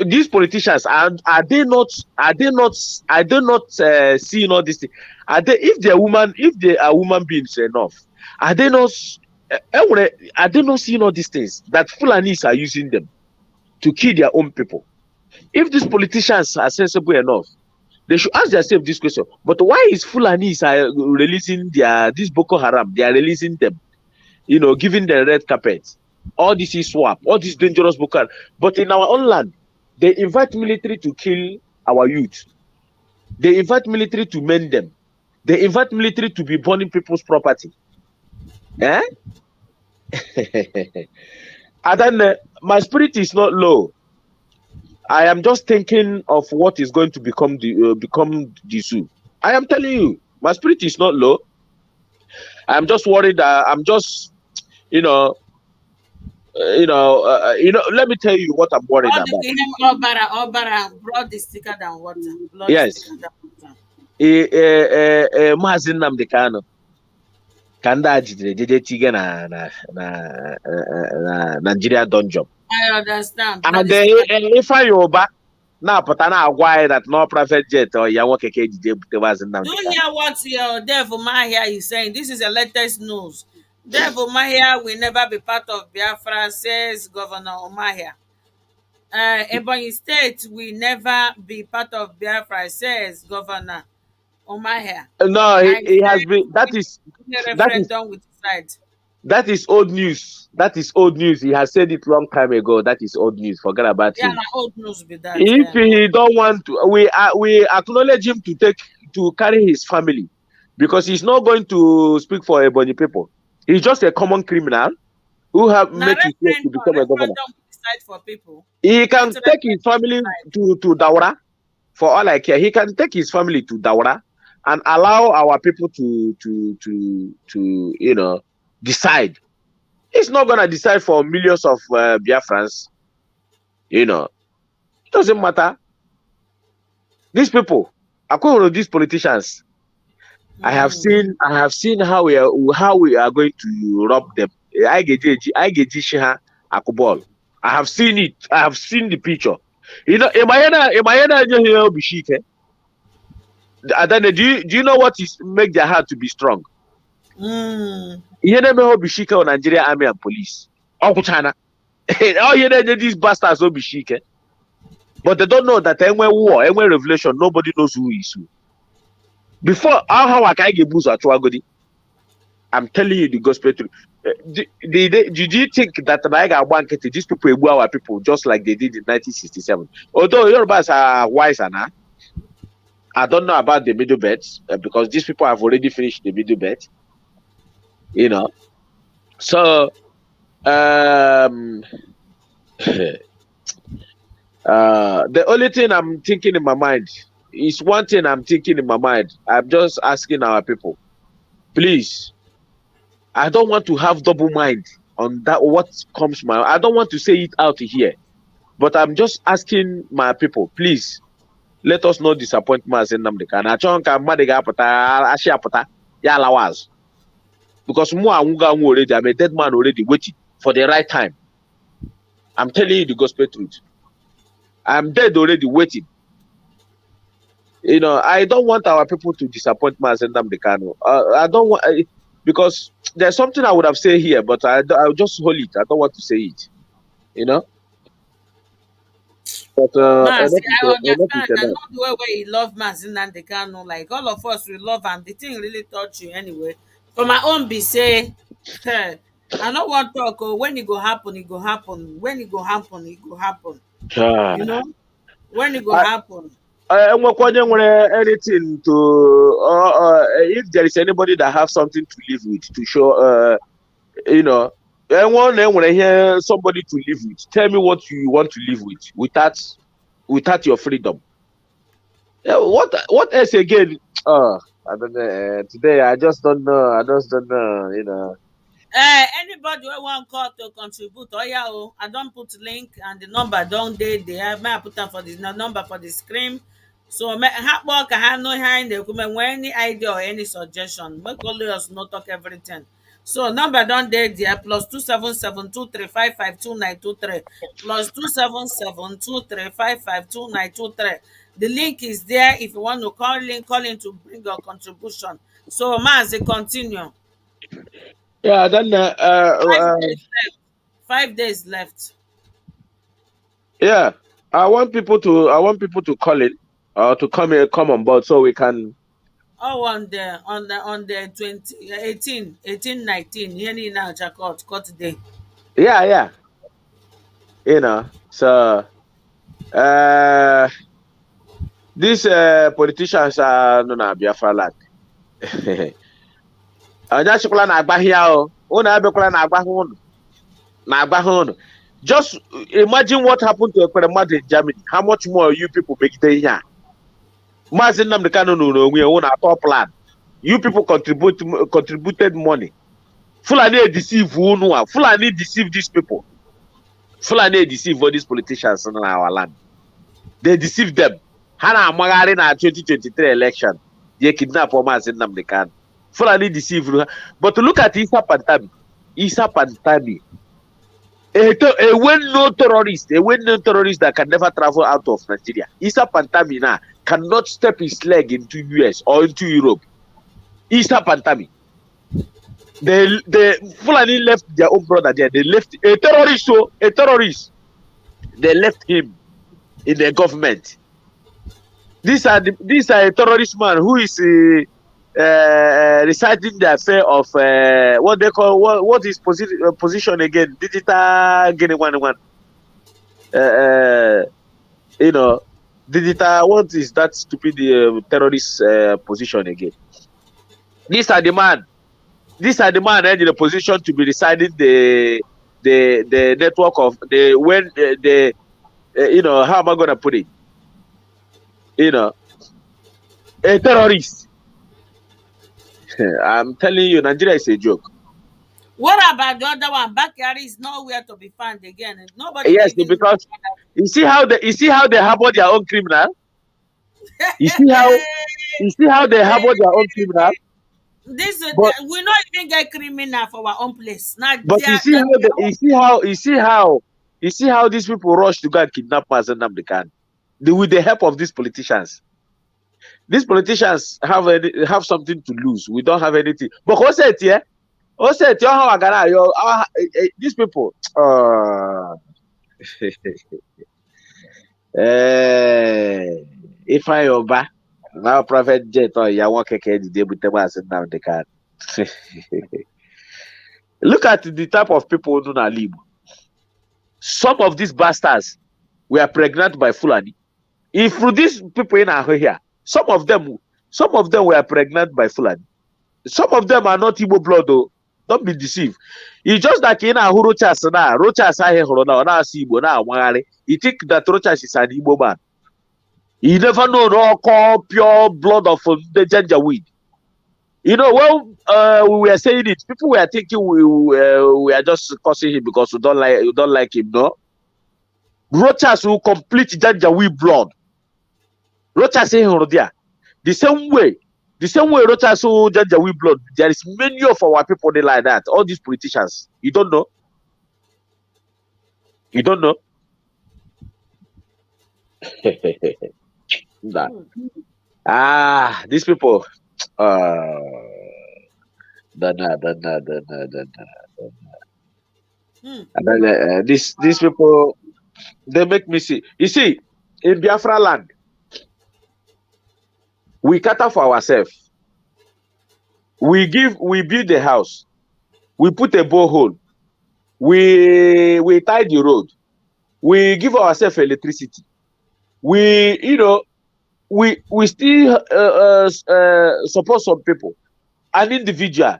These politicians are they not seeing all this thing? If they are human beings enough, are they not seeing all these things that Fulanis are using them to kill their own people? If these politicians are sensible enough, they should ask themselves this question. But why is Fulanis releasing this Boko Haram? They are releasing them, giving them red carpet. All this is swap, all this dangerous Boko Haram. But in our own land, they invite military to kill our youth. They invite military to mend them. They invite military to be burning people's property. Eh? And then my spirit is not low. I am just thinking of what is going to become the zoo. I am telling you, my spirit is not low. I am just worried. I'm just, let me tell you what I'm worried about. Obara brought the sticker than water. Yes. Maazị Nnamdi Kanu ka ndị a jidere jeje tige na Nigeria dungeon. I understand. And if I Yoruba na-apụta na-agwa anyị that no private jet or ya nwoke ka ejije bute Maazị Nnamdi Kanu. Do you hear what your Devil Mahia is saying? This is the latest news. Devil Mahia will never be part of Biafra, says Governor Umahia. Ebonyi State will never be part of Biafra, says Governor Umahia. No, he has been. That is old news. That is old news. He has said it long time ago. That is old news. Forget about it. Yeah, old news be that. If he don't want to, we acknowledge him to carry his family, because he's not going to speak for Ebonyi people. He's just a common criminal who have made his way to become a governor. For people. He can take his family to Daura. For all I care, he can take his family to Daura and allow our people to decide. He's not gonna decide for millions of Biafrans. It doesn't matter. These people, according to these politicians, I have seen how we are going to rob them. I get Shiha Akubol. I have seen it. I have seen the picture. Do you know what is make their heart to be strong? Nigeria Army and Police. These bastards will be chic. But they don't know that when war, when revelation, nobody knows who is who. Before how I can get booze at Chuagodi, I'm telling you the gospel truth. Did you think that these people were our people just like they did in 1967? Although Yorubas are wiser now, I don't know about the middle belt because these people have already finished the middle belt. So the only thing I'm thinking in my mind is one thing I'm thinking in my mind. I'm just asking our people, please. I don't want to have double mind on that. What comes my, I don't want to say it out here, but I'm just asking my people, please, let us not disappoint Maazị Nnamdi Kanu. Because already, I'm a dead man already waiting for the right time. I'm telling you the gospel truth. I'm dead already waiting. I don't want our people to disappoint Maazị Nnamdi Kanu. I don't want. Because there's something I would have said here, but I'll just hold it. I don't want to say it. But I understand. I know the way you love Maazị Nnamdi Kanu. Like all of us, we love him. The thing really touch you anyway. For my own be say, I don't want to talk. When it go happen, it go happen. When it go happen, it go happen. When it go happen. Anything to if there is anybody that have something to live with to show I want to hear somebody to live with. Tell me what you want to live with without without your freedom. What else again? I don't know. Today I just don't know. I just don't know. You know. Anybody wey wan call to contribute, oya o, I don put link and the number don dey there. May I put am for the number for the screen? So ha kpọọ ka ha nụ ihe anyị na-ekwu, ma nwee any idea or any suggestion, make only us no talk everything. So number don dey there, +27723552923, +27723552923. The link is there if you want to call in to bring your contribution. So Mazi, continue. Yeah. Then 5 days left. 5 days left. yeah. I want people to call in or to come on board so we can. Oh, on the 18, 19. Here now, cut day. Yeah. You know. So these politicians are no Biafra land. Onye chịkwala na-agbaghị ya o. Unu abịakwala na-agbaghị unu. Just imagine what happened to Ekpere mmadụ in Germany. How much more you people megide ihe a? Maazị Nnamdi Kanu nụrụ onwe ya unu atọ plan. You people contributed money. Fulani deceive unu a. Fulani deceive these people. Fulani deceive all these politicians in our land. They deceive them. Ha na-amagharị na 2023 election. They kidnap Maazị Nnamdi Kanu. Fulani deceive her. But look at Issa Pantami. A well-known terrorist that can never travel out of Nigeria. Issa Pantami now cannot step his leg into US or into Europe. Issa Pantami. They Fulani left their own brother there. They left a terrorist. They left him in the government. These are a terrorist man who is reciting the affair of what they call what is position again? Digital getting one. You know, digital. What is that stupid terrorist position again? These are the man in the position to be deciding the network of the you know, how am I gonna put it? You know, a terrorist. I'm telling you, Nigeria is a joke. What about the other one? Backyard is nowhere to be found again. And nobody. Yes, because you see how they harbor their own criminal. You see how they harbor their own criminal. This we not even get criminal for our own place. Not but you see how these people rush to go and kidnap Maazị Nnamdi Kanu with the help of these politicians. These politicians have something to lose. We don't have anything. But what's it here? These people. If I oba now private jet or ya want to the day with the Maazị Nnamdi Kanu. Look at the type of people who don't live. Some of these bastards were pregnant by Fulani. If these people in our here, some of them were pregnant by Fulani. Some of them are not Igbo blood though. Don't be deceived. It's just like in a Rochas now. Rochas I hear now Igbo now. You think that Rochas is an Igbo man. You never know no pure blood of the Janjaweed. You know, when we were saying it, people were thinking we are just cursing him because we don't like him, no? Rochas will complete Janjaweed blood. Rochas there. The same way Rochas will Janjaweed blood. There is many of our people they like that. All these politicians. You don't know? You don't know? Nah. These people. These people, they make me see. You see, in Biafra land, we cater for ourselves. We build a house. We put a borehole. We tie the road. We give ourselves electricity. We still support some people. An individual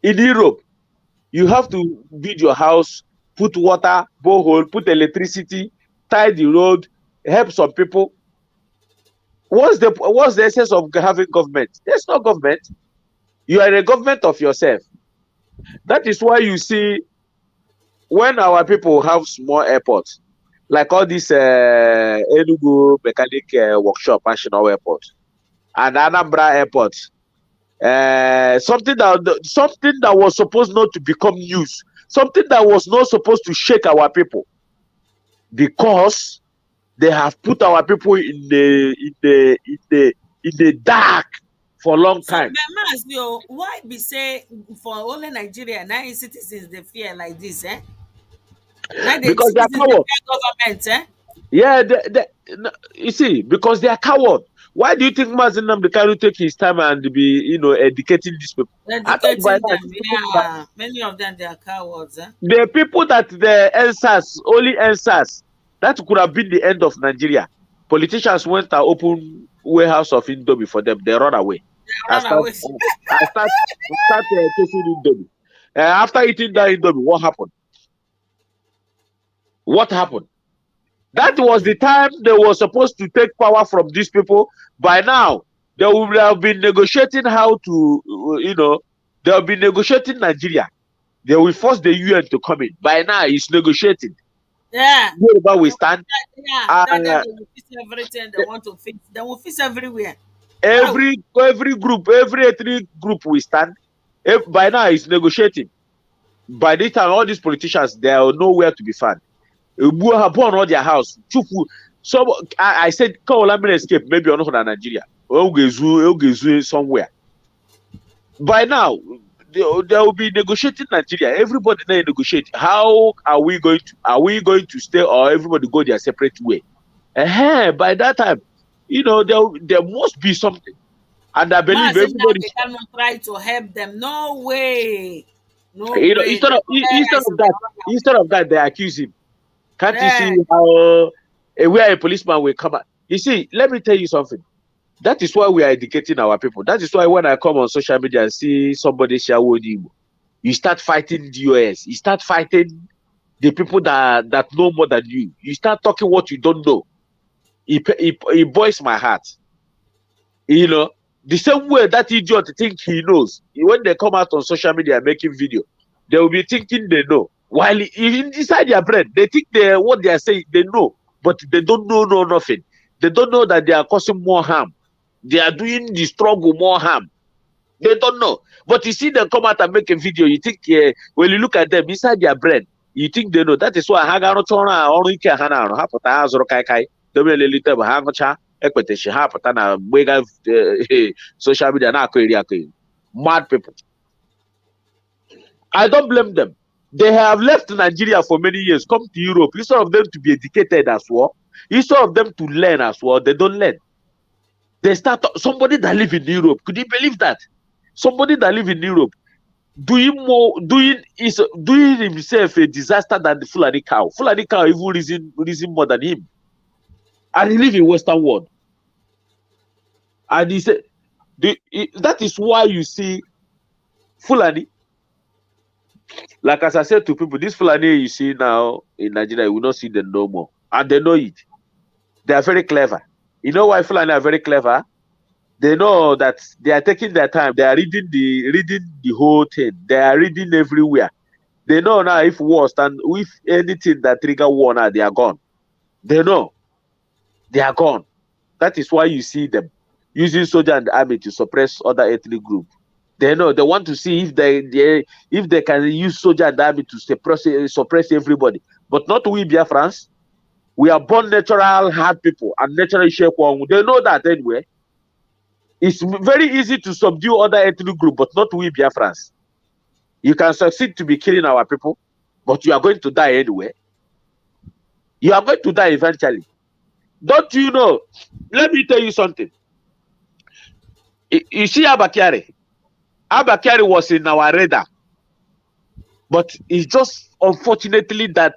in Europe, you have to build your house, put water, borehole, put electricity, tie the road, help some people. What's the essence of having government? There's no government. You are a government of yourself. That is why you see when our people have small airports, like all this Enugu mechanic workshop, National Airport, and Anambra Airport, something that was supposed not to become news, something that was not supposed to shake our people, because they have put our people in the dark for a long So, time. but ask you, why be say for only Nigeria now citizens they fear like this, eh? Now the Because they are citizens they cowards. fear government, eh? Yeah, you see, because they are cowards. Why do you think Mazen Nnamdi Kanu take his time and be, educating these people? I thought by Educating now, them, yeah. Many of them they are cowards, eh? the people that the answers, only answers, that could have been the end of Nigeria. Politicians went and opened warehouse of Indomie for them. They run away. They I run start, away. I start, chasing Indomie. After eating that Indomie, what happened? What happened? That was the time they were supposed to take power from these people. By now, they would have been negotiating how to, they will be negotiating Nigeria. They will force the UN to come in. By now, it's negotiating. Yeah. Wherever we stand, Yeah, that they will fix everything they want to fix. They will fix everywhere. every group, every ethnic group we stand, by now it's negotiating. By this time, all these politicians, they are nowhere to be found. Who have born all their house. So I said, "Call escape. Maybe you're not in Nigeria. Somewhere." By now, they will be negotiating Nigeria. Everybody now negotiate. How are we going to? Are we going to stay, or everybody go their separate way? By that time, there must be something, and I believe everybody. They cannot try to help them. No way. No way. Instead of that, they accuse him. Can't you see Yeah. how where a policeman will come out? You see, let me tell you something. That is why we are educating our people. That is why when I come on social media and see somebody share Igbo, you start fighting DOS. You start fighting the people that know more than you. You start talking what you don't know. It boils my heart. The same way that idiot think he knows. When they come out on social media making video, they will be thinking they know. While inside their brain, they think what they are saying, they know, but they don't know nothing. They don't know that they are causing more harm. They are doing the struggle more harm. They don't know. But you see them come out and make a video, you think, when you look at them inside their brain, you think they know. That is why ekwetechi ha pụta na mega social media na-akọ iri mad people. I don't blame them. They have left Nigeria for many years, come to Europe. Instead of them to be educated as well, instead of them to learn as well, they don't learn. They start somebody that live in Europe. Could you believe that? Somebody that live in Europe doing himself a disaster than the Fulani cow. Fulani cow even reason more than him. And he live in Western world. And he said, that is why you see Fulani. Like as I said to people, this Fulani you see now in Nigeria, you will not see them no more. And they know it. They are very clever. You know why Fulani are very clever? They know that they are taking their time. They are reading the whole thing. They are reading everywhere. They know now if war stand, if anything that trigger war now, they are gone. They know. They are gone. That is why you see them using soldier and army to suppress other ethnic group. They know. They want to see if they can use soldier and army to suppress everybody. But not we Biafrans. We are born natural hard people and natural shape one. They know that anyway. It's very easy to subdue other ethnic group, but not we Biafrans. You can succeed to be killing our people, but you are going to die anyway. You are going to die eventually. Don't you know? Let me tell you something. You see Abakari. Abakari was in our radar. But it's just unfortunately that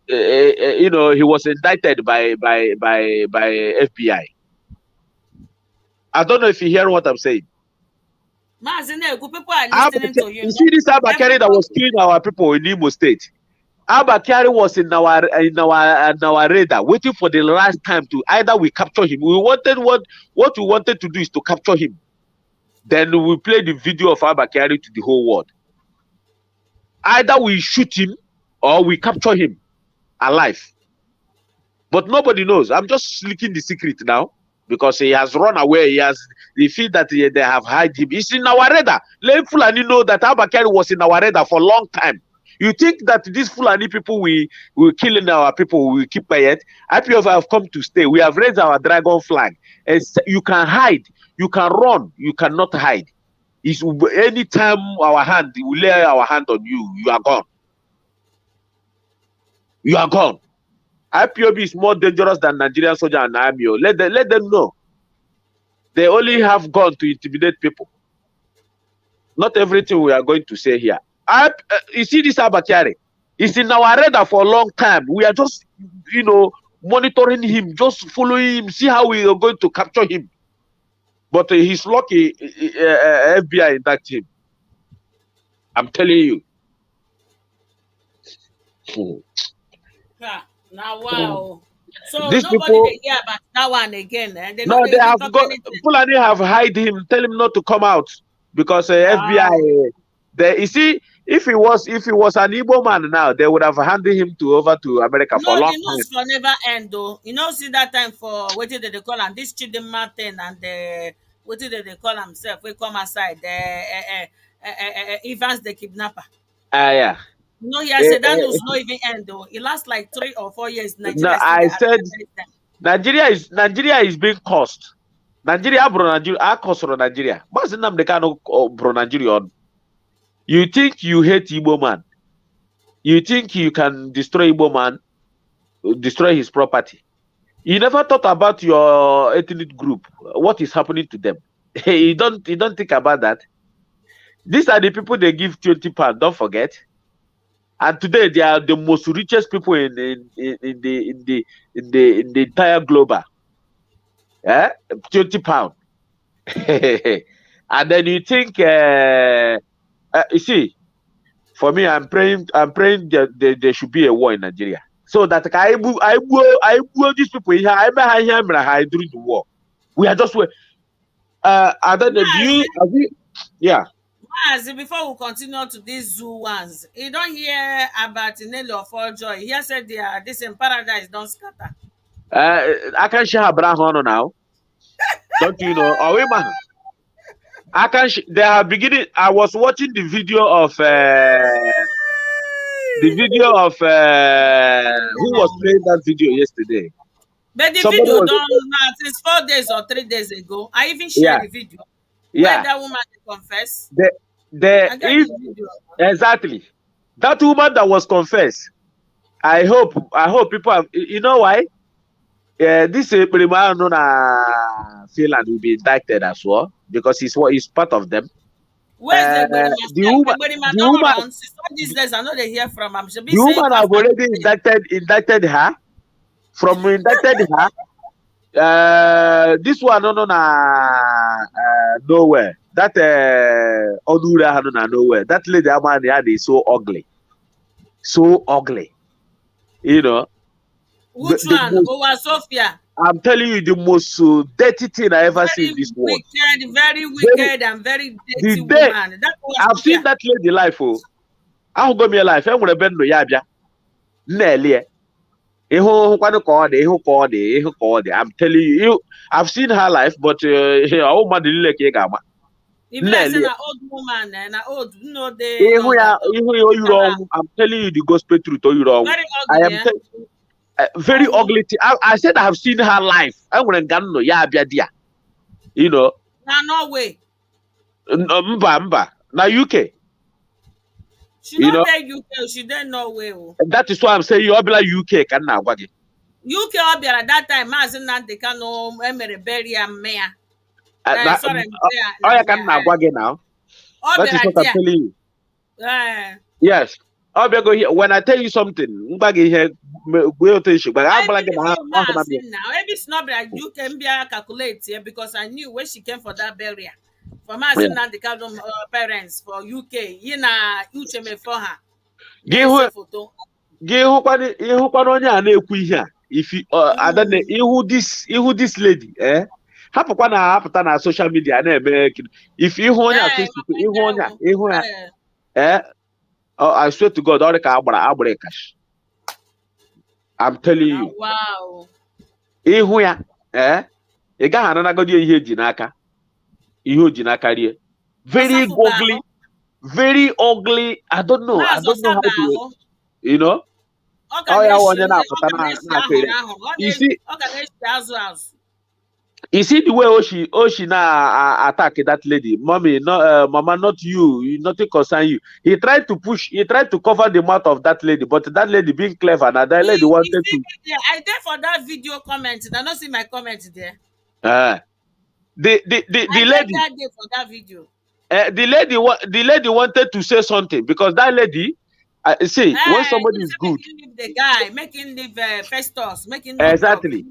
he was indicted by FBI. I don't know if you hear what I'm saying. People are listening to you. You see this Abakari that was killing our people in Imo State. Abakari was in our radar, waiting for the last time to either we capture him. We wanted what we wanted to do is to capture him. Then we play the video of Abakari to the whole world. Either we shoot him or we capture him alive. But nobody knows. I'm just leaking the secret now because he has run away. They feel that they have hide him. He's in our radar. Let Fulani know that Abakari was in our radar for a long time. You think that these Fulani people we killing our people, we keep quiet? IPOF have come to stay. We have raised our dragon flag. And you can hide, you can run, you cannot hide. It's anytime we lay our hand on you, you are gone. You are gone. IPOB is more dangerous than Nigerian soldier and army. Let them know. They only have gun to intimidate people. Not everything we are going to say here. You see this Abakari? He's in our radar for a long time. We are just, monitoring him, just following him, see how we are going to capture him. But he's lucky FBI induct him. I'm telling you. Now, wow. So These nobody people, they hear about that one again. Eh? they have got Fulani have hide him, tell him not to come out because FBI. You see, if he was an Igbo man now, they would have handed him over to America for a long time. The news for never end though. See that time for what did they call him? This Chidinma thing and what did they call himself? We come aside. Evans the kidnapper. Yeah. He has said that news not even end though. It lasts like 3 or 4 years. Nigeria I said Nigeria is being cursed. Nigeria bro Nigeria, I curse on Nigeria. What's the name they can bro Nigeria on? You think you hate Igbo man? You think you can destroy Igbo man, destroy his property? You never thought about your ethnic group, what is happening to them? you don't think about that. These are the people they give 20 pounds. Don't forget. And today they are the most richest people in the entire global. 20 pounds. And then you think, you see, for me, I'm praying that there should be a war in Nigeria, so that I will these people here. I during the war. We are just I don't know. Yeah. Before we continue to these zoo ones, you don't hear about Nelly of all joy. He said they are this in paradise don't scatter. I can share her brown honor now. Don't you know? Oh, wait, man. They are beginning. I was watching the video of who was playing that video yesterday. But the video done since 4 days or 3 days ago. I even shared the video. Where that woman confessed. Exactly. That woman that was confessed. I hope people have, you know why? This Prima Finland will be indicted as well because he's part of them. Where's the woman? These days I know they hear from him. The woman have already indicted her. From indicted her. This one nowhere. That Onura nowhere. That lady Amani is so ugly. So ugly. Which one? Over Sophia. I'm telling you, the most dirty thing I ever seen in this world. Very wicked and very dirty woman. I've seen that lady life. I'll go me life. I'm gonna bend no yabia. Nelly. I'm telling you, I've seen her life, but old man didn't like Yagama. Even as an old woman and an old, I'm telling you the gospel truth. Very ugly. Very ugly. I said I have seen her life. I'm gonna go yabia. Now Norway. Mba. Now UK. She not there UK, she there Norway. That is why I'm saying you'll be like UK can now what UK will be at that time, Nnamdi Kanu bury a mayor. Sorry, I can now now. That is what I'm telling you. Yes. I'll be going here. When I tell you something, baggy here will tell you, but I'm like now. Maybe snobby you can be calculate here because I knew where she came for that burial. For my Nnamdi Kanu parents for UK, UCHM for her. Give her. ịhụkwana onye a na-ekwu ihe a if adane ihu this lady hapụkwa na apụta na social media na-eme if ịhụ onye a Facebook ịhụ ya I swear to God ọ dị ka agbara kash. I'm telling you. Wow. Ịhụ ya ị gaghị ananagodi ihe eji n'aka rie. Very ugly, very ugly. I don't know how to, you know. You see the way Oshi now attack that lady. Mommy, no, mama, not you. Nothing concern you. He tried to cover the mouth of that lady, but that lady being clever, and that lady wanted to. I there for that video comment. I don't see my comment there. The lady there for that video. The lady wanted to say something because that lady. See, when somebody is good, the guy making leave Festus, making exactly.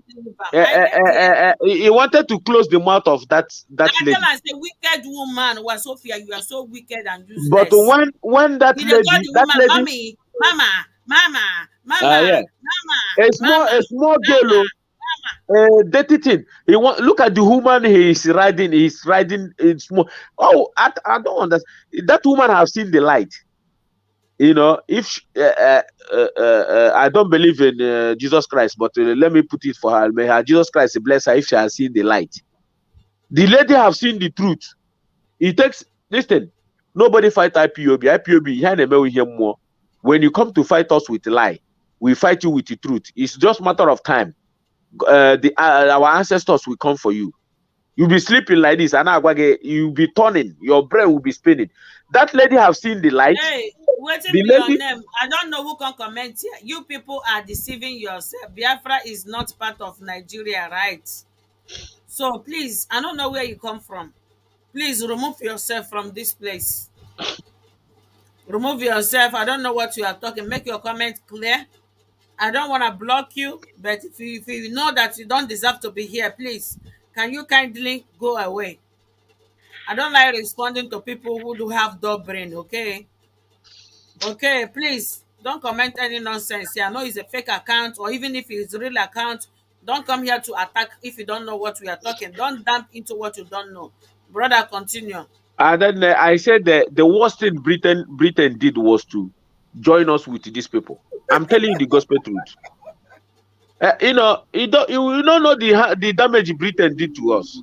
He wanted to close the mouth of that lady. I say, wicked woman, was Sophia, you are so wicked and useless. But when that lady, mama, a small girl, dirty thing. Look at the woman he is riding. He's riding in small. Oh, I don't understand. That woman have seen the light. You know, if I don't believe in Jesus Christ, but let me put it for her. May her Jesus Christ bless her if she has seen the light. The lady have seen the truth. It takes, listen, nobody fight IPOB. IPOB, we hear more. When you come to fight us with a lie, we fight you with the truth. It's just a matter of time. Our ancestors will come for you. You'll be sleeping like this, and you'll be turning. Your brain will be spinning. That lady have seen the light. Hey, what's your name? I don't know who can comment here. You people are deceiving yourself. Biafra is not part of Nigeria, right? So please, I don't know where you come from. Please remove yourself from this place. Remove yourself. I don't know what you are talking. Make your comment clear. I don't want to block you, but if you know that you don't deserve to be here, please, can you kindly go away? I don't like responding to people who do have dull brain, okay? Okay, please, don't comment any nonsense here. I know it's a fake account, or even if it's a real account, don't come here to attack if you don't know what we are talking. Don't dump into what you don't know. Brother, continue. And then I said that the worst thing Britain did was to join us with these people. I'm telling you the gospel truth. You know, you don't know the damage Britain did to us.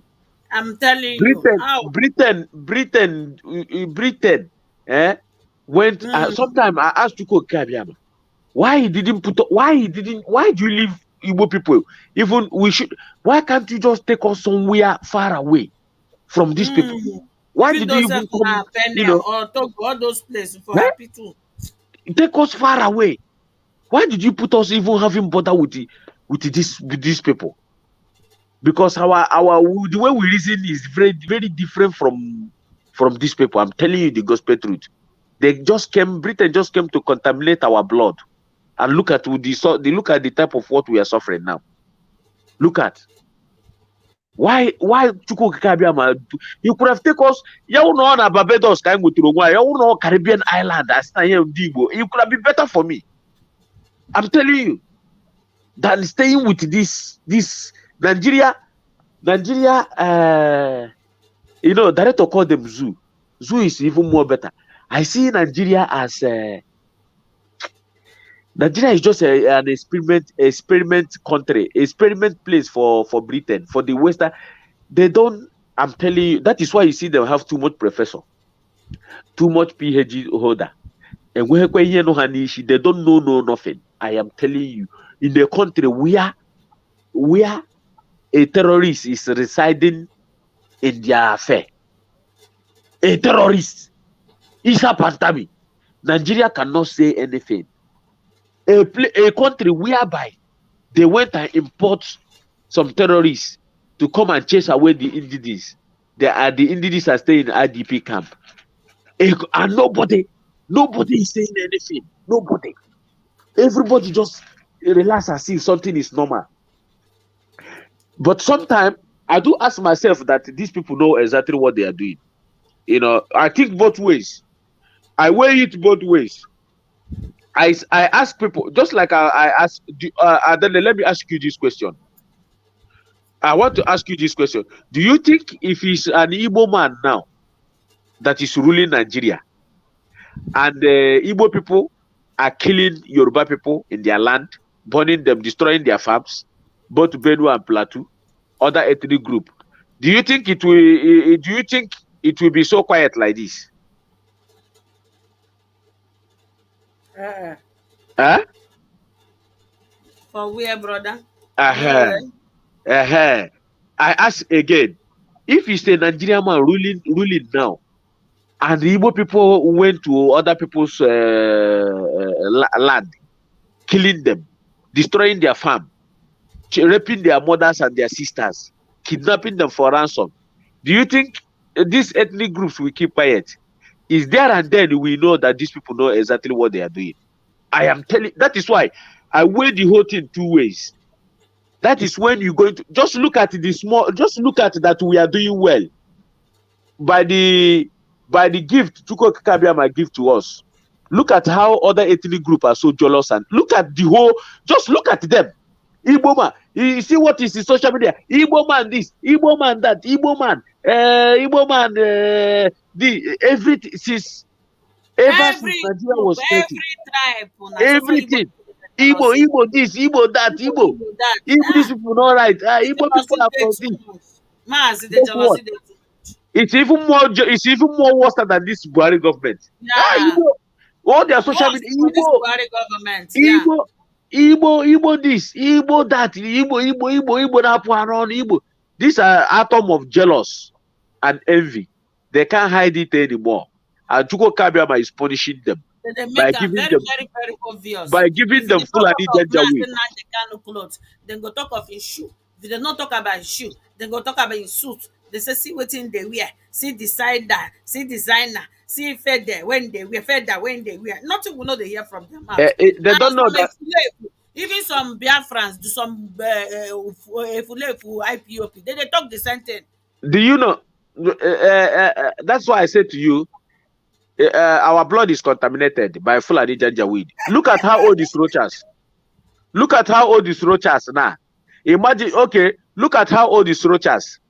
I'm telling you. Britain. Went. Sometimes I asked Chuko Kabiama, why do you leave Igbo people? Even why can't you just take us somewhere far away from these people? Why did you even come? You know, or talk all those places for happy too. Take us far away. Why did you put us even having bother with these people? Because the way we reason is very, very different from these people. I'm telling you the gospel truth. Britain just came to contaminate our blood. And look at the type of what we are suffering now. Look at why Chukwuka Kabiama, you could have taken us, you know, on Barbados, you know, Caribbean island, you could have been better for me. I'm telling you, than staying with this Nigeria, you know, director called them zoo. Zoo is even more better. I see Nigeria as Nigeria is just an experiment country, experiment place for Britain, for the Western. They don't. I'm telling you, that is why you see them have too much professor, too much PhD holder, and they don't know nothing. I am telling you, in a country where a terrorist is residing in their affair, a terrorist, Isa Pantami, Nigeria cannot say anything. A country whereby they went and import some terrorists to come and chase away the indigenous. The indigenous are staying in IDP camp. And nobody is saying anything. Nobody. Everybody just relax and see if something is normal. But sometimes I do ask myself that these people know exactly what they are doing. You know, I think both ways. I weigh it both ways. I ask people, just like I ask, then let me ask you this question. I want to ask you this question. Do you think if he's an Igbo man now that is ruling Nigeria, and the Igbo people are killing Yoruba people in their land, burning them, destroying their farms, both Benue and Plateau, other ethnic group, do you think it will? Do you think it will be so quiet like this? Huh? For where, brother? Uh-huh. Uh-huh. I ask again, if it's a Nigerian man ruling now, and the Igbo people went to other people's land, killing them, destroying their farm, raping their mothers and their sisters, kidnapping them for ransom, do you think these ethnic groups will keep quiet? Is there and then we know that these people know exactly what they are doing? I am telling. That is why I weigh the whole thing two ways. That is when you're going to just look at the small. Just look at that we are doing well by the gift Chuko Kabiama give to us. Look at how other ethnic groups are so jealous, and look at the whole. Just look at them. Igbo man, you see what is in social media? Igbo man this, Igbo man that, Igbo man, everything since ever since Nigeria was created. Every tribe. Everything. Igbo this, Igbo that, Igbo. Igbo these people not right. Igbo people are from this. Guess what? It's even more worse than this Buhari government. Yeah. Igbo, all their social media, Igbo this, Igbo that, Igbo that around Igbo. These are atom of jealous and envy. They can't hide it anymore. And Chuko Kabiama is punishing them. They make them very obvious. By giving them Fulani Janjaweed. Then go talk of his shoe. If they not talk about his shoe, then go talk about his suit. They say, see what in they wear, see designer, see feather when they wear, feather when they wear. Nothing will know they hear from them. They don't know that. Even some Biafrans do some IPOP. They talk the same thing. Do you know? That's why I said to you, our blood is contaminated by Fulani Janjaweed. Look at how old these roachers. Look at how old these roachers now. Imagine, okay, look at how old these roachers.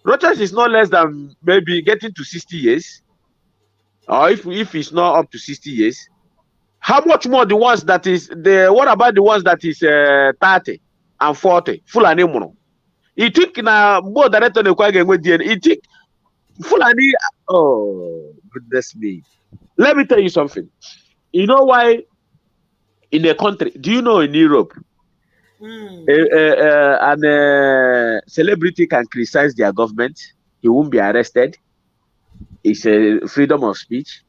Roachers is not less than maybe getting to 60 years. Or if it's not up to 60 years. How much more the ones that is what about the ones that is 30 and 40? Fulani mono. You think na more director ne kwa genwe DNA. You think Fulani, oh goodness me. Let me tell you something. You know why in a country, do you know in Europe, a celebrity can criticize their government, he won't be arrested. It's a freedom of speech.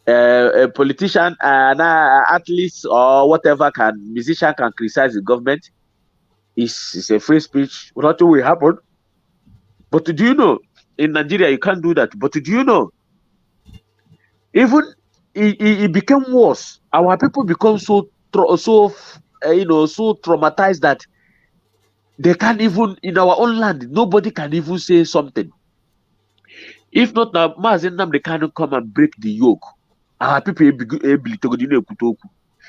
A politician, an athlete or whatever musician can criticize the government. It's a free speech. Nothing will happen. But do you know, in Nigeria you can't do that. But do you know, even it became worse. Our people become so traumatized that they can't even, in our own land, nobody can even say something. If not now, Nnamdi Kanu come and break the yoke. Our people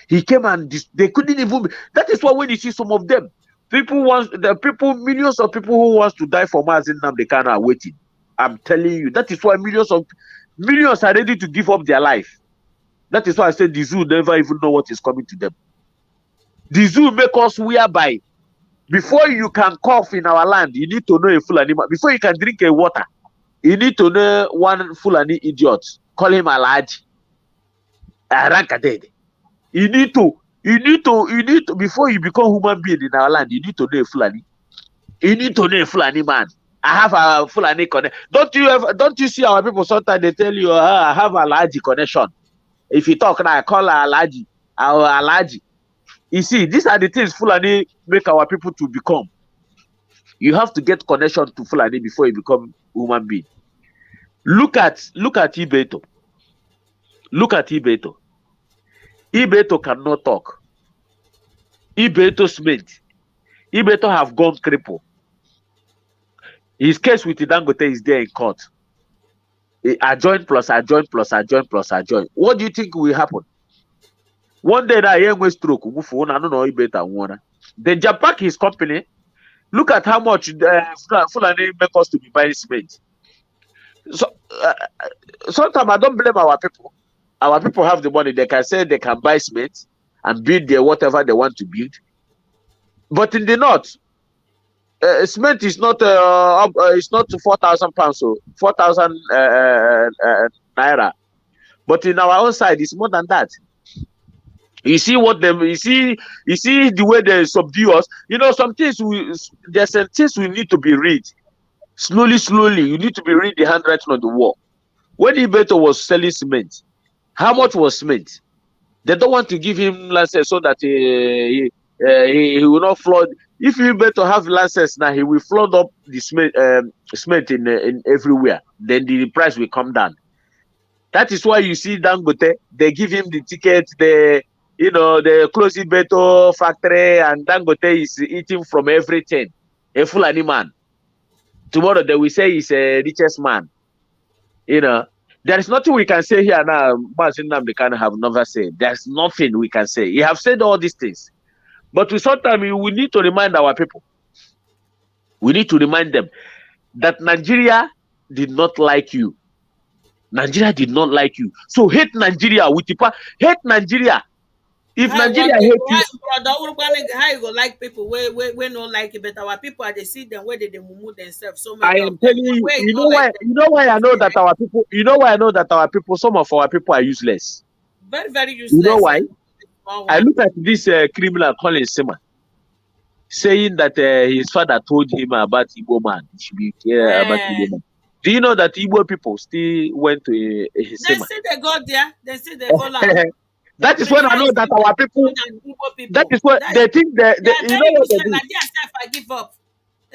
he came and they couldn't even. That is why when you see some of them, millions of people who wants to die for Nnamdi Kanu are waiting. I'm telling you, that is why millions are ready to give up their life. That is why I said the zoo never even know what is coming to them. The zoo make us whereby before you can cough in our land, you need to know a Fulani. Before you can drink a water, you need to know one Fulani idiot. Call him Alhaji. You need to, before you become human being in our land, you need to know a Fulani. You need to know a Fulani man. I have a Fulani connection. Don't you see our people sometimes they tell you, I have a Alhaji connection. If you talk now, I call Alhaji. Alhaji. You see, these are the things Fulani make our people to become. You have to get connection to Fulani before you become human being. Look at Ibeto. Look at Ibeto. Ibeto cannot talk. Ibeto smith. Ibeto have gone crippled. His case with Dangote is there in court. Adjoin plus adjoin plus adjoin plus adjoin. What do you think will happen? One day that young stroke, I don't know better one. Then Japan his company. Look at how much Fulani make us to be buying cement. So sometimes I don't blame our people. Our people have the money. They can say they can buy cement and build their whatever they want to build. But in the north, cement is not it's not 4,000 pounds, so 4,000 naira. But in our own side, it's more than that. You see what them? You see the way they subdue us. You know, there's some things we need to be read slowly. You need to be read the handwriting on the wall. When Ibeto was selling cement, how much was cement? They don't want to give him license so that he will not flood. If Ibeto have license now, he will flood up the cement in everywhere. Then the price will come down. That is why you see Dangote. They give him the ticket. They close Ibeto factory, and Dangote is eating from everything. A Fulani man. Tomorrow they will say he's a richest man. You know, there is nothing we can say here now. Nnamdi Kanu have never said. There's nothing we can say. He have said all these things, but sometimes we need to remind our people. We need to remind them that Nigeria did not like you. Nigeria did not like you. So hate Nigeria with the hate Nigeria. If Nigeria hate you, how you go like people we not like it, but our people they see them where they move themselves. So I am telling you, you know why I know that our people, some of our people are useless. Very, very useless. You know why? I look at this criminal calling Sima, saying that his father told him about Igbo man. He should be about Igbo man. Do you know that Igbo people still went to Sima? They say they got there. They say they follow. That is when I know that our people. That is what they think. You know what they do? I give up.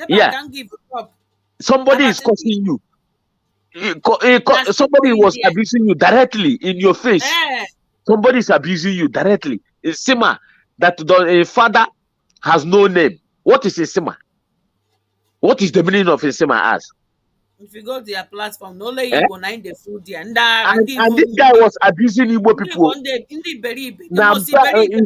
Yeah. I can't give up. Somebody is cursing you. Somebody was abusing you directly in your face. Somebody is abusing you directly. It's Sima that the father has no name. What is a Sima? What is the meaning of a Sima as? If you go to their platform, no lay you nine the food there. And this guy was abusing Igbo people. Now, his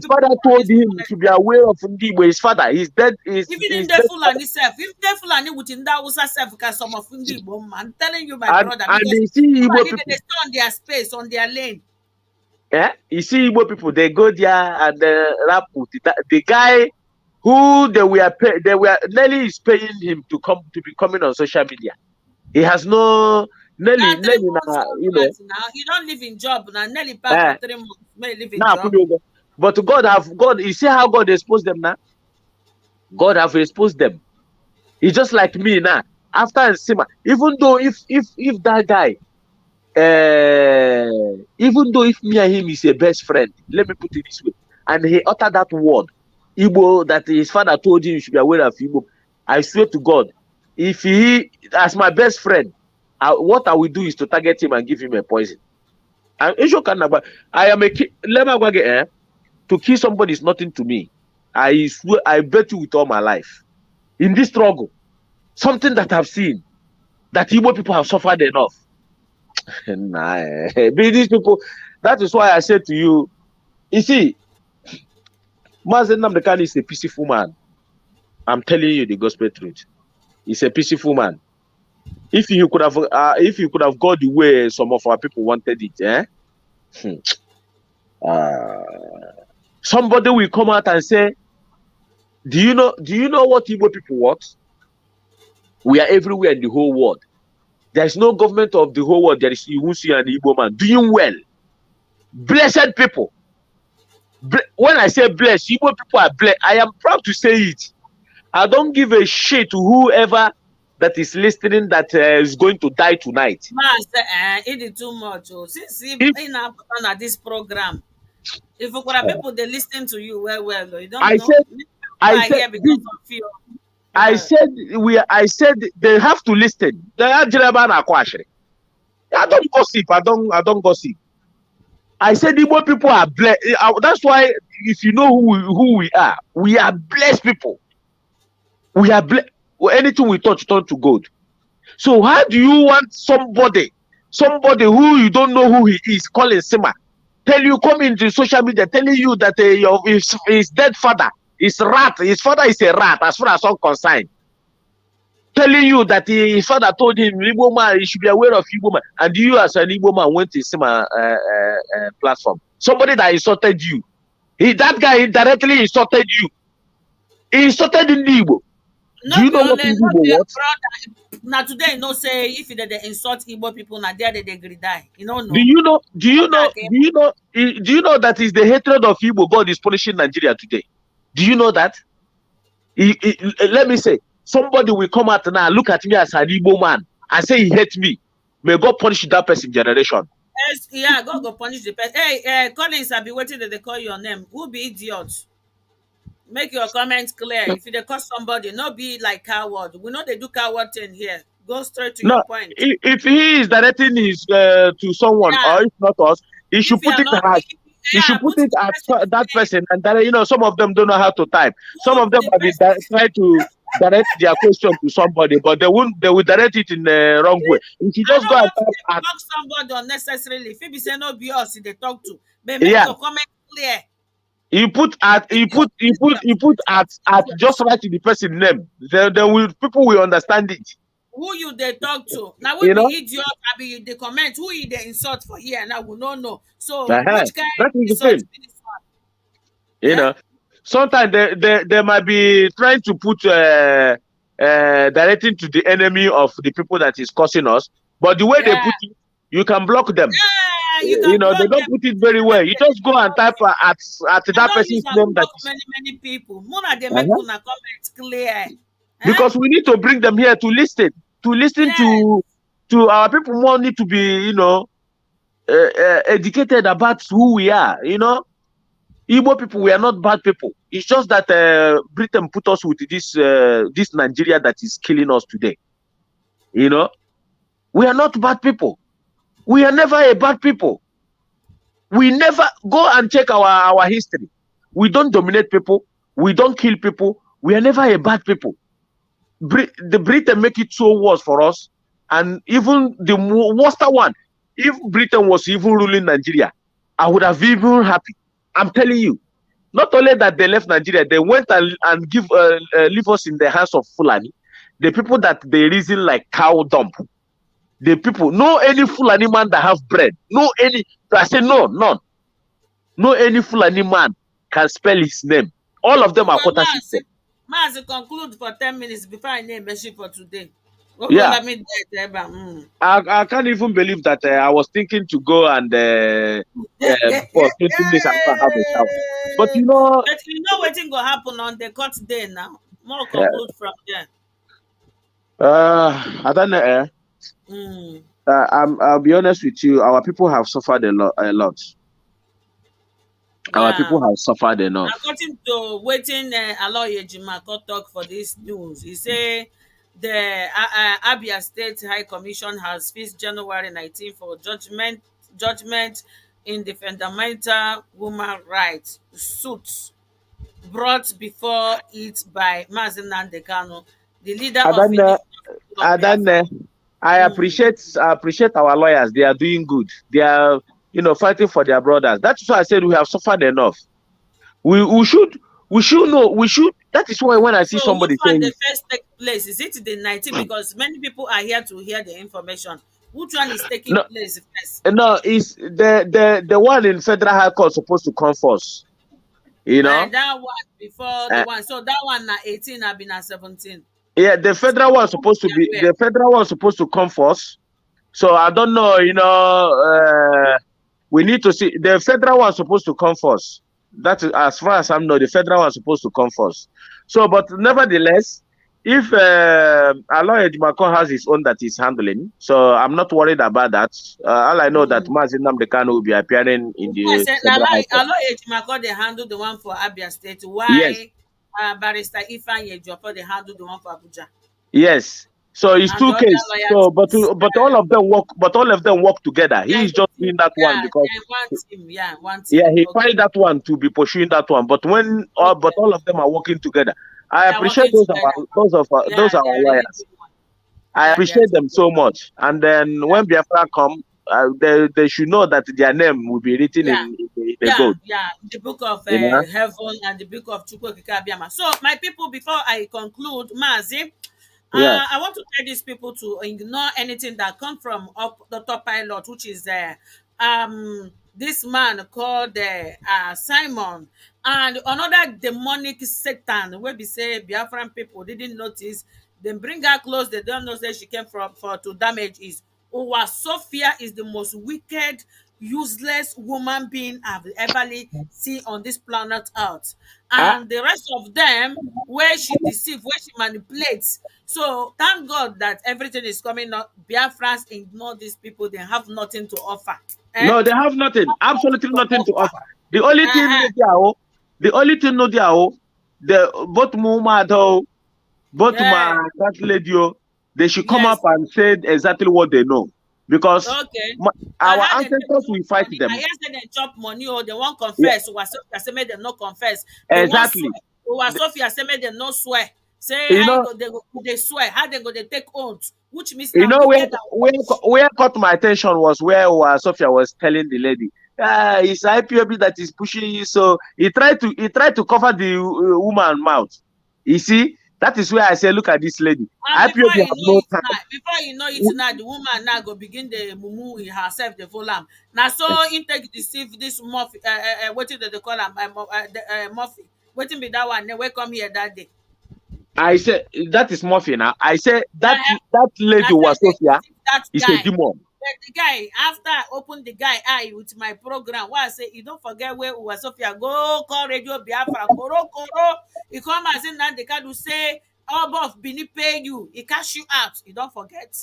father told him to be aware of Igbo. His father, he's dead. Even in the Fulani self, if the Fulani within that was a self, because some of Igbo, I'm telling you, my brother, and they see Igbo people, they stay on their space, on their lane. Yeah, you see Igbo people, they go there and rap with the guy who they were Nelly is paying him to be coming on social media. He has no Nelly now, you don't live in job now. Nelly back for 3 months. May live in job. But God, you see how God exposed them now? God have exposed them. It's just like me now. After Sima, even though if that guy, even though if me and him is a best friend, let me put it this way, and he uttered that word, Igbo, that his father told him you should be aware of Igbo, I swear to God, if he, as my best friend, what I will do is to target him and give him a poison. I am a to kill somebody is nothing to me. I swear, I bet you with all my life. In this struggle, something that I've seen, that Igbo people have suffered enough. Nah, these people, that is why I said to you, you see, Nnamdi Kanu is a peaceful man. I'm telling you the gospel truth. He's a peaceful man. If you could have got the way some of our people wanted it, somebody will come out and say, do you know what Igbo people want? We are everywhere in the whole world. There is no government of the whole world. There is Iwusi and Igbo man doing well. Blessed people. When I say blessed, Igbo people are blessed. I am proud to say it. I don't give a shit to whoever that is listening that is going to die tonight. It is too much. Since in this program, if people they listen to you well, you don't know. I said because of fear. I said they have to listen. I don't gossip. I don't gossip. I said Igbo people are blessed. That's why if you know who we are blessed people. We are blessed. Anything we touch turn to gold. So how do you want somebody who you don't know who he is calling Sima? tell you, come into social media telling you that his dead father is rat. His father is a rat, as far as I'm concerned. Telling you that his father told him, Igbo man, you should be aware of Igbo man. And you, as an Igbo man, went to see my platform. Somebody that insulted you. That guy directly insulted you. He insulted in Igbo. Do you know what Igbo was? Now today, no say if they insult Igbo people, now they agree die. You know, no. Do you know that is the hatred of Igbo God is punishing Nigeria today? Do you know that? Let me say, somebody will come out now, look at me as an Igbo man, and say he hates me. May God punish that person generation. Yes, yeah, God go punish the person. Hey, Collins, I'll be waiting that they call your name. Who be idiots? Make your comments clear. If they call somebody, not be like coward. We know they do coward thing here. Go straight to your point. If he is directing his to someone, or if not us, he should put it as he should put it as that person. And then, some of them don't know how to type. Some of them try to direct their question to somebody, but they will direct it in the wrong way. If you just go and talk somebody unnecessarily, if you say no be us, they talk to. But make your comment clear. You put at just write the person name. Then people will understand it. Who you they talk to? Now we be idiot, I be the comment who you they insult for here now we don't know. So which kind that is insult the thing. Sometimes they might be trying to put directing to the enemy of the people that is causing us, but the way they put it, you can block them. They don't put it very well. You just go and type at that person's name. That many people. Mona they make una comments clear. Because we need to bring them here to listen. To our people more need to be, educated about who we are. Igbo people, we are not bad people. It's just that Britain put us with this Nigeria that is killing us today. We are not bad people. We are never a bad people. We never go and check our history. We don't dominate people. We don't kill people. We are never a bad people. The Britain make it so worse for us, and even the worst one. If Britain was even ruling Nigeria, I would have been even happy. I'm telling you. Not only that they left Nigeria, they went and leave us in the hands of Fulani, the people that they reason like cow dump. The people, no any Fulani man that have bread, no any. I say no, none. No any Fulani man can spell his name. All of them are quarter system. Mas conclude for 10 minutes before I name message for today. Yeah. I can't even believe that I was thinking to go and for 20 minutes and have a shower. But But what's going to happen on the court day now? More conclude from there. I don't know. I'll be honest with you. Our people have suffered a lot. Our people have suffered enough. According to waiting Aloye Jimako talk for this news, he say the Abia State High Commission has fixed January 19 for judgment in the fundamental human rights suits brought before it by Nnamdi Kanu, the leader of Biafra. I appreciate our lawyers. They are doing good. They are fighting for their brothers. That's why I said we have suffered enough. We should know. That is why when I see somebody saying the first take place, is it the 19th? Because many people are here to hear the information. Which one is taking place first? No, it's the one in Federal High Court supposed to come first. That one before the one. So that one na 18, have been at 17. Yeah, the federal one supposed to be come first. So I don't know. We need to see the federal one supposed to come first. That is, as far as I know, the federal one supposed to come first. So, but nevertheless, if Aloye Jimako has his own that he's handling, so I'm not worried about that. All I know that Nnamdi Kanu will be appearing in the. Aloye Jimako they handle the one for Abia State. Why? Yes. Barrister Ifeanyi Ejiofor they handle the one for Abuja. Yes. So it's two cases. So, but all of them work. But all of them work together. He is just doing that one because one team. Yeah, he find that one to be pursuing that one. But when but all of them are working together, I appreciate those are our lawyers. I appreciate them so much. And then when Biafra come, they should know that their name will be written in the gold. The book of You know? heaven and the book of Chukwokika. So, my people, before I conclude, Mazi, Yes. I want to tell these people to ignore anything that come from up the top pilot, which is this man called Simon, and another demonic Satan. Where we say Biafran people didn't notice. Then bring her close. They don't know that she came from for to damage is. Owa Sophia is the most wicked, useless woman being I've ever seen on this planet Earth, Ah, and the rest of them where she deceives, where she manipulates. So thank God that everything is coming up. Biafrans ignore these people; they have nothing to offer. Eh? no, they have nothing, absolutely To nothing to offer. offer. The only thing Uh-huh. the only thing no dia the both Muma both Yeah. that lady, they should come up Yes. and say exactly what they know. Because Okay. I our had them take ancestors chop will fight money. I them. hear say they chop money or they won't Yeah, confess. Owa say make them not confess. They won't exactly. swear. Owa Sophia say make them not swear. Say You how know, go they swear. How they go they take oath, which means you now know wicked and witch. where caught my attention was where Sophia was telling the lady, it's IPOB that is pushing you. So he tried to cover the woman mouth. You see, that is where I say, look at this lady. And IPOB have no time. the woman now go begin the mumu in herself the full am. Now so in take deceive this Murphy, what did they call him? Murphy. Waiting be that one. They will come here that day. I say that is Murphy now. I say Uh, that lady I said was they Sophia deceive that is a guy. demon. But the guy, after I opened the guy eye with my program, why I say, you don't forget where Uwa Sophia go call Radio Biafra, Koro. He come as in that the can say, all boss Bini pay you, he cash you out. You don't forget.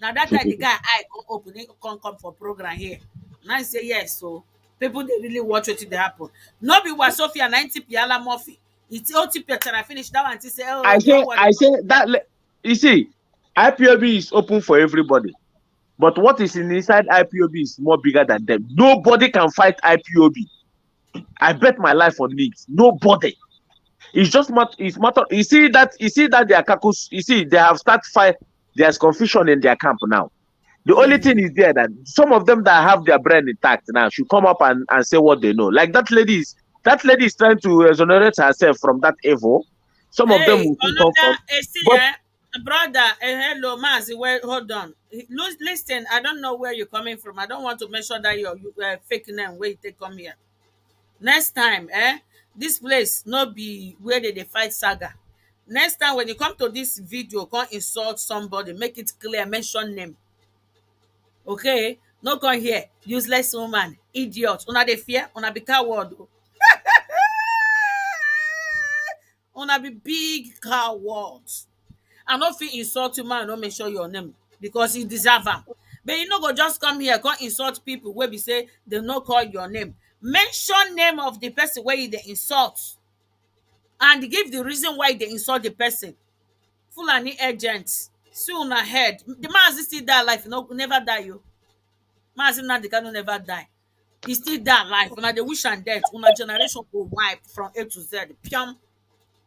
Now that time the guy eye come open, he come for program here. And I say yes, so people they really watch what they happen. No be Uwa Sophia 90 Piala Murphy. It's OT Peter I finish that one. He say, oh, don't worry. I say that you see, IPOB is open for everybody. But what is inside IPOB is more bigger than them. Nobody can fight IPOB. I bet my life on it. Nobody. It's just matter. You see that their caucus. You see they have started fight. There's confusion in their camp now. The only thing is there that some of them that have their brain intact now should come up and say what they know. Like that lady is trying to exonerate herself from that evil. Some of them Hey, will still come from. another, see, But brother, hello, Mazi, well, hold on. Listen, I don't know where you're coming from. I don't want to mention that your fake name where you take come here. Next time, this place not be where they fight saga. Next time when you come to this video, come insult somebody, make it clear, mention name. Okay? No come here, useless woman, idiot. Una dey fear, una be coward. Una be big cowards. I no fit insult you man, I no mention your name because you deserve am. But you no go just come here come insult people wey be say dem no call your name. Mention name of the person wey you dey insult and give the reason why you dey insult the person. Fulani agent, see una head. The Mazi still die alive, never die o. Mazi Nnamdi Kanu never die. He still die alive. Una dey wish am death. Una generation go wipe from A to Z. Piam.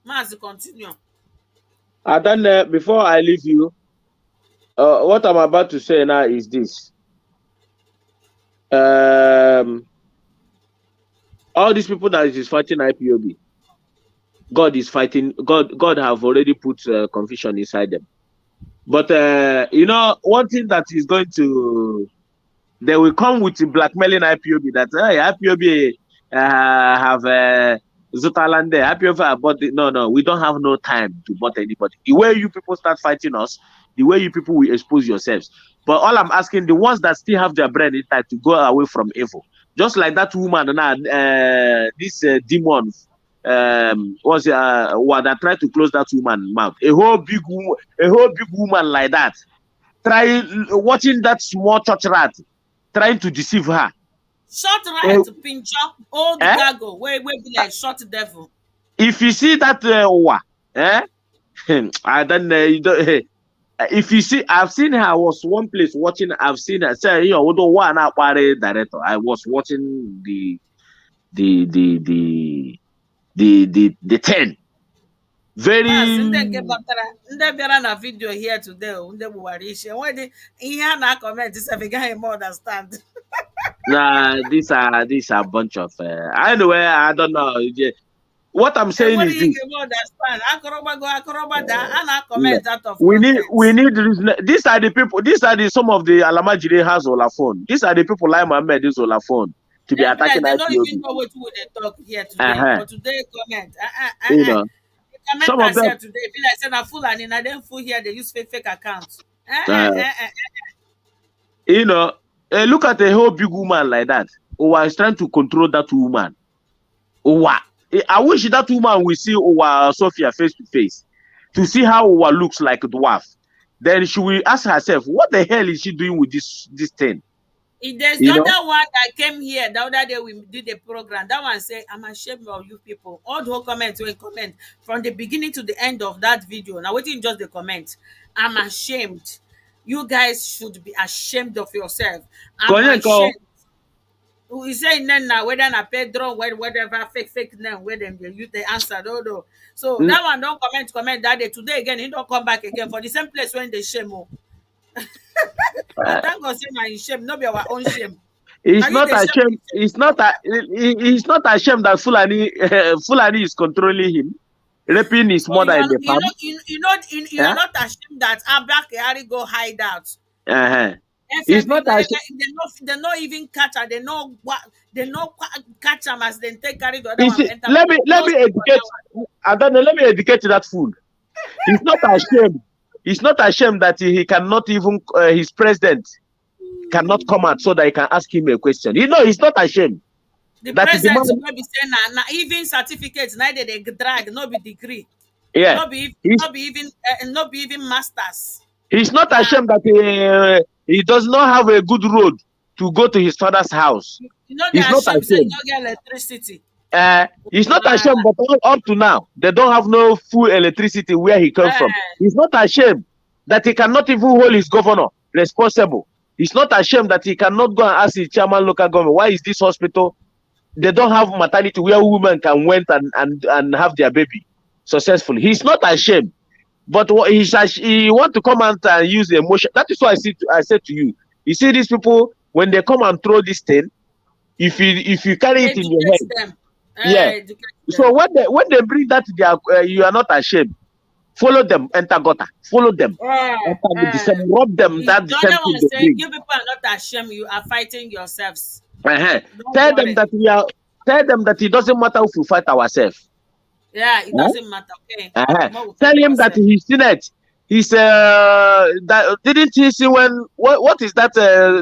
Mazi continue. and then before I leave you, what I'm about to say now is this. All these people that is fighting IPOB, God is fighting. God have already put confusion inside them. But one thing that is going to, they will come with blackmailing IPOB that IPOB have Zotalande, IPOB, but no, we don't have no time to bot anybody. The way you people start fighting us, the way you people will expose yourselves. But all I'm asking, the ones that still have their brain intact to go away from evil, just like that woman now, this demon was what that tried to close that woman's mouth. A whole big woman like that, watching that small church rat trying to deceive her. Short right to pinch up old gago where be like short devil. If you see that I don't know. If you see, I've seen her. I was one place watching. I've seen her. Say, director. I was watching the 10. Very. Nde bịara na video here today nde gbuwara isi enwedị ihe a na-akọment sef gaghị eme understand. Nah, these are a bunch of anyway, I don't know. What I'm saying is this. Understand. A na-comment out of we need reason. These are the people, these are some of the Alamajiri has phone. These are the people like Mohammed this phone to be attacking they IPOB. don't even know what they talk here today. But today comment. You know, The some of them here today be like saying a fool and in them fool here they use fake accounts. You know, look at a whole big woman like that who is trying to control that woman. I wish that woman will see Sophia face to face to see how Owa looks like a dwarf. Then she will ask herself, what the hell is she doing with this thing? There's the other one that came here the other day we did the program. That one said, I'm ashamed of you people. All the whole comments will comment from the beginning to the end of that video. Now waiting just the comment. I'm ashamed. You guys should be ashamed of yourself. I'm ashamed. We say now whether na Pedro, whatever fake name, where them they use the answer, no. So that one don't comment that day. Today again, he don't come back again for the same place when they shame. I thank God say my shame, not be our own shame. It's not ashamed. It's not ashamed that Fulani is controlling him, raping his mother in the farm. You're not ashamed that Abba Kyari go hide out. It's not they not even catch her. They know catch them as they take carry the other one. Let me educate. I don't know. Let me educate that fool. He's not ashamed. He's not ashamed that he cannot even his president cannot come out so that he can ask him a question. He's not ashamed. The president will not be saying even certificates neither they drag, no be degree. Yeah. Not be even masters. He's not ashamed that he does not have a good road to go to his father's house. He's not ashamed. He don't get electricity. He's not ashamed, but up to now, they don't have no full electricity where he comes from. He's not ashamed that he cannot even hold his governor responsible. He's not ashamed that he cannot go and ask his chairman local government, why is this hospital? They don't have maternity where women can went and have their baby successfully. He's not ashamed. But he want to come out and use the emotion. That is why I said to you, you see these people, when they come and throw this thing, if you carry it in your head, so when they bring that to you are not ashamed. Follow them, enter gutter. Follow them, rob them. That the same thing they bring. You people are not ashamed. You are fighting yourselves. Tell them that it doesn't matter if we fight ourselves. Yeah, it doesn't matter. Okay. Tell him that he's Senate. He's that didn't he see when what is that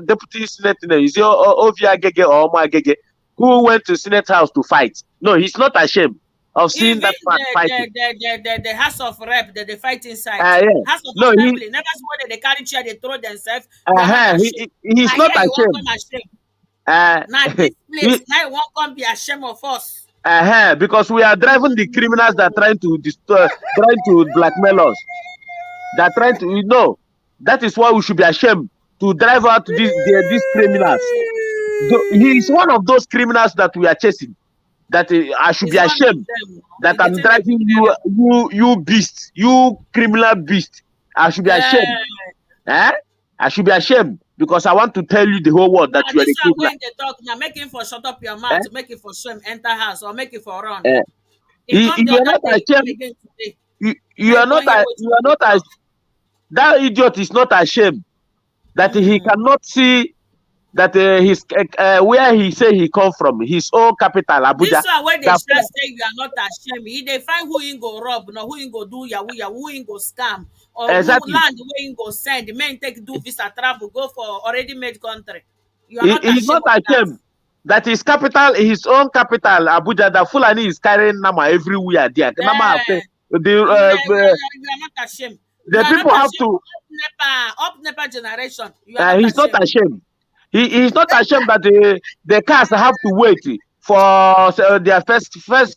deputy Senate name? Is your Ovia Gege or Oma Gege who went to Senate House to fight? No, he's not ashamed of seeing that man fighting. The House of Rep, they fight inside. Yeah. House of Assembly, never see they carry chair, they throw themselves. He's not ashamed. Now this place, now you won't come be ashamed of us. Because we are driving the criminals that are trying to blackmail us. They're trying to, that is why we should be ashamed to drive out these criminals. He is one of those criminals that we are chasing. That I should be ashamed that I'm driving you beast, you criminal beast. I should be ashamed. I should be ashamed because I want to tell you the whole world that you are the criminal. When they talk now, make him for shut up your mouth, make it for shame, enter house, or make it for run. You are not ashamed. You are not. That idiot is not ashamed that he cannot see that his where he say he come from, his own capital, Abuja. This one where they just say you are not ashamed. If they find who he go rob, no, who he go do yahoo, who he go scam, or exactly. Who land where he go send. The men take do visa travel, go for already made country. You are He's not ashamed that his capital, his own capital, Abuja. The Fulani is carrying Nama everywhere there. The Nama, you are not ashamed. The people have to up Nepa generation. He's not ashamed. He's not ashamed that the cars have to wait for their first class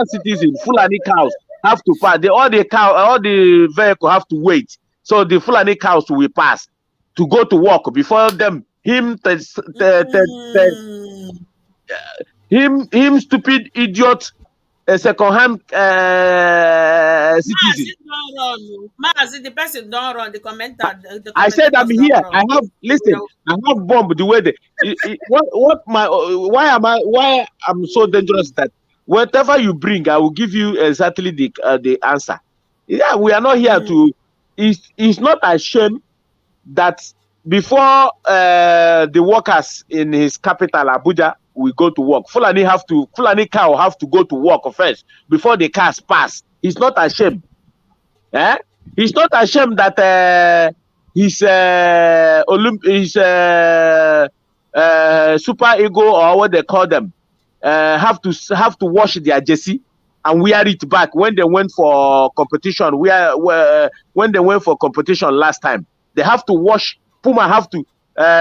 citizen. Fulani cows have to pass. All the vehicle have to wait. So the Fulani cows will pass to go to work before them. Him stupid idiot a second-hand citizen. Mazi, the person don't run. The commenter. The I said I'm commentators here. don't run. I have listen. I have bomb the way why I'm so dangerous that whatever you bring, I will give you exactly the answer. Yeah, we are not here to. It's not a shame that before the workers in his capital Abuja will go to work, Fulani cow have to go to work first before the cars pass. He's not ashamed. He's not ashamed that his super ego, or what they call them, have to wash their jersey and wear it back when they went for competition. When they went for competition last time, they have to wash. Puma have to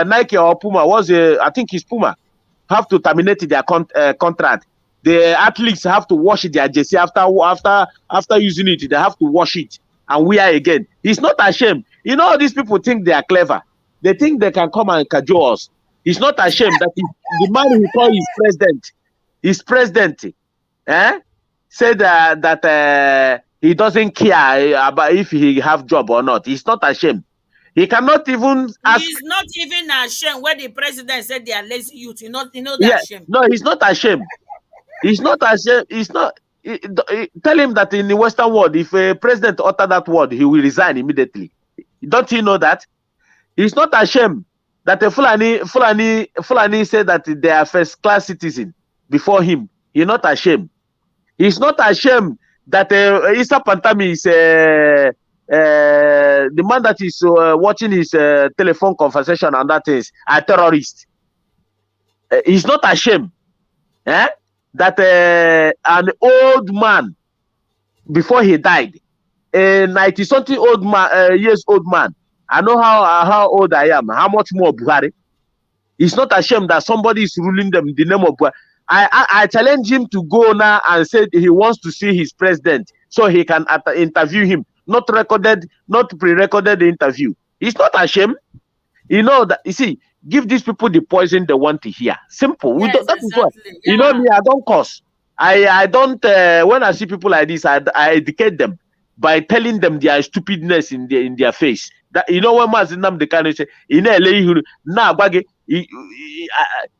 Nike or Puma I think it's Puma have to terminate their contract. The athletes have to wash their jersey after using it. They have to wash it and wear again. He's not ashamed. You know, these people think they are clever. They think they can come and cajole us. He's not ashamed that the man who called his president, said that he doesn't care about if he have job or not. He's not ashamed. He cannot even ask. He's not even ashamed when the president said they are lazy youth. You know they're ashamed. No, he's not ashamed. He's not ashamed. He's not. Tell him that in the Western world, if a president utter that word, he will resign immediately. Don't you know that? He's not ashamed that a Fulani said that they are first-class citizen before him. He's not ashamed. He's not ashamed that Issa Pantami is the man that is watching his telephone conversation and that is a terrorist. He's not ashamed that an old man, before he died, a 90-something years old man, I know how old I am, how much more Buhari. He's not ashamed that somebody is ruling them in the name of Buhari. I challenge him to go now and say he wants to see his president so he can interview him. Not pre-recorded interview. He's not ashamed. You know that. You see, give these people the poison they want to hear. Simple. Yes, That is what. exactly. You know me. I don't curse. I don't. When I see people like this, I educate them by telling them their stupidness in their face. That, you know, when Nnamdi Kanu say,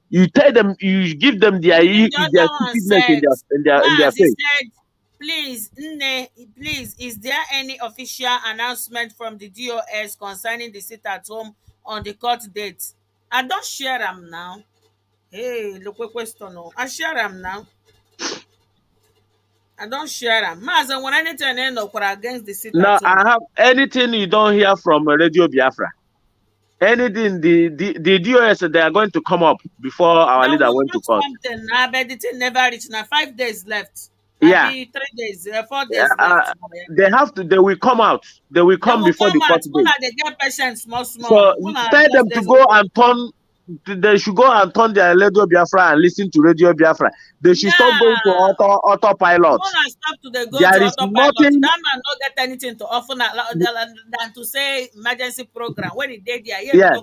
you tell them, you give them their stupidness in their face. Said, please, is there any official announcement from the DOS concerning the sit at home on the court date? I don't share them now. Hey, look what question. I share them now. I don't share them. Mazen, when anything against the sit at home. I have anything you don't hear from Radio Biafra. Anything the DOS, they are going to come up before our leader went to court. But the thing never reached. Now 5 days left. Yeah. 3 days, 4 days left. They have to. They will come out. They will come before the court date. They get patience small. So tell them to go and turn. They should go and turn their Radio Biafra and listen to Radio Biafra. They should stop going to autopilot. Stop to the go there to is autopilot. nothing. That man don't get anything to offer than to say emergency program. When he did there, Yeah,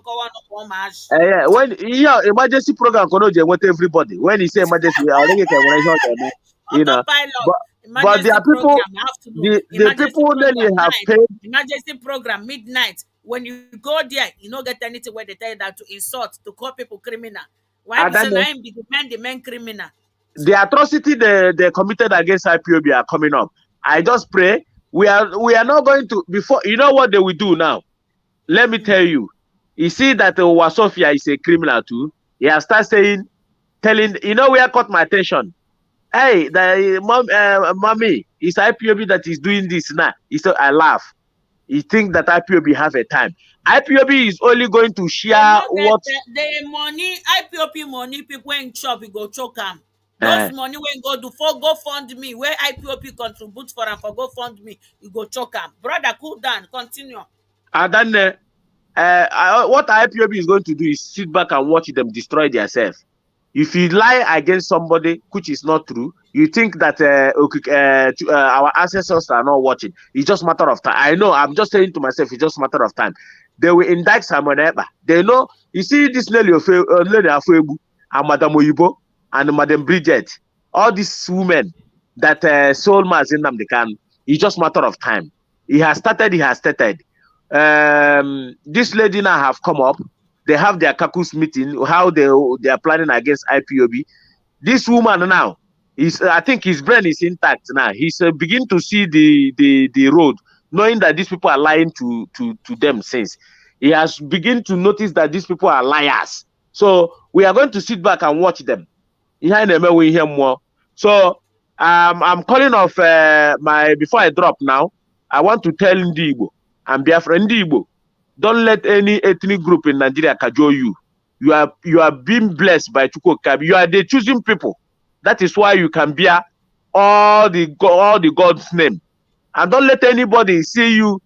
when emergency program with everybody. When he say emergency, I think you know. But there are people. The people that have paid emergency program midnight. When you go there, you don't get anything where they tell you that to insult, to call people criminal. Why be the main criminal? The atrocity they committed against IPOB are coming up. I just pray we are not going to before. You know what they will do now? Let me tell you. You see that Wasofia is a criminal too. He has started telling. You know where caught my attention. Hey, mommy, it's IPOB that is doing this now. He said, I laugh. You think that IPOB have a time. IPOB is only going to share what the money, IPOB money, people in shop, we go choke them. Those money when go do for GoFundMe, where IPOB contribute for and for GoFundMe, you go choke them. Brother, cool down, continue. And then what IPOB is going to do is sit back and watch them destroy themselves. If you lie against somebody, which is not true, you think that our ancestors are not watching. It's just a matter of time. I know, I'm just saying to myself, it's just a matter of time. They will indict Simon Eba. They know, you see this lady Afebu and Madam Oyibo and Madam Bridget, all these women, that sold Mazi Nnamdi Kanu. It's just matter of time. He has started. He has started. This lady now have come up. They have their caucus meeting. How they are planning against IPOB. This woman now is. I think his brain is intact now. He's begin to see the road, knowing that these people are lying to them since. He has begin to notice that these people are liars. So we are going to sit back and watch them. We hear more. So I'm calling off before I drop now. I want to tell Nnamdi Igbo and Biafra, Nnamdi Igbo, don't let any ethnic group in Nigeria cajole you. You are being blessed by Chukwukabi. You are the choosing people. That is why you can bear all the God's name. And don't let anybody see you.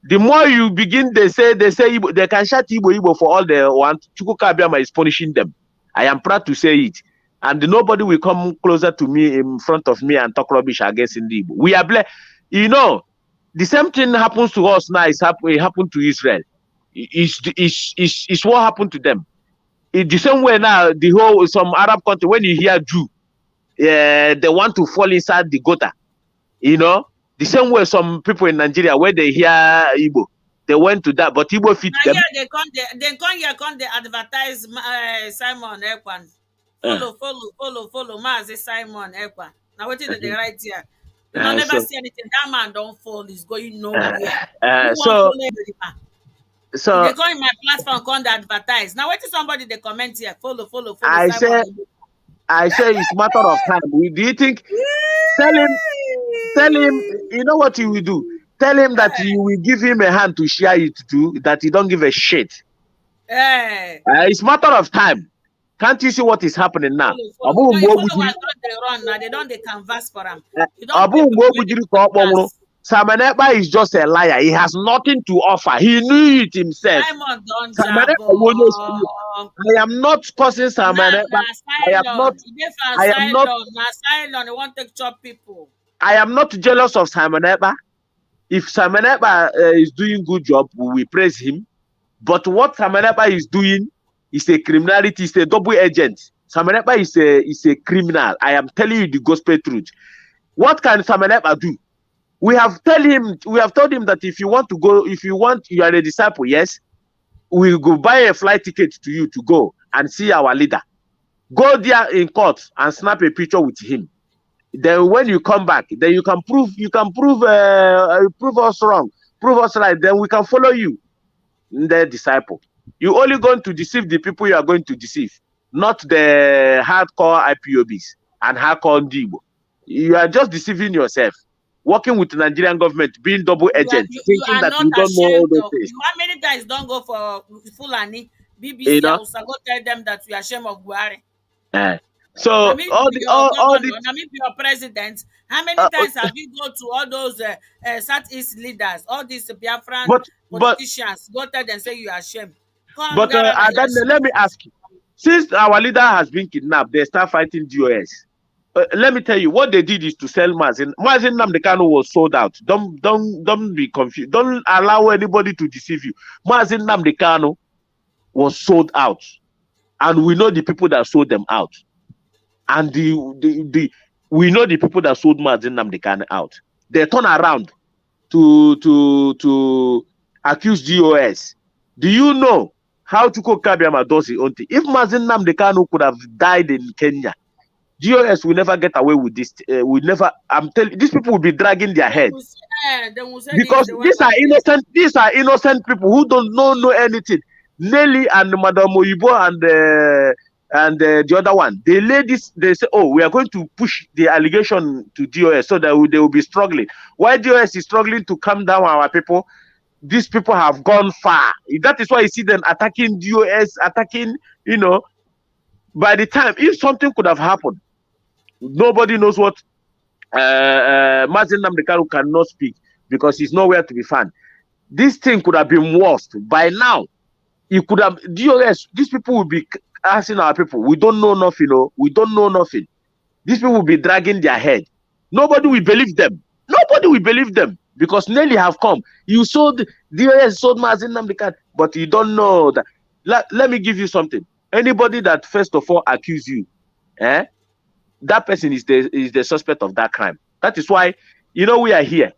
The more you begin, they say Igbo, they can shout Igbo for all they want. Chukwukabi is punishing them. I am proud to say it. And nobody will come closer to me in front of me and talk rubbish against Nnamdi Igbo. We are blessed. You know, the same thing happens to us now. It happened to Israel. It's what happened to them. In the same way now, some Arab country, when you hear Jew, they want to fall inside the gutter. You know, the same way some people in Nigeria, where they hear Igbo, they went to that, but Igbo fit them. Yeah, they come, they advertise Simon Ekwan. Follow Mazi Simon Ekwan. Now what did they write here? You never see anything. That man don't fall. He's going nowhere. So they go in my platform, come advertise. Now, wait till somebody they comment here. Follow. I say it's matter of time. Do you think? Tell him. You know what you will do? Tell him that you will give him a hand to share it too. That he don't give a shit. It's matter of time. Can't you see what is happening now? They don't canvas for him. Simon Ekpa is just a liar. He has nothing to offer. He knew it himself. I am not cursing Simon Ekpa. I am not jealous of Simon Ekpa. If Simon Ekpa is doing good job, we praise him. But what Simon Ekpa is doing is a criminality. It's a double agent. Simon Ekpa is a criminal. I am telling you the gospel truth. What can Simon Ekpa do? We have told him that if you are a disciple, yes, we'll go buy a flight ticket to you to go and see our leader. Go there in court and snap a picture with him. Then when you come back, then you can prove us wrong, prove us right. Then we can follow you, the disciple. You're only going to deceive the people you are going to deceive, not the hardcore IPOBs and hardcore Igbo. You are just deceiving yourself. Working with the Nigerian government, being double agent, thinking that you don't know all those things. How many guys don't go for Fulani? BBC also go tell them that we are ashamed of Buhari. So all your president, how many times have you go to all those Southeast leaders, all these Biafran politicians, go tell them say you are ashamed? Let me ask you, since our leader has been kidnapped, they start fighting DOS. Let me tell you, what they did is to sell Mazi Nnamdi Kanu was sold out. Don't be confused. Don't allow anybody to deceive you. Mazi Nnamdi Kanu was sold out, and we know the people that sold them out. And we know the people that sold Mazi Nnamdi Kanu out. They turn around to accuse DOS. Do you know how Chukwukabi does his own thing? If Mazi Nnamdi Kanu could have died in Kenya, DOS will never get away with this. I'm telling you, these people will be dragging their head. Because these are innocent people who don't know anything. Nelly and Madam Oyibo and the other one, they say, oh, we are going to push the allegation to DOS so that they will be struggling. Why DOS is struggling to calm down our people? These people have gone far. That is why you see them attacking DOS, by the time, if something could have happened, nobody knows what Mazi Nnamdi Kanu cannot speak because he's nowhere to be found. This thing could have been worse. By now, it could have DOS. These people will be asking our people, we don't know nothing, we don't know nothing. These people will be dragging their head. Nobody will believe them. Nobody will believe them because Nelly have come. You sold DOS, sold Mazi Nnamdi Kanu, but you don't know that. Let me give you something. Anybody that first of all accuse you, that person is the suspect of that crime. That is why, we are here.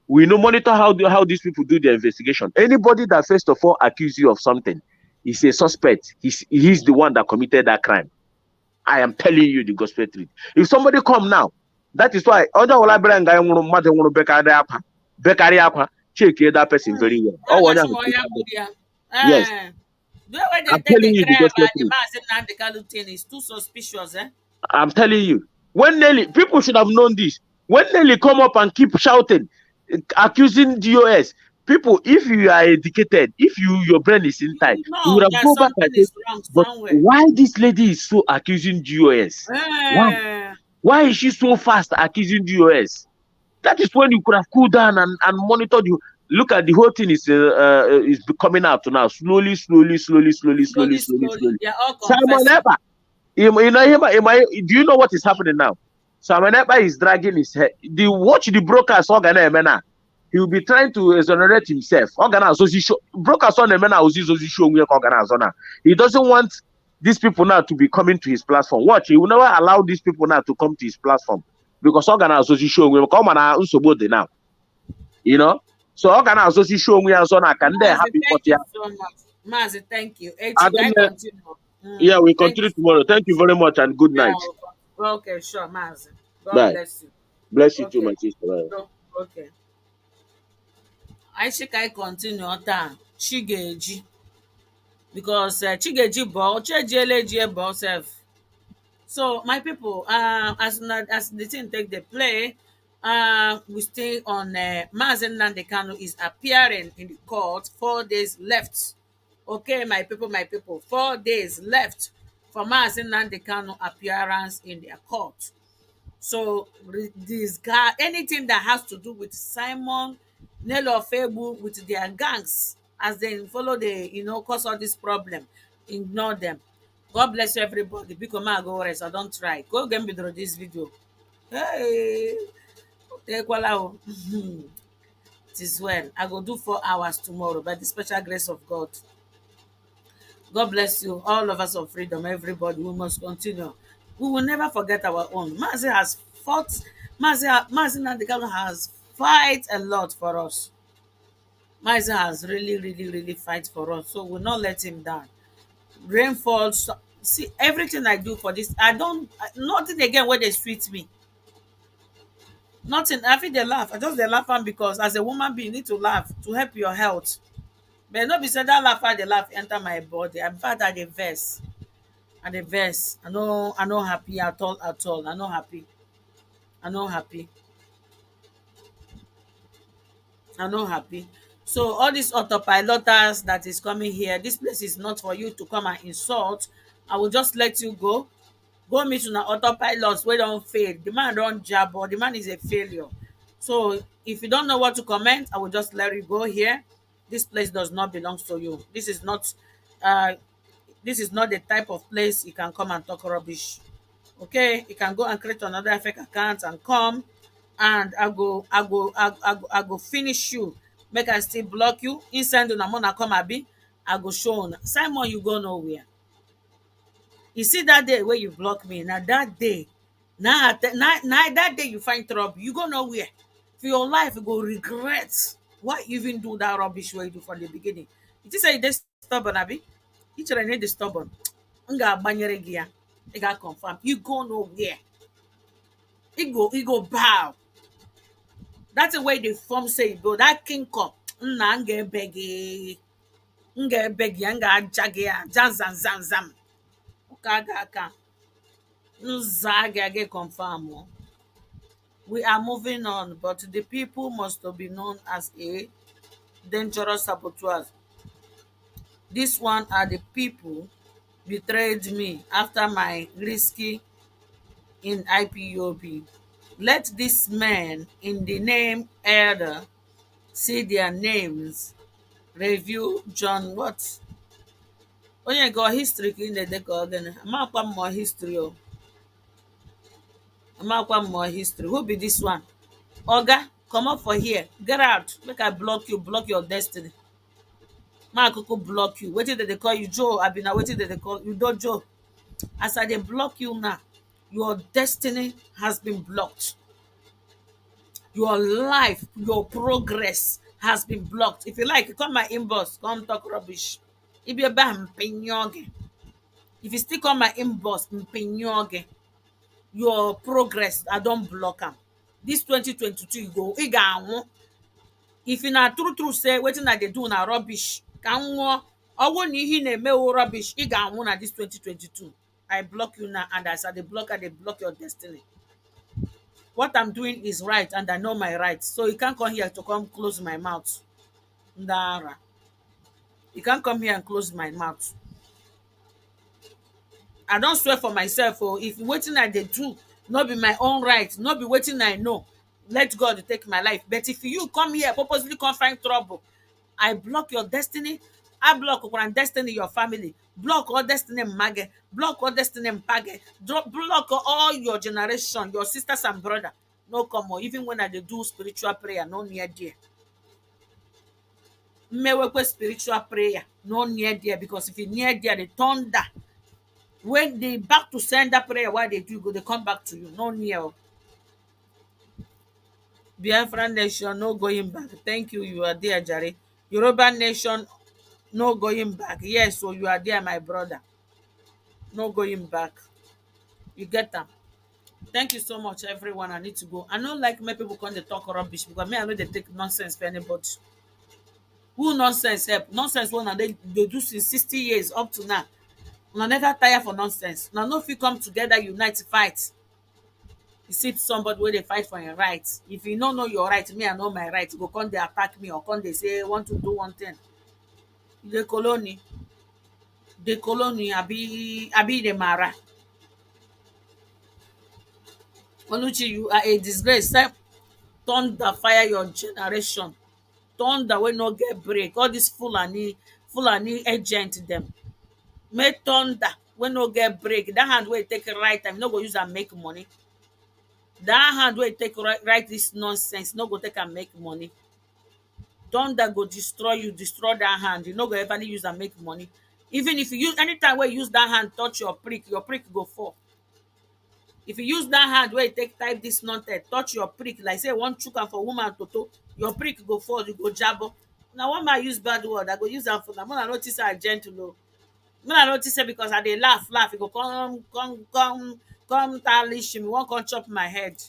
We monitor how these people do the investigation. Anybody that first of all accuse you of something is a suspect. He's the one that committed that crime. I am telling you the gospel truth. If somebody come now, that is why other library guy want to check that person very well. Yes, The way they I'm take telling the you the crime gospel and the truth. man saying Nnamdi Kanu thing is too suspicious, eh? I'm telling you. When Nelly, people should have known this. When Nelly come up and keep shouting, accusing DOS, people, if you are educated, if your brain is inside, You you would know have that go back and something say, is wrong but somewhere. why this lady is so accusing DOS? Why? Eh, Why is she so fast accusing DOS? That is when you could have cooled down and monitored you. Look at the whole thing is coming out now. Slowly, slowly, slowly, slowly, slowly, slowly, slowly, slowly. slowly. They're all Simon confessing. Eber, do you know what is happening now? Simon Eber is dragging his head. Watch the brokers organ. He will be trying to exonerate himself. Brokers on the He doesn't want these people now to be coming to his platform. Watch, he will never allow these people now to come to his platform because organization will come on now. So organization will also now can they Mazi, happy for thank you you. so much. Mazi, thank you. And Can I then, continue? yeah, we Thank you continue so tomorrow. Thank you much. very much and good Yeah, night. okay, sure, Mazi. God Bye. bless you. Bless you too, Okay. my sister. Bye. So, okay. I think I continue on Chigeji because Chigeji ball, Chejele ball self. So my people, as the thing take the play, we stay on Mazen Nnamdi Kanu is appearing in the court. 4 days left. Okay, my people, 4 days left for Mazen Nnamdi Kanu appearance in their court. So this guy, anything that has to do with Simon, Nelo Febu, with their gangs, as they follow cause all this problem, ignore them. God bless you, everybody. Because my go rest, I don't try. Go get me through this video. Hey, take one out. It is well. I go do 4 hours tomorrow by the special grace of God. God bless you, all of us of freedom, everybody. We must continue. We will never forget our own. Mazi has fought, Mazi Nnamdi has fight a lot for us. Mazi has really, really, really fight for us. So we'll not let him down. Rainfall, see, everything I do for this, I don't, nothing again where they sweet me. Nothing. I feel they laugh. I just they laugh am because as a woman being, you need to laugh to help your health. But no be say that laugh, I dey laugh enter my body. In fact, I dey vex. I dey vex. I no happy at all at all. I no happy. I no happy. I no happy. So all these autopiloters that is coming here, this place is not for you to come and insult. I will just let you go. Go meet una autopilot wey don fail. The man don jabo. The man is a failure. So if you don't know what to comment, I will just let you go here. This place does not belong to you. Uh this is not the type of place you can come and talk rubbish. Okay, you can go and create another fake account and come, and I go finish you. Make I still block you. Inside una mona come abi, I go show una. Simon, you go nowhere. You see that day wey you block me, na that day, na that day you find trouble. You go nowhere. For your life, you go regret why you even do that rubbish wey you do from the beginning. You think say you dey stubborn abi? You chere na you dey stubborn. M ga-agbanyere gị ya. Ị ga-confirm. You go nowhere. Ị go bow. That's the way the form say you go. That king come. Nna m ga-ebe gị. M ga-ebe gị ya. M ga-aja gị ya. Jam zam zam zam. Ụka aga aka. Nza gị aga confirm. O. We are moving on, but the people must be known as a dangerous saboteurs. This one are the people betrayed me after my risky in IPOB. Let these men in the name elder see their names. Review John what? Onye go history ka ị na-ede ka ọ gịnị? Amakwa mmụọ history o. Amakwa mmụọ history. Who be this one? Oga, comot for here. Get out. Make I block you. Block your destiny. Ma akuku block you. Wetin dem dey call you Joe? Abi na wetin dem dey call you Dojo? As I dey block you now, Your destiny has been blocked. Your life, your progress has been blocked. If you like, come my inbox, come talk rubbish. If you if you still come my inbox, your progress, I don't block them. This 2022, you go, if you na true true say wetin I dey do na rubbish, ka m nwụọ, ọwụ na ihe ị na-emewo rubbish, ị ga-anwụ na this 2022. I block you now, and as I dey block your destiny. What I'm doing is right, and I know my rights. So you can't come here to come close my mouth. Ndara. You can't come here and close my mouth. I don't swear for myself. Oh, if wetin I dey do no be my own right, no be wetin I know, let God take my life. But if you come here purposely come find trouble, I block your destiny. I block one destiny your family. Block all destiny mage. Block all destiny mpage. Block all your generation, your sisters and brother. No come on. Even when I dey do spiritual prayer, no near there. Mmewekwe spiritual prayer, no near there, because if you near there, the thunder. When they back to send that prayer, what they do, go they come back to you. No near. Biafra nation, no going back. Thank you. You are there, Jare. Yoruba nation, no going back. Yes, so you are there, my brother. No going back. You get them. Thank you so much, everyone. I need to go. I don't like my people come to talk rubbish, because me, I know they take nonsense for anybody. Who nonsense help? Nonsense one, they do since 60 years up to now. Una never tire for nonsense. Now no fit come together, unite, fight. You see somebody where they fight for your rights. If you don't know your right, me I know my right. Go come they attack me, or come they say want to do one thing. The colony, abi the mara. Oluchi, you are a disgrace. Thunder fire your generation. Thunder wey no get break. All this Fulani agent them. Make thunder wey no get break. That hand wey take right time, no go use am make money. That hand wey take write this nonsense, no go take am make money. Thunder go destroy you, destroy that hand. You no go ever use am make money. Even if you use anytime wey you use that hand touch your prick go fall. If you use that hand wey take type this nonsense, touch your prick, like say one chook am for woman toto, your prick go fall, you go jabo. Now one man use bad word, I go use am for na. When I notice I gentle o. When I notice say because I dey laugh, e go come talish me, wan come chop my head.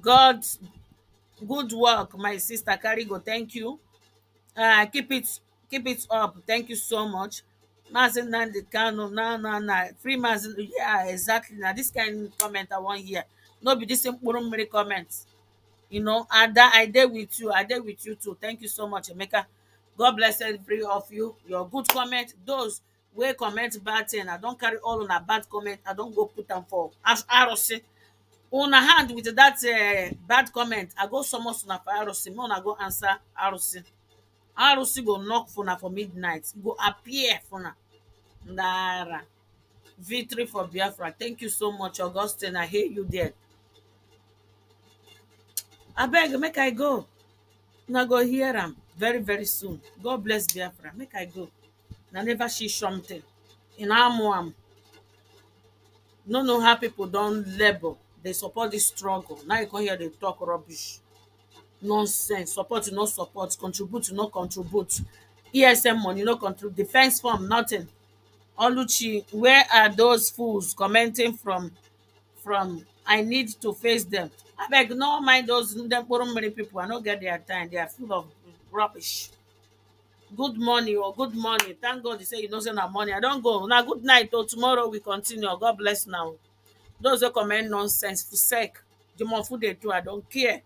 God, good work, my sister carry go. Thank you. Keep it up. Thank you so much. Mazin Nnamdi Kanu, na free Mazin. Yeah, exactly. Now this kind of comment I want here. No be this many comments. You know, I did with you. I did with you too. Thank you so much, Emeka. God bless every of you. Your good comment. Those wey comment bad thing, I don't carry all on a bad comment. I don't go put them for as ROC. Una hand with that bad comment. I go summon una for ROC. Me una go answer ROC. ROC go knock for una for midnight. Go appear for una. Nara. Victory for Biafra. Thank you so much, Augustine. I hate you there. Abeg, make I go. Una go hear am very, very soon. God bless Biafra. Make I go. Na never see something. In am. No know how people don labor. They support this struggle. Now you come here, they talk rubbish. Nonsense. Support, no support. Contribute, no contribute. ESM money, no contribute. Defense fund, nothing. Oluchi, where are those fools commenting from? I need to face them. Abeg, no mind those dem many people. I no get their time. They are full of rubbish. Good morning, or good morning. Thank God you say you know say na morning. I don't go. Now good night. Till tomorrow we continue. God bless now. Those who comment nonsense for sake, the more food they do, I don't care.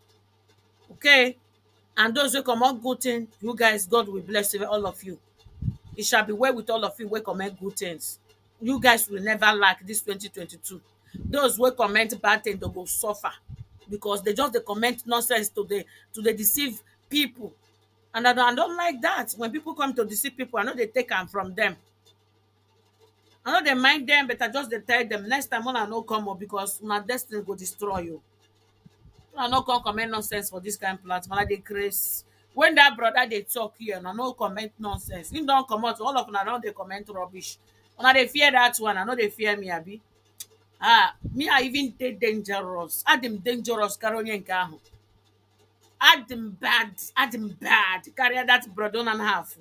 Okay? And those who comment good things, you guys, God will bless you, all of you. It shall be well with all of you who comment good things. You guys will never lack this 2022. Those who comment bad things, they will suffer, because they just they comment nonsense to the deceive people. And I don't like that. When people come to deceive people, I know they take them from them. I know they mind them, but I just they tell them next time when I no come up, because my destiny will destroy you. I no come comment nonsense for this kind of platform. I dey grace. When that brother they talk here, I no comment nonsense. Him don't come out, all of them don't they comment rubbish. Una dey fear that one, I no dey fear me abi. Ah, me I even dey dangerous. Adim dangerous carry onye nke ahụ. Adim bad carry that brother and half.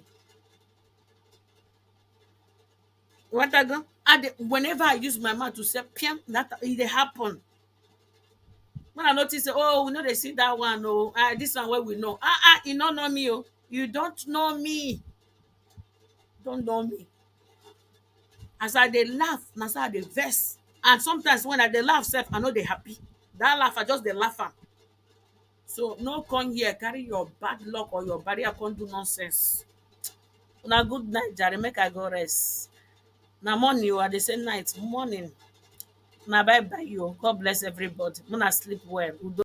What I go? Whenever I use my mouth to say piam, that it dey happen. When I notice, oh, we know they see that one, oh, this one where we know. You don't know me, oh. You don't know me. Don't know me. As I dey laugh, na so I dey vex. And sometimes when I dey laugh, self, I know they happy. That laugh, I just dey laugh am. So no come here, carry your bad luck or your barrier, come do nonsense. Una good night, Jare. Make I go rest. Na morning, you are the same night. Morning. Na bye bye, you. God bless everybody. Una sleep well.